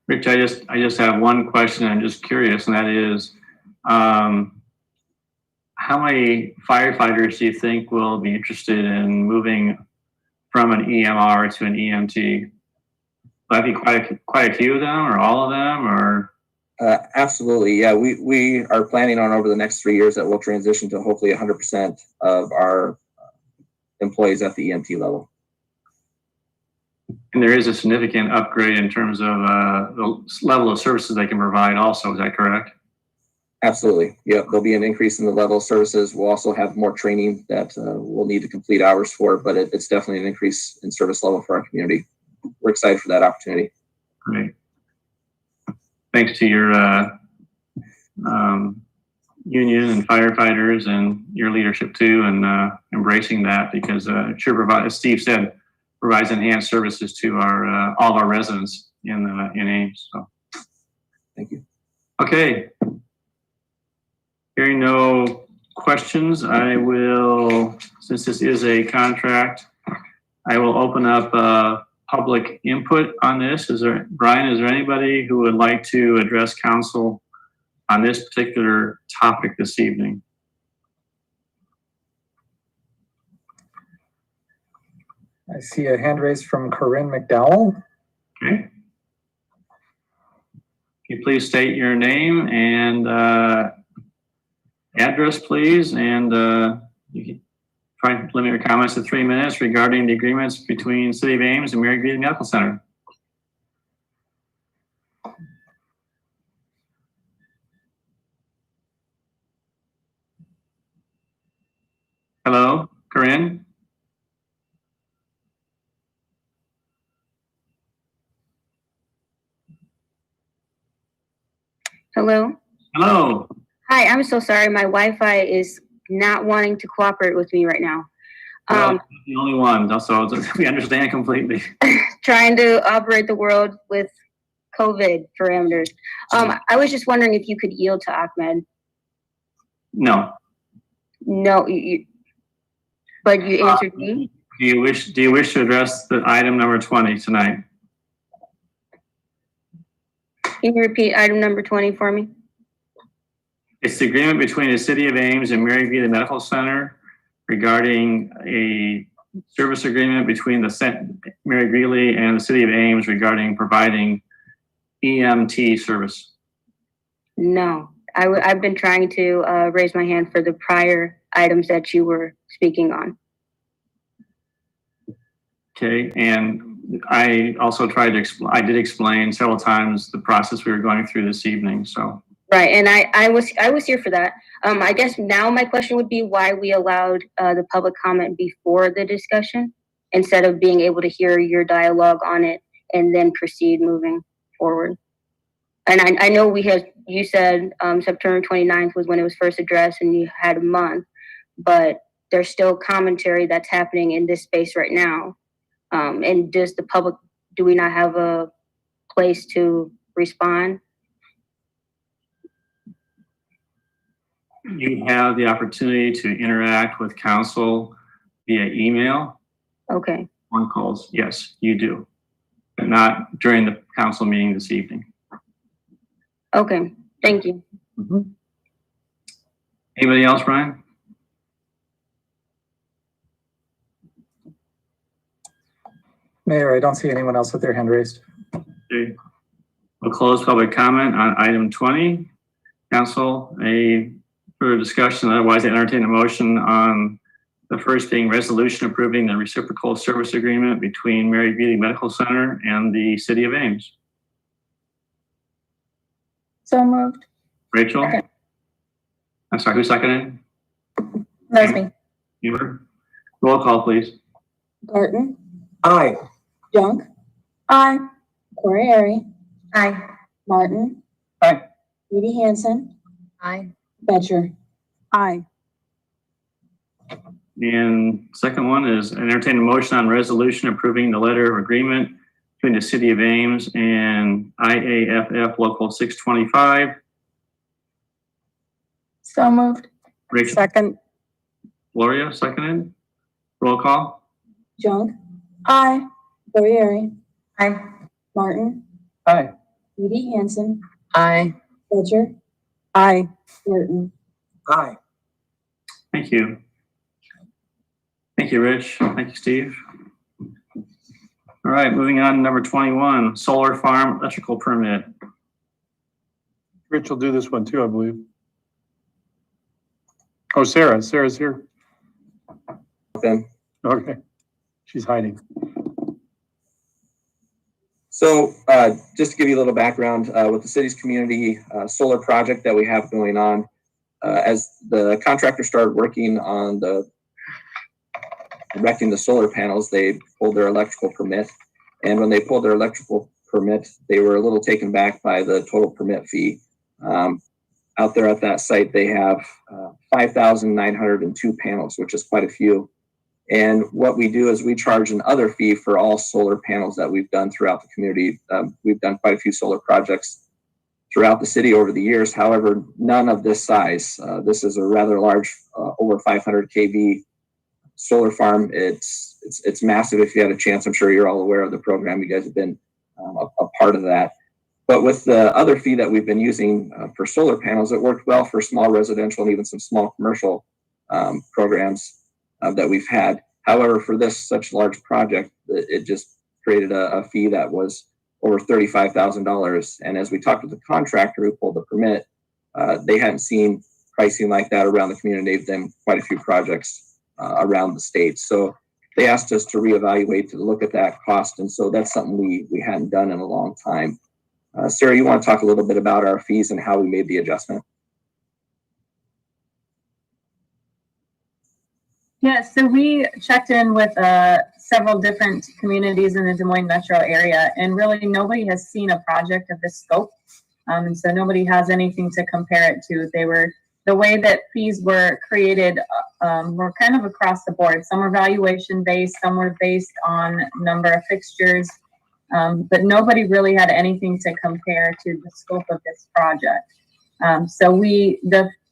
Rich, I just have one question. I'm just curious, and that is, how many firefighters do you think will be interested in moving from an EMR to an EMT? Will that be quite a few of them, or all of them, or? Absolutely, yeah. We are planning on over the next 3 years that we'll transition to hopefully 100% of our employees at the EMT level. And there is a significant upgrade in terms of the level of services they can provide also, is that correct? Absolutely, yep. There'll be an increase in the level of services. We'll also have more training that we'll need to complete hours for, but it's definitely an increase in service level for our community. We're excited for that opportunity. Great. Thanks to your union and firefighters and your leadership too, and embracing that, because it sure provides, as Steve said, provides enhanced services to our all of our residents in Ames. So, thank you. Okay. Hearing no questions, I will, since this is a contract, I will open up public input on this. Brian, is there anybody who would like to address council on this particular topic this evening? I see a hand raised from Corinne McDowell. Okay. Can you please state your name and address, please, and you can try to limit your comments to 3 minutes regarding the agreements between City of Ames and Mary Greeley Medical Center. Hello, Corinne? Hello? Hello. Hi, I'm so sorry. My Wi-Fi is not wanting to cooperate with me right now. Well, the only one, so we understand completely. Trying to operate the world with COVID parameters. I was just wondering if you could yield to Ahmed. No. No, but you answered me. Do you wish to address the item number 20 tonight? Can you repeat item number 20 for me? It's the agreement between the City of Ames and Mary Greeley Medical Center regarding a service agreement between the Mary Greeley and the City of Ames regarding providing EMT service. No, I've been trying to raise my hand for the prior items that you were speaking on. Okay, and I also tried to I did explain several times the process we were going through this evening, so. Right, and I was here for that. I guess now my question would be why we allowed the public comment before the discussion instead of being able to hear your dialogue on it and then proceed moving forward. And I know you said September 29th was when it was first addressed and you had a month, but there's still commentary that's happening in this space right now. And do we not have a place to respond? You have the opportunity to interact with council via email. Okay. On calls, yes, you do, but not during the council meeting this evening. Okay, thank you. Anybody else, Brian? Mayor, I don't see anyone else with their hand raised. Okay. We'll close public comment on item 20. Council, a further discussion, otherwise I entertain a motion on the first being resolution approving the reciprocal service agreement between Mary Greeley Medical Center and the city of Ames. So moved. Rachel? Second. I'm sorry, who seconded? That was me. Huber? Roll call, please. Garten, Aye. Junk, Aye. Corey. Aye. Martin. Aye. Edie Hansen, Aye. Betcher. Aye. And second one is entertain a motion on resolution approving the letter of agreement between the city of Ames and IAFF Local 625. So moved. Rachel? Second. Gloria, seconded. Roll call. Junk, Aye. Corey. Aye. Martin. Aye. Edie Hansen, Aye. Betcher. Aye. Garten. Aye. Thank you. Thank you, Rich. Thank you, Steve. All right, moving on to number 21, solar farm electrical permit. Rich will do this one too, I believe. Oh, Sarah's here. Okay. Okay. She's hiding. So just to give you a little background, with the city's community solar project that we have going on, as the contractor started working on erecting the solar panels, they pulled their electrical permit. And when they pulled their electrical permit, they were a little taken back by the total permit fee. Out there at that site, they have 5,902 panels, which is quite a few. And what we do is we charge an other fee for all solar panels that we've done throughout the community. We've done quite a few solar projects throughout the city over the years. However, none of this size. This is a rather large, over 500 kV solar farm. It's massive. If you had a chance, I'm sure you're all aware of the program. You guys have been a part of that. But with the other fee that we've been using for solar panels, it worked well for small residential and even some small commercial programs that we've had. However, for this such large project, it just created a fee that was over $35,000. And as we talked with the contractor who pulled the permit, they hadn't seen pricing like that around the community. They've done quite a few projects around the state. So they asked us to reevaluate, to look at that cost. And so that's something we hadn't done in a long time. Sarah, you want to talk a little bit about our fees and how we made the adjustment? Yeah, so we checked in with several different communities in the Des Moines metro area, and really nobody has seen a project of this scope. And so nobody has anything to compare it to. The way that fees were created were kind of across the board. Some were valuation based, some were based on number of fixtures, but nobody really had anything to compare to the scope of this project. So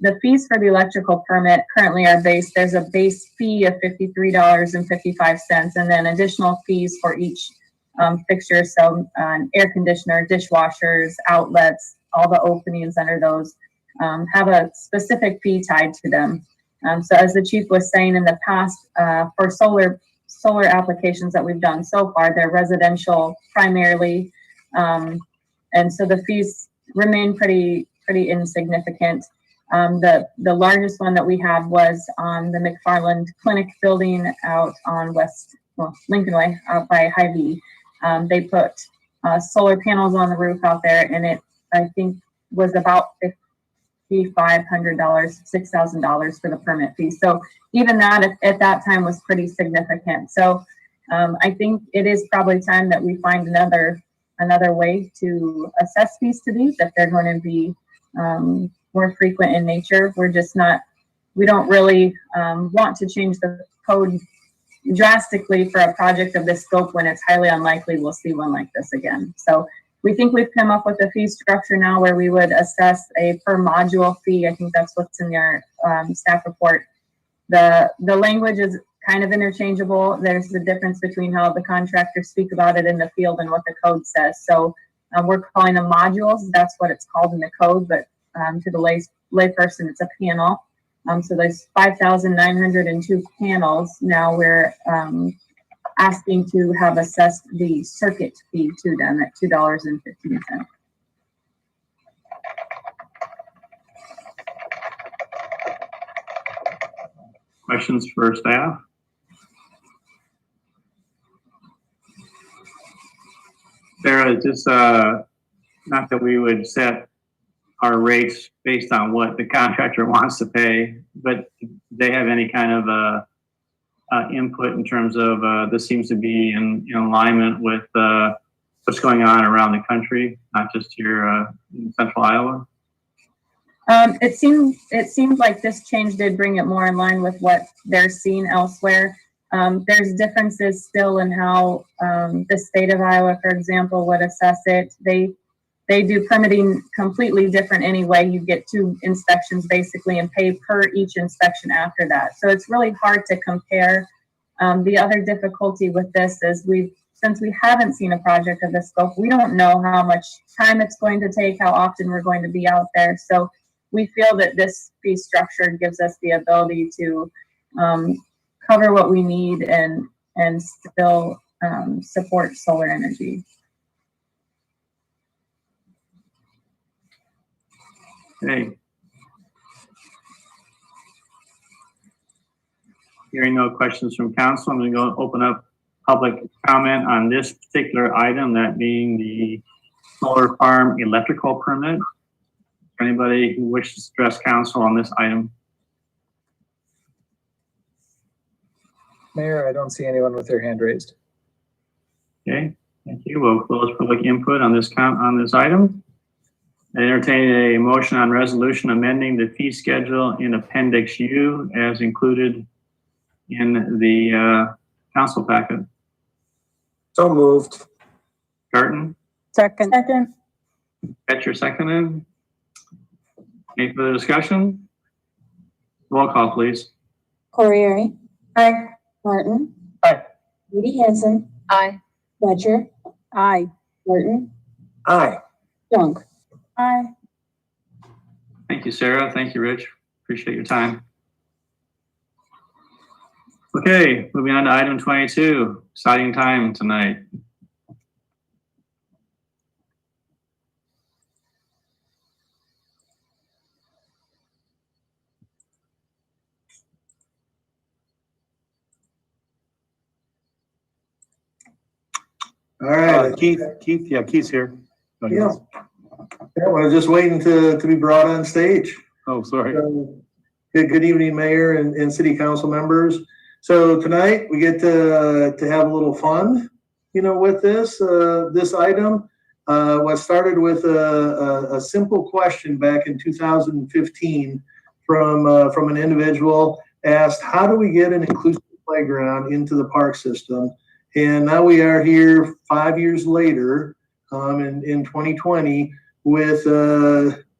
the fees for the electrical permit currently are there's a base fee of $53.55, and then additional fees for each fixture. So air conditioner, dishwashers, outlets, all the openings under those have a specific fee tied to them. So as the chief was saying in the past, for solar applications that we've done so far, they're residential primarily, and so the fees remain pretty insignificant. The largest one that we had was on the McFarland Clinic building out on Lincoln Way, out by Hy-Vee. They put solar panels on the roof out there, and it, I think, was about $5,500, $6,000 for the permit fee. So even that at that time was pretty significant. So I think it is probably time that we find another way to assess fees to these if they're going to be more frequent in nature. We don't really want to change the code drastically for a project of this scope when it's highly unlikely we'll see one like this again. So we think we've come up with a fee structure now where we would assess a per module fee. I think that's what's in your staff report. The language kind of interchangeable. There's the difference between how the contractors speak about it in the field and what the code says. So we're calling them modules. That's what it's called in the code, but to the layperson, it's a panel. So there's 5,902 panels. Now we're asking to have assessed the circuit fee to them at $2.15. Questions for staff? Sarah, just not that we would set our rates based on what the contractor wants to pay, but do they have any kind of input in terms of this seems to be in alignment with what's going on around the country, not just here in central Iowa? It seems like this change did bring it more in line with what they're seeing elsewhere. There's differences still in how the state of Iowa, for example, would assess it. They do permitting completely different anyway. You get 2 inspections basically and pay per each inspection after that. So it's really hard to compare. The other difficulty with this is since we haven't seen a project of this scope, we don't know how much time it's going to take, how often we're going to be out there. So we feel that this fee structure gives us the ability to cover what we need and still support solar energy. Okay. Hearing no questions from council, I'm going to go open up public comment on this particular item, that being the solar farm electrical permit. Anybody who wishes to address council on this item? Mayor, I don't see anyone with their hand raised. Okay, thank you. We'll close public input on this item. I entertain a motion on resolution amending the fee schedule in Appendix U as included in the council packet. So moved. Garten? Second. Etcher seconded. Any further discussion? Roll call, please. Corriere. Aye. Martin. Aye. Judy Hansen. Aye. Ledger. Aye. Martin. Aye. Junk. Aye. Thank you, Sarah. Thank you, Rich. Appreciate your time. Okay, moving on to item 22. Exciting time tonight. All right, Keith's here. Oh, Yeah. Yeah, well, just waiting to be brought on stage. Oh, sorry. Good evening, Mayor and City Council members. So tonight we get to have a little fun, with this item. What started with a simple question back in 2015 from an individual asked, how do we get an inclusive playground into the park system? And now we are here 5 years later, in 2020, with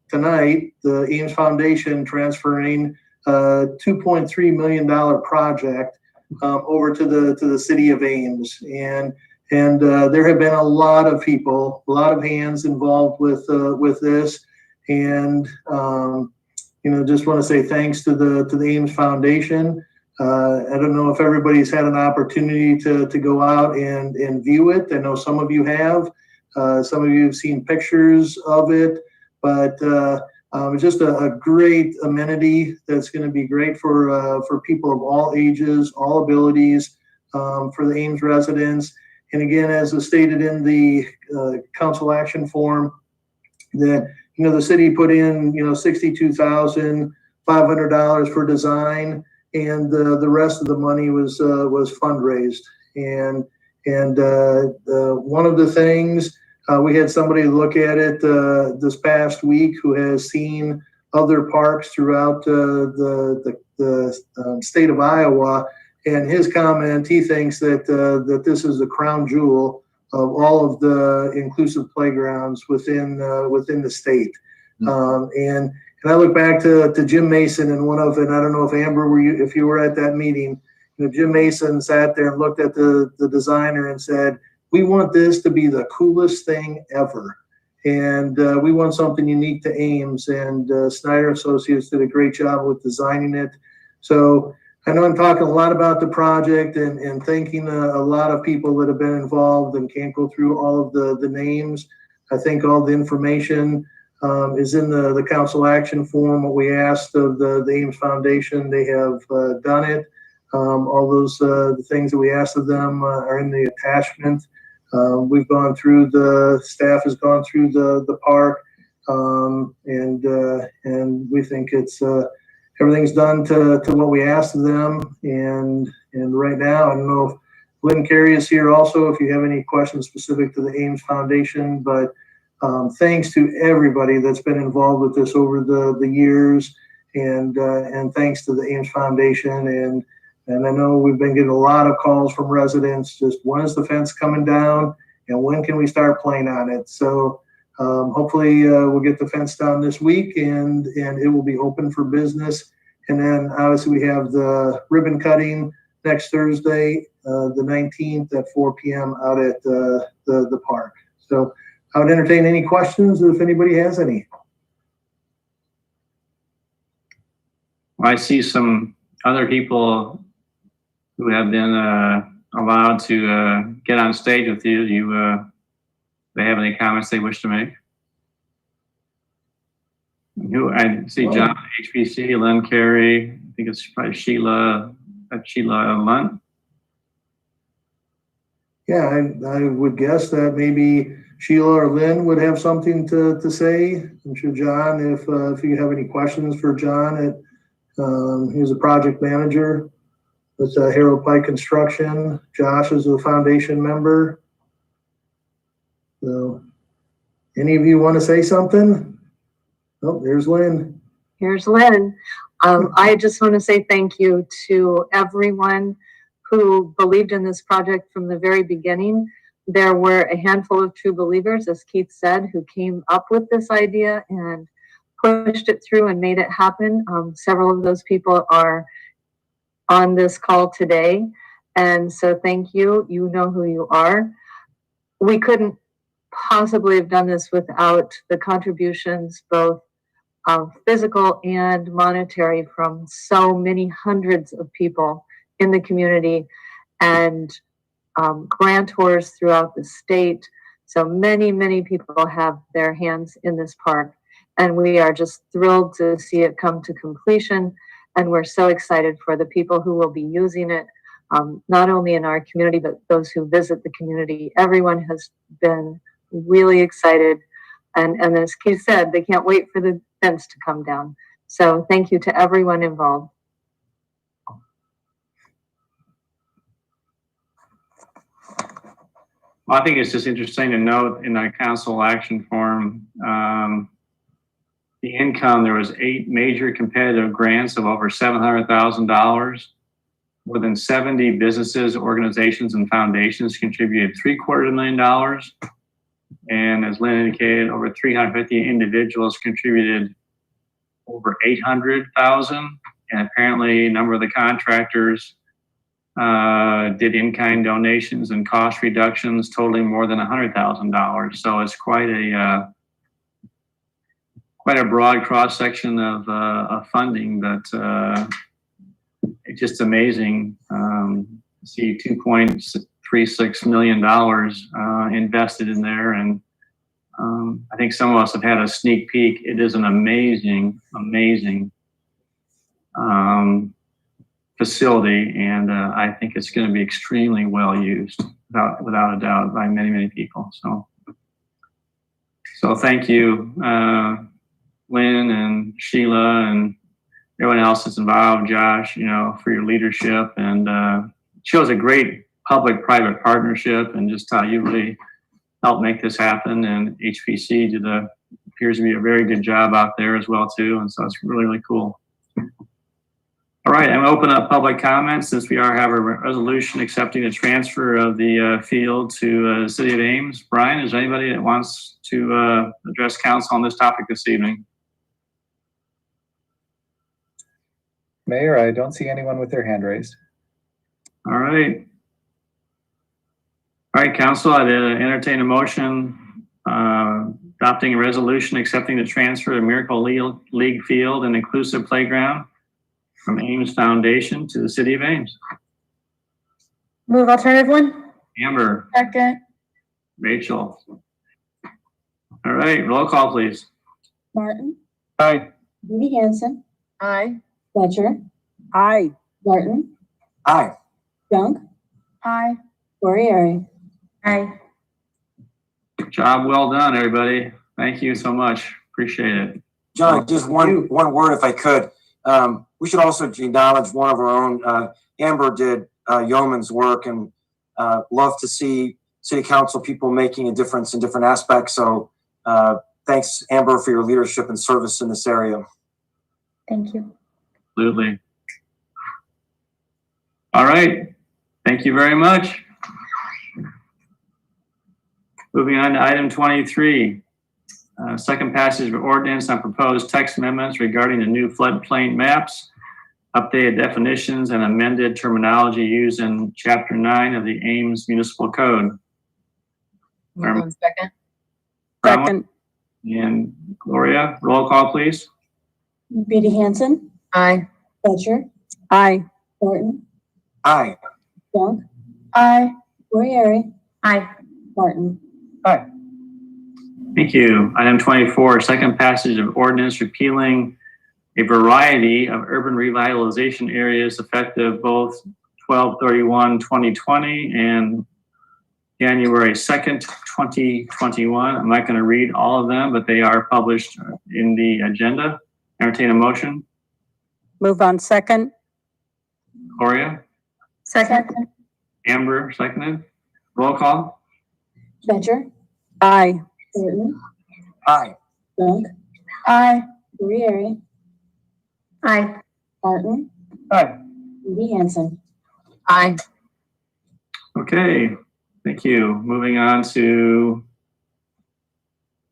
tonight the Ames Foundation transferring a $2.3 million project over to the city of Ames, and there have been a lot of people, a lot of hands involved with this, and just want to say thanks to the Ames Foundation. I don't know if everybody's had an opportunity to go out and view it. I know some of you have. Some of you have seen pictures of it, but it's just a great amenity that's going to be great for people of all ages, all abilities, for the Ames residents. And again, as was stated in the council action form, that the city put in $62,500 for design, and the rest of the money was fundraised. And one of the things, we had somebody look at it this past week who has seen other parks throughout the state of Iowa, and his comment, he thinks that this is the crown jewel of all of the inclusive playgrounds within the state. And I look back to Jim Mason and I don't know if Amber if you were at that meeting, Jim Mason sat there and looked at the designer and said, we want this to be the coolest thing ever. And we want something unique to Ames, and Snyder Associates did a great job with designing it. So I know I'm talking a lot about the project and thanking a lot of people that have been involved and can't go through all of the names. I think all the information is in the council action form. What we asked of the Ames Foundation, they have done it. All those the things that we asked of them are in the attachment. We've gone through, the staff has gone through the park, and we think it's everything's done to what we asked of them. And right now, I don't know if Lynn Carey is here also, if you have any questions specific to the Ames Foundation, but thanks to everybody that's been involved with this over the years, and thanks to the Ames Foundation. And I know we've been getting a lot of calls from residents, just when is the fence coming down and when can we start playing on it? So hopefully we'll get the fence down this week, and it will be open for business. And then obviously we have the ribbon cutting next Thursday, the 19th at 4 p.m. out at the park. So I would entertain any questions if anybody has any. Well, I see some other people who have been allowed to get on stage with you. They have any comments they wish to make? I see John, HPC, Lynn Carey, I think it's probably Sheila Lunt. Yeah, I would guess that maybe Sheila or Lynn would have something to say. I'm sure John, if you have any questions for John, he's a project manager with Harold Pike Construction. Josh is a foundation member. So, any of you want to say something? Oh, there's Lynn. Here's Lynn. I just want to say thank you to everyone who believed in this project from the very beginning. There were a handful of true believers, as Keith said, who came up with this idea and pushed it through and made it happen. Several of those people are on this call today. And so thank you. You know who you are. We couldn't possibly have done this without the contributions, both physical and monetary, from so many hundreds of people in the community, and grantors throughout the state. So many people have their hands in this park, and we are just thrilled to see it come to completion. And we're so excited for the people who will be using it, not only in our community, but those who visit the community. Everyone has been really excited. And as Keith said, they can't wait for the fence to come down. So thank you to everyone involved. Well, I think it's just interesting to note in the council action form, the income, there was 8 major competitive grants of over $700,000. More than 70 businesses, organizations, and foundations contributed $750,000. And as Lynn indicated, over 350 individuals contributed over $800,000. And apparently a number of the contractors did in-kind donations and cost reductions totaling more than $100,000. So it's quite a broad cross-section of funding that it's just amazing. See $2.36 million invested in there. And I think some of us have had a sneak peek. It is an amazing facility. And I think it's going to be extremely well used without a doubt by many people. So thank you, Lynn and Sheila and everyone else that's involved, Josh, for your leadership, and shows a great public-private partnership, and just how you really helped make this happen. And HPC appears to be a very good job out there as well too, and so it's really cool. All right, I'm going to open up public comments since we have a resolution accepting the transfer of the field to the City of Ames. Brian, is there anybody that wants to address council on this topic this evening? Mayor, I don't see anyone with their hand raised. All right. All right, council, I'd entertain a motion adopting a resolution accepting the transfer of Miracle League Field and Inclusive Playground from Ames Foundation to the city of Ames. Move alternative one. Amber, Second. Rachel. All right, roll call, please. Martin, Aye. Judy Hansen, Aye. Fletcher, Aye. Martin, Aye. Junk, Aye. Corey. Aye. Job well done, everybody. Thank you so much. Appreciate it. John, just one word if I could. We should also acknowledge one of our own, Amber did yeoman's work, and love to see city council people making a difference in different aspects. So thanks, Amber, for your leadership and service in this area. Thank you. Absolutely. All right. Thank you very much. Moving on to item 23. Second passage of ordinance on proposed text amendments regarding the new floodplain maps, updated definitions, and amended terminology used in Chapter 9 of the Ames Municipal Code. Move on second. Second. And Gloria, roll call, please. Judy Hansen, Aye. Fletcher, Aye. Martin, Aye. Junk, Aye. Corey. Aye. Martin. Aye. Thank you. Item 24, second passage of ordinance repealing a variety of urban revitalization areas effective both 12/31/2020 and January 2nd, 2021. I'm not going to read all of them, but they are published in the agenda. Entertain a motion. Move on second. Gloria, Second. Amber, seconded. Roll call. Fletcher, Aye. Martin, Aye. Junk, Aye. Corey. Aye. Martin, Aye. Judy Hansen. Aye. Okay, thank you. Moving on to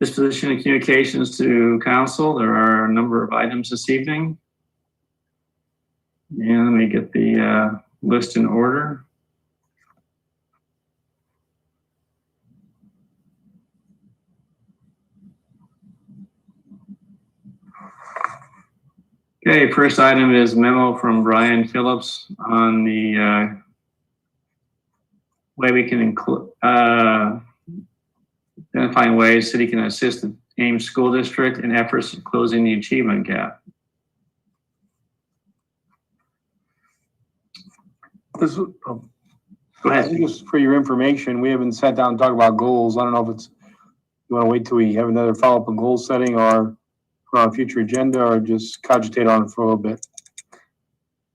disposition and communications to council. There are a number of items this evening. And let me get the list in order. Okay, first item is memo from Brian Phillips on the way we can identifying ways city can assist the Ames School District in efforts of closing the achievement gap. This, Go ahead. just for your information, we haven't sat down and talked about goals. I don't know if it's, you want to wait till we have another follow-up on goal setting or on a future agenda, or just cogitate on it for a little bit.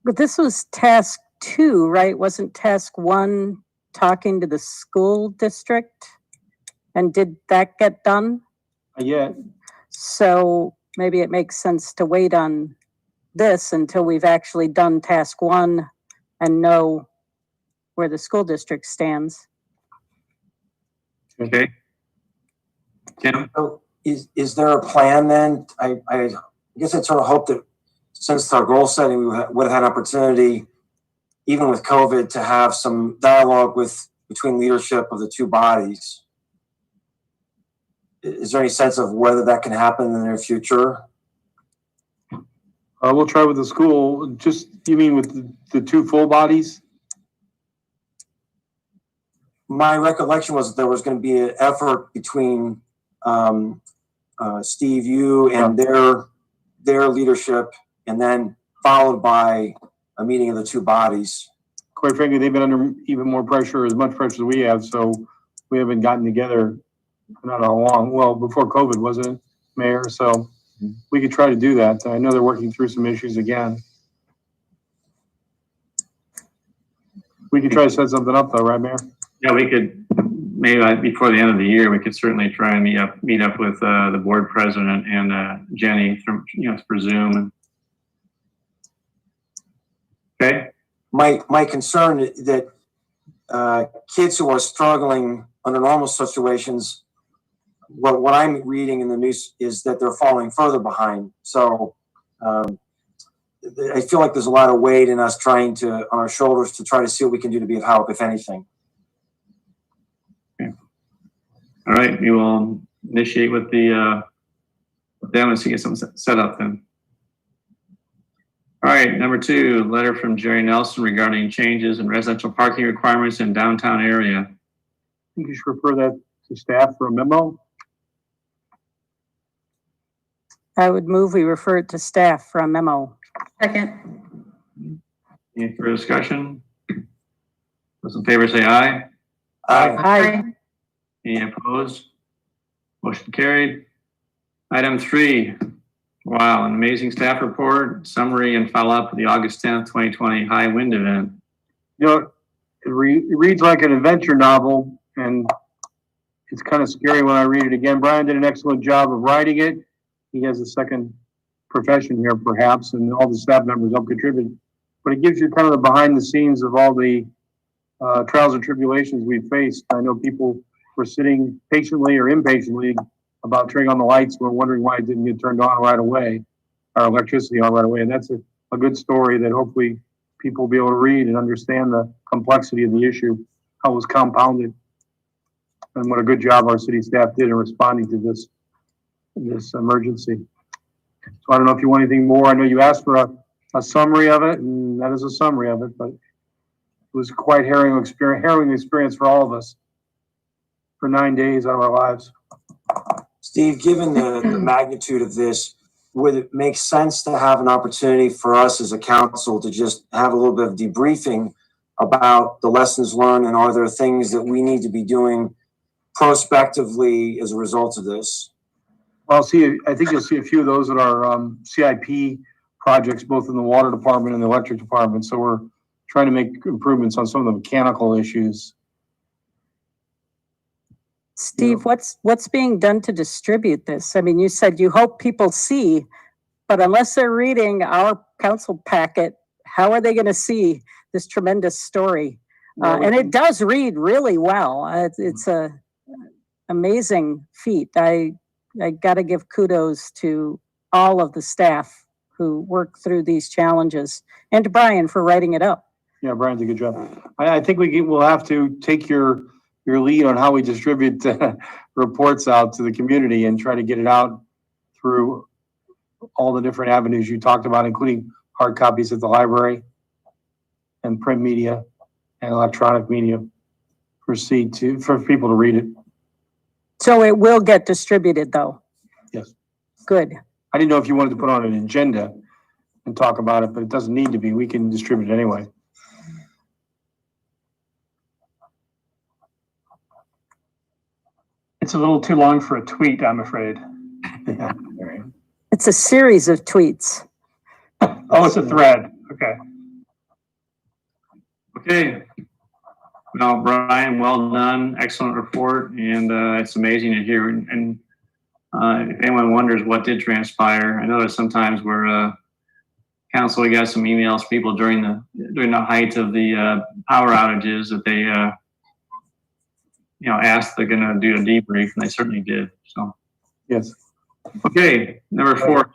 But this was task 2, right? Wasn't task 1 talking to the school district? And did that get done? Not yet. So maybe it makes sense to wait on this until we've actually done task 1 and know where the school district stands. Okay. Tim? So is there a plan then? I guess I'd sort of hope that since our goal setting, we would have had an opportunity, even with COVID, to have some dialogue between leadership of the two bodies. Is there any sense of whether that can happen in the near future? We'll try with the school. Just, you mean with the two full bodies? My recollection was that there was going to be an effort between Steve, you and their leadership, and then followed by a meeting of the two bodies. Quite frankly, they've been under even more pressure, as much pressure as we have, so we haven't gotten together not how long. Well, before COVID, wasn't it, Mayor? So we could try to do that. I know they're working through some issues again. We could try to set something up though, right, Mayor? Yeah, we could, maybe before the end of the year, we could certainly try and meet up with the board president and Jenny from, for Zoom. Okay. My concern is that kids who are struggling under normal situations, what I'm reading in the news is that they're falling further behind. So I feel like there's a lot of weight in us on our shoulders to try to see what we can do to be of help, if anything. Okay. All right, we will initiate with them and see get something set up then. All right, number 2, letter from Jerry Nelson regarding changes in residential parking requirements in downtown area. I think you should refer that to staff for a memo. I would move we refer it to staff for a memo. Second. Any further discussion? Those in favor say aye. Aye. Any opposed? Motion carried. Item 3. Wow, an amazing staff report, summary, and follow-up of the August 10th, 2020 high wind event. You know, it reads like an adventure novel, and it's kind of scary when I read it again. Brian did an excellent job of writing it. He has a second profession here, perhaps, and all the staff members help contribute. But it gives you kind of the behind the scenes of all the trials and tribulations we've faced. I know people were sitting patiently or impatiently about turning on the lights. We're wondering why it didn't get turned on right away, our electricity on right away. And that's a good story that hopefully people will be able to read and understand the complexity of the issue, how it was compounded, and what a good job our city staff did in responding to this emergency. So I don't know if you want anything more. I know you asked for a summary of it, and that is a summary of it, but it was quite harrowing experience for all of us for 9 days out of our lives. Steve, given the magnitude of this, would it make sense to have an opportunity for us as a council to just have a little bit of debriefing about the lessons learned, and are there things that we need to be doing prospectively as a result of this? Well, I think you'll see a few of those at our CIP projects, both in the water department and the electric department. So we're trying to make improvements on some of the mechanical issues. Steve, what's being done to distribute this? I mean, you said you hope people see, but unless they're reading our council packet, how are they going to see this tremendous story? And it does read really well. It's a amazing feat. I got to give kudos to all of the staff who work through these challenges, and to Brian for writing it up. Yeah, Brian did a good job. I think we'll have to take your lead on how we distribute reports out to the community and try to get it out through all the different avenues you talked about, including hard copies at the library and print media and electronic media for people to read it. So it will get distributed though? Yes. Good. I didn't know if you wanted to put on an agenda and talk about it, but it doesn't need to be. We can distribute it anyway. It's a little too long for a tweet, I'm afraid. Yeah, all right. It's a series of tweets. Oh, it's a thread. Okay. Okay. Well, Brian, well done. Excellent report. And it's amazing to hear. And if anyone wonders what did transpire, I know there's sometimes where council, we got some emails from people during the height of the power outages that they asked they're going to do a debrief, and they certainly did. So, yes. Okay, number 4,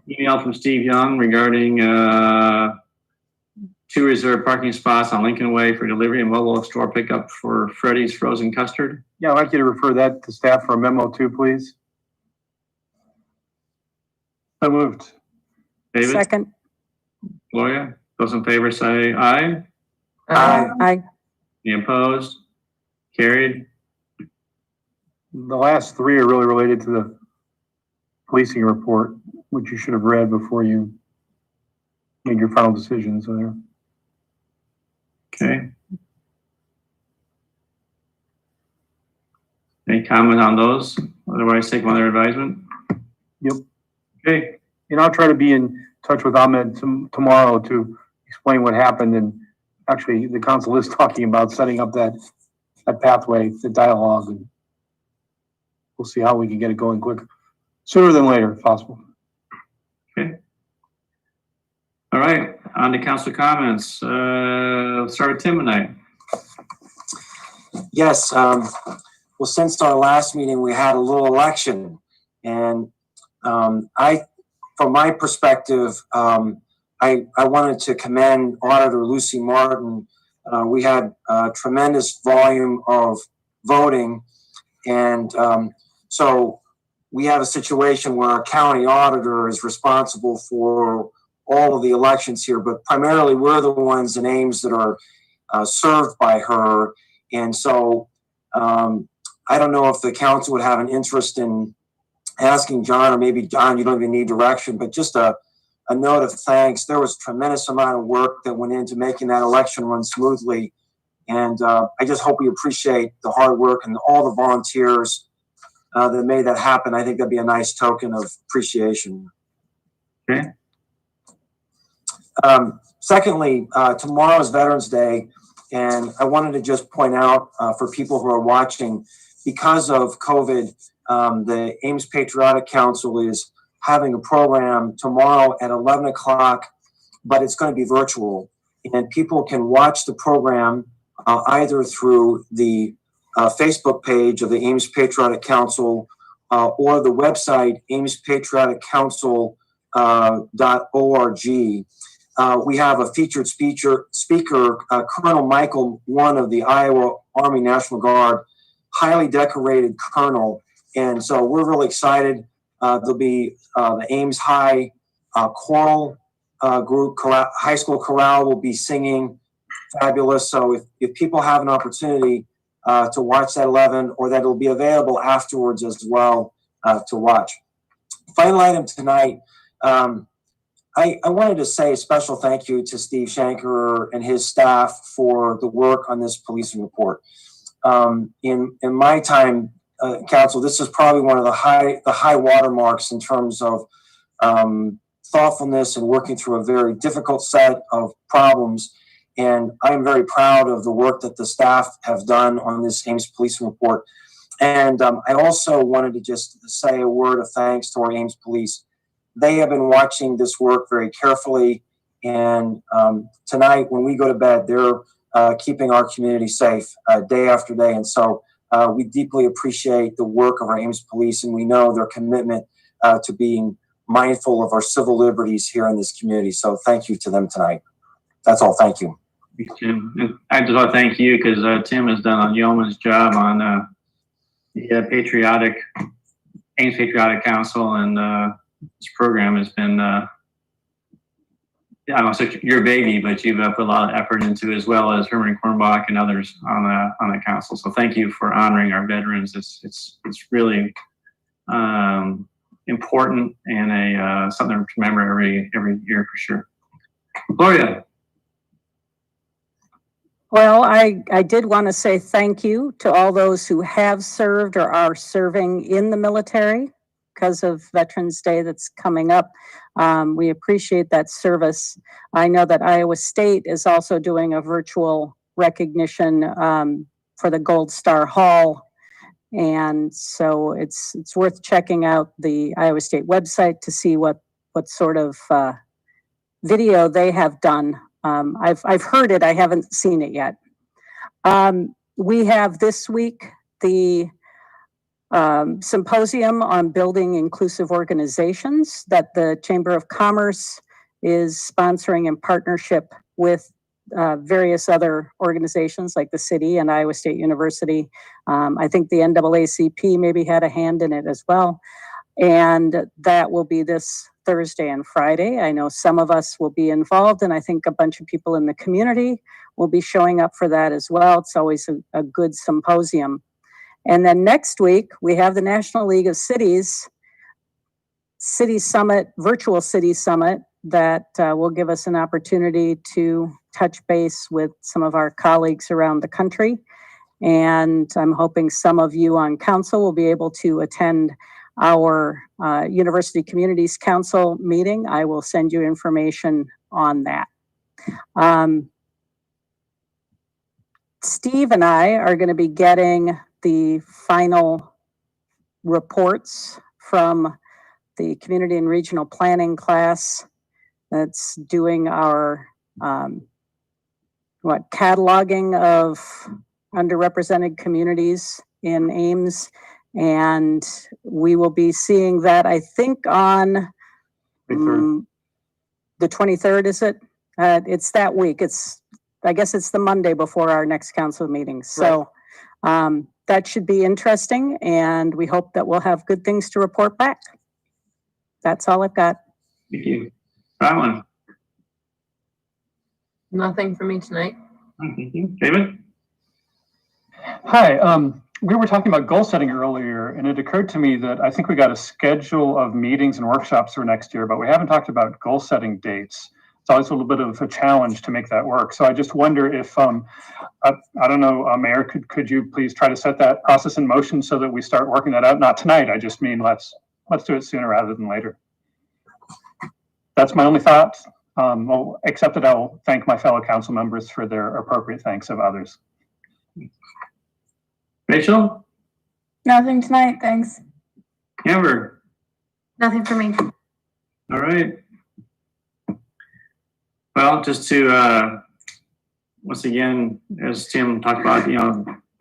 email from Steve Young regarding 2 reserved parking spots on Lincoln Way for delivery and mobile store pickup for Freddy's Frozen Custard. Yeah, I'd like you to refer that to staff for a memo too, please. So moved. David? Second. Gloria? Those in favor say aye. Aye. Any opposed? Carried. The last 3 are really related to the policing report, which you should have read before you made your final decisions there. Okay. Any comment on those? Otherwise, take one under advisement. Yep. Okay. And I'll try to be in touch with Ahmed tomorrow to explain what happened. And actually, the council is talking about setting up that pathway, the dialogue, and we'll see how we can get it going quick, sooner than later, if possible. Okay. All right, on to council comments. Let's start with Tim tonight. Yes. Well, since our last meeting, we had a little election, and I from my perspective, I wanted to commend Auditor Lucy Martin. We had a tremendous volume of voting, and so we have a situation where our county auditor is responsible for all of the elections here, but primarily we're the ones in Ames that are served by her. And so I don't know if the council would have an interest in asking John, or maybe John, you don't even need direction, but just a note of thanks. There was a tremendous amount of work that went into making that election run smoothly. And I just hope we appreciate the hard work and all the volunteers that made that happen. I think that'd be a nice token of appreciation. Okay. Secondly, tomorrow is Veterans Day, and I wanted to just point out for people who are watching, because of COVID, the Ames Patriotic Council is having a program tomorrow at 11 o'clock, but it's going to be virtual. And people can watch the program either through the Facebook page of the Ames Patriotic Council or the website amespatrioticcouncil.org. We have a featured speaker, Colonel Michael One of the Iowa Army National Guard, highly decorated colonel. And so we're really excited. There'll be the Ames High choral group, high school chorale will be singing. Fabulous. So if people have an opportunity to watch that 11, or that will be available afterwards as well to watch. Final item tonight. I wanted to say a special thank you to Steve Shanker and his staff for the work on this policing report. In my time, council, this is probably one of the high watermarks in terms of thoughtfulness and working through a very difficult set of problems. And I'm very proud of the work that the staff have done on this Ames policing report. And I also wanted to just say a word of thanks to our Ames police. They have been watching this work very carefully. And tonight, when we go to bed, they're keeping our community safe day after day. And so we deeply appreciate the work of our Ames police, and we know their commitment to being mindful of our civil liberties here in this community. So thank you to them tonight. That's all. Thank you. Tim. I just want to thank you because Tim has done a yeoman's job on the Ames Patriotic Council, and this program has been, I don't say your baby, but you've put a lot of effort into, as well as Herman Kornbach and others on the council. So thank you for honoring our veterans. It's really important, and something to remember every year for sure. Gloria. Well, I did want to say thank you to all those who have served or are serving in the military because of Veterans Day that's coming up. We appreciate that service. I know that Iowa State is also doing a virtual recognition for the Gold Star Hall. And so it's worth checking out the Iowa State website to see what sort of video they have done. I've heard it, I haven't seen it yet. We have this week the symposium on building inclusive organizations that the Chamber of Commerce is sponsoring in partnership with various other organizations like the city and Iowa State University. I think the NAACP maybe had a hand in it as well. And that will be this Thursday and Friday. I know some of us will be involved, and I think a bunch of people in the community will be showing up for that as well. It's always a good symposium. And then next week, we have the National League of Cities City Summit, virtual City Summit, that will give us an opportunity to touch base with some of our colleagues around the country. And I'm hoping some of you on council will be able to attend our University Communities Council meeting. I will send you information on that. Steve and I are going to be getting the final reports from the Community and Regional Planning class that's doing our cataloging of underrepresented communities in Ames. And we will be seeing that, I think, on The 23rd, is it? It's that week. I guess it's the Monday before our next council meeting. So that should be interesting, and we hope that we'll have good things to report back. That's all I've got. Thank you. Rylan. Nothing for me tonight. Thank you. David? Hi, we were talking about goal setting earlier, and it occurred to me that I think we got a schedule of meetings and workshops for next year, but we haven't talked about goal setting dates. It's always a little bit of a challenge to make that work. So I just wonder if, I don't know, Mayor, could you please try to set that process in motion so that we start working that out? Not tonight, I just mean let's do it sooner rather than later. That's my only thought. Well, except that I'll thank my fellow council members for their appropriate thanks of others. Rachel? Nothing tonight, thanks. Amber? Nothing for me. All right. Well, just to, once again, as Tim talked about,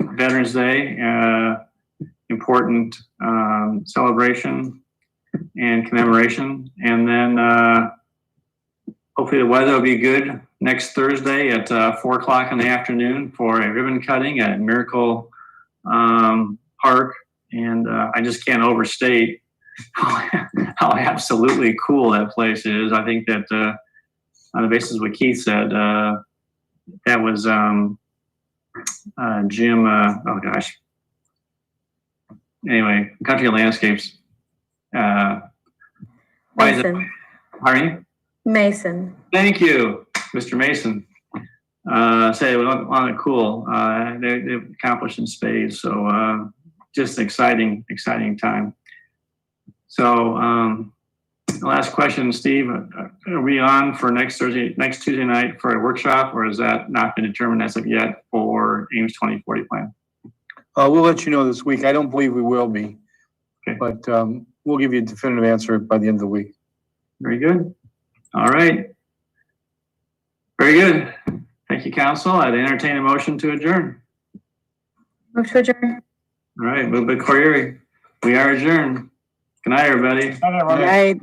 Veterans Day, important celebration and commemoration. And then hopefully the weather will be good next Thursday at 4 o'clock in the afternoon for a ribbon cutting at Miracle Park. And I just can't overstate how absolutely cool that place is. I think that on the basis of what Keith said, that was Jim, oh gosh. Anyway, Country Landscapes. Why is it? Pardon? Mason. Thank you, Mr. Mason. Say it was on it cool. They've accomplished in spades. So just exciting time. So the last question, Steve, are we on for next Tuesday night for a workshop, or has that not been determined as of yet for Ames 2040 plan? We'll let you know this week. I don't believe we will be, okay. But we'll give you a definitive answer by the end of the week. Very good. All right. Very good. Thank you, council. I'd entertain a motion to adjourn. Move to adjourn. All right, moved by Corey. We are adjourned. Good night, everybody. Good night.